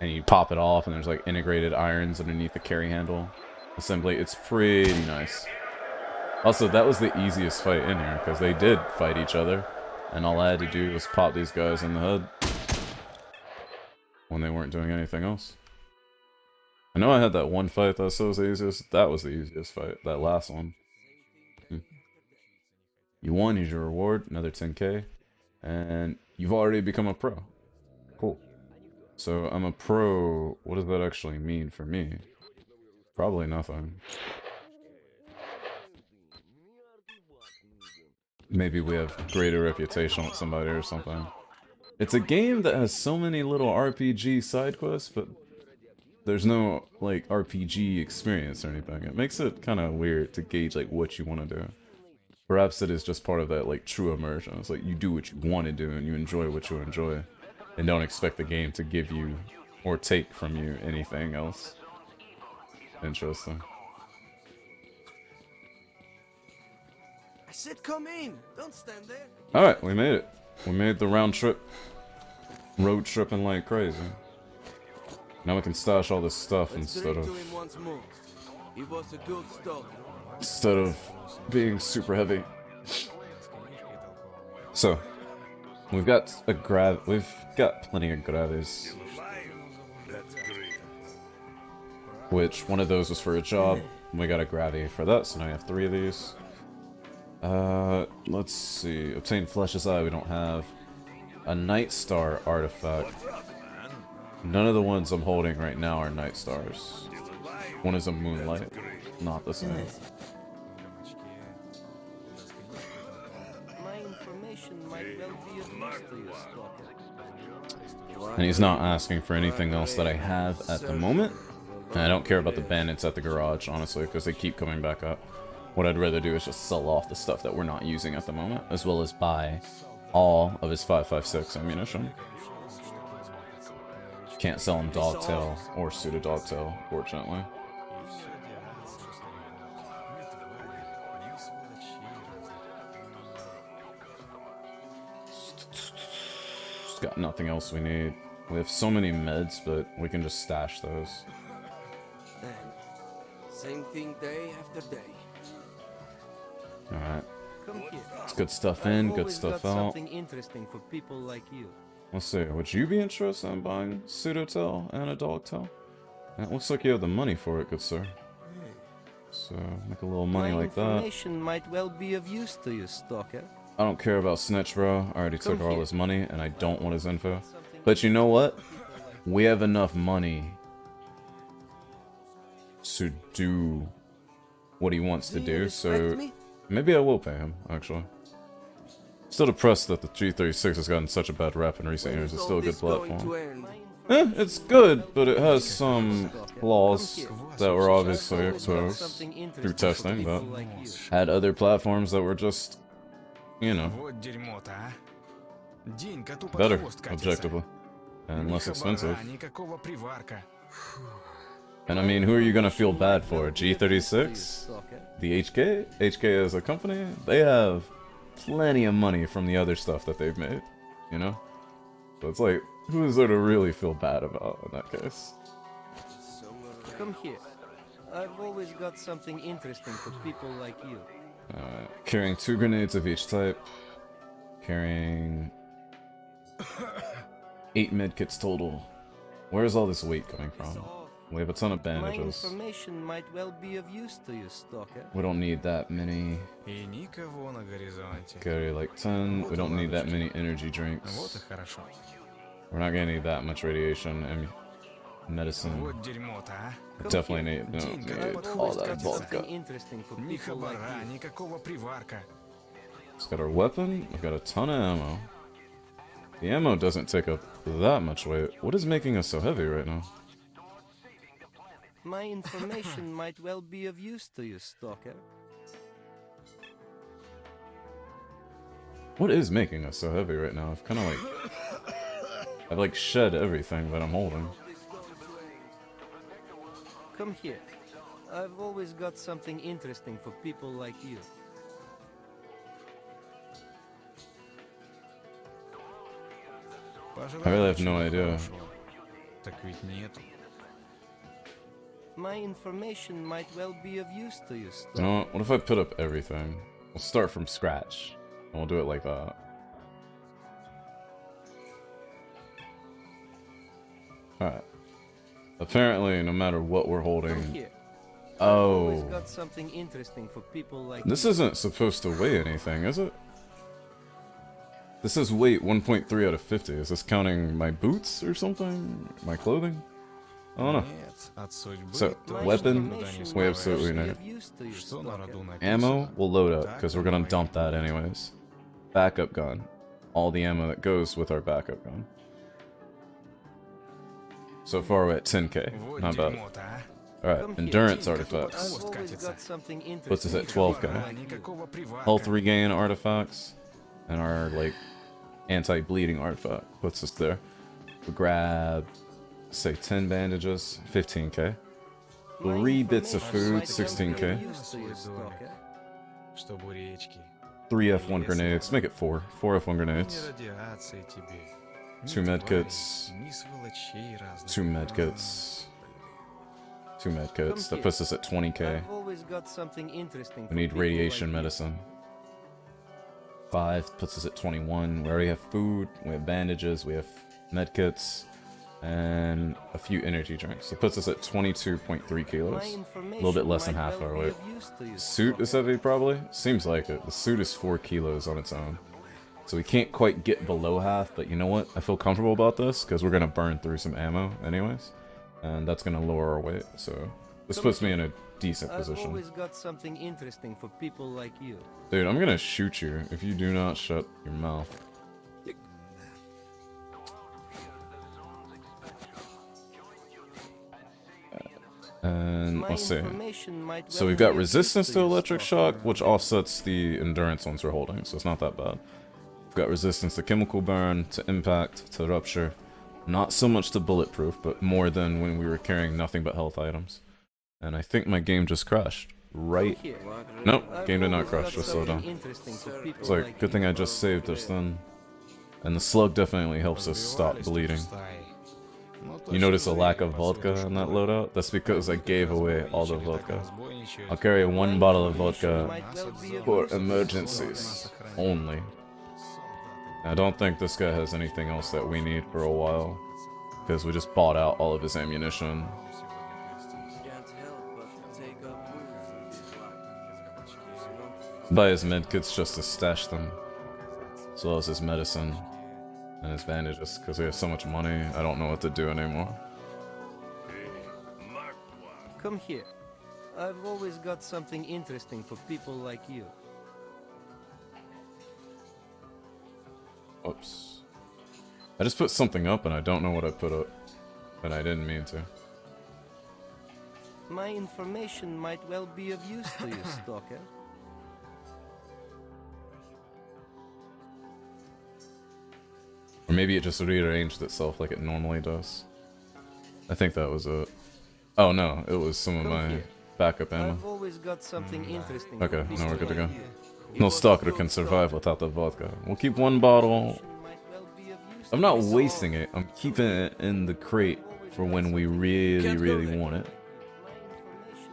And you pop it off, and there's, like, integrated irons underneath the carry handle assembly. It's pretty nice. Also, that was the easiest fight in here, because they did fight each other, and all I had to do was pop these guys in the head when they weren't doing anything else. I know I had that one fight that was the easiest. That was the easiest fight, that last one. You won, here's your reward, another 10k, and you've already become a pro. Cool. So I'm a pro, what does that actually mean for me? Probably nothing. Maybe we have greater reputation with somebody or something. It's a game that has so many little RPG side quests, but there's no, like, RPG experience or anything. It makes it kind of weird to gauge, like, what you want to do. Perhaps it is just part of that, like, true immersion. It's like, you do what you want to do, and you enjoy what you enjoy. And don't expect the game to give you, or take from you, anything else. Interesting. I said come in. Don't stand there. Alright, we made it. We made the round trip. Road tripping like crazy. Now we can stash all this stuff instead of... He was a good stalker. Instead of being super heavy. So, we've got plenty of graves. Which, one of those was for a job. We got a gravity for that, so now we have 3 of these. Let's see. Obtain Flesh's Eye, we don't have. A Night Star artifact. None of the ones I'm holding right now are Night Stars. One is a Moonlight. Not the same. My information might well be of use to you, stalker. And he's not asking for anything else that I have at the moment. And I don't care about the bandits at the garage, honestly, because they keep coming back up. What I'd rather do is just sell off the stuff that we're not using at the moment, as well as buy all of his 5.56 ammunition. Can't sell him Dogtail or Pseudo Dogtail, fortunately. Just got nothing else we need. We have so many meds, but we can just stash those. Same thing day after day. Alright. Come here. It's good stuff in, good stuff out. Something interesting for people like you. Let's see, would you be interested in buying Pseudo-Tail and a Dogtail? It looks like you have the money for it, good sir. So, make a little money like that. My information might well be of use to you, stalker. I don't care about Snitch, bro. I already took all his money, and I don't want his info. But you know what? We have enough money to do what he wants to do, so maybe I will pay him, actually. Still depressed that the G36 has gotten such a bad rap in recent years. It's still a good platform. It's good, but it has some flaws that were obviously exposed through testing, but had other platforms that were just, you know, better, objectively, and less expensive. And I mean, who are you gonna feel bad for? G36? The HK? HK as a company? They have plenty of money from the other stuff that they've made, you know? So it's like, who is there to really feel bad about in that case? Come here. I've always got something interesting for people like you. Carrying 2 grenades of each type. Carrying 8 medkits total. Where's all this weight coming from? We have a ton of bandages. My information might well be of use to you, stalker. We don't need that many. Carry like 10. We don't need that many energy drinks. We're not gonna need that much radiation and medicine. Definitely need all that vodka. It's got our weapon. We've got a ton of ammo. The ammo doesn't take up that much weight. What is making us so heavy right now? My information might well be of use to you, stalker. What is making us so heavy right now? I've kind of like... I've like shed everything that I'm holding. Come here. I've always got something interesting for people like you. I really have no idea. My information might well be of use to you, You know what? What if I put up everything? We'll start from scratch. And we'll do it like that. Alright. Apparently, no matter what we're Come holding... here. Always Oh. got something interesting for people like This you. isn't supposed to weigh anything, is it? This says weight 1.3 out of 50. Is this counting my boots or something? My clothing? I don't know. Нет, от судьбы So, точно weapon, никуда не we have скроешь. absolutely no. Of use to you, Что на роду Stalker. написано? Ammo, we'll load up, Так because we're gonna оно и dump that будет. anyways. Backup gun. All the ammo that goes with our backup gun. So far we're at 10k. Вот Not bad. дерьмо-то, а. Alright, endurance I've artifacts. always got something interesting. Puts us at for people 12k. like you. Никакого привака. Health regain artifacts. And our, like, anti-bleeding artifact puts us there. We grab, say, 10 bandages, 15k. My 3 bits of information food, might well be 16k. of use to you, Stalker. Чтобы у rечки. 3 F1 grenades, make it 4. 4 F1 Ни grenades. радиации тебе. Ни 2 medkits. тварей, ни сволочей разных. 2 medkits. 2 medkits. That puts us at 20k. I've always got something interesting We for need people radiation like you. medicine. 5 puts us at 21. We already have food, we have bandages, we have medkits, and a few energy drinks. It puts us at 22.3 kilos. A little bit less than half our weight. Suit is heavy, probably? Seems like it. The suit is 4 kilos on its own. So we can't quite get below half, but you know what? I feel comfortable about this, because we're going to burn through some ammo anyways. And that's going to lower our weight, so... This puts me in a decent I've position. always got something interesting for people like you. Dude, I'm gonna shoot you if you do not shut your mouth. And My let's see. information might So well we've got be of use resistance to you, electric Stalker. shock, which offsets the endurance ones we're holding, so it's not that bad. We've got resistance to chemical burn, to impact, to rupture. Not so much to bulletproof, but more than when we were carrying nothing but health items. And I think my game just crashed. Right? Here. Nope, I've game did not always crash, got just slow something down. interesting for people It's like, good thing I just saved just then. And the slug definitely helps us stop Разбивались тут bleeding. стаи. Но You точно notice a звери lack of под vodka свежую in that шкуру. loadout? That's because I gave away all the Разбойничали, так vodka. разбойничают. I'll carry 1 bottle of vodka might well be of for use to you, emergencies Stalker. only. I don't think this guy has anything else that we need for a while, because we just bought out all of his ammunition. Buy his medkits just to stash them, as well as his medicine and his bandages, because we have so much money, I don't know what to do anymore. Come here. I've always got something interesting for people like you. Oops. I just put something up and I don't know what I put up. And I didn't mean to. My information might well be of use to you, Stalker. Or maybe it just rearranged itself like it normally does. I think that was it. Oh no, it was some of Come my here. backup ammo. I've always got something interesting Okay, for now people we're good to like go. you. No stalker can survive without the vodka. We'll keep 1 bottle. Might well be of use I'm to not you. wasting it. I'm keeping it in the crate for when we really want it.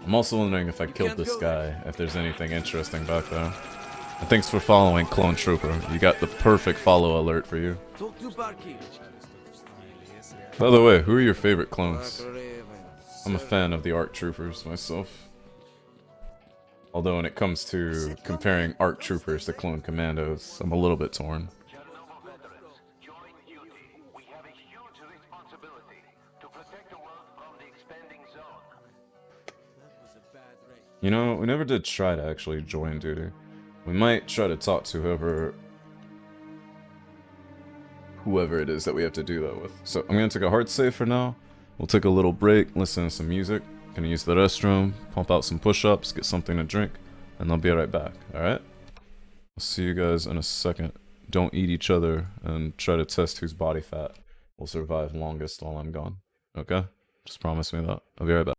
I'm also wondering if I killed this guy, if there's anything interesting back there. And thanks for following, Clone Trooper. You got the perfect follow alert for you. Talk to Barky. By the way, who are your favorite clones? I'm a fan of the ARC Troopers myself. Although when it comes to comparing ARC Troopers to Clone Commandos, I'm a little bit torn. Chernobyl veterans, join duty. We have a huge responsibility to protect the world from the expanding zone. You know, we never did try to actually join duty. We might try to talk to whoever it is that we have to do that with. So I'm gonna take a hard save for now. We'll take a little break, listen to some music. Gonna use the restroom, pump out some push-ups, get something to drink, and I'll be right back, alright? I'll see you guys in a second. Don't eat each other and try to test whose body fat will survive longest while I'm gone. Okay? Just promise me that. I'll be right back.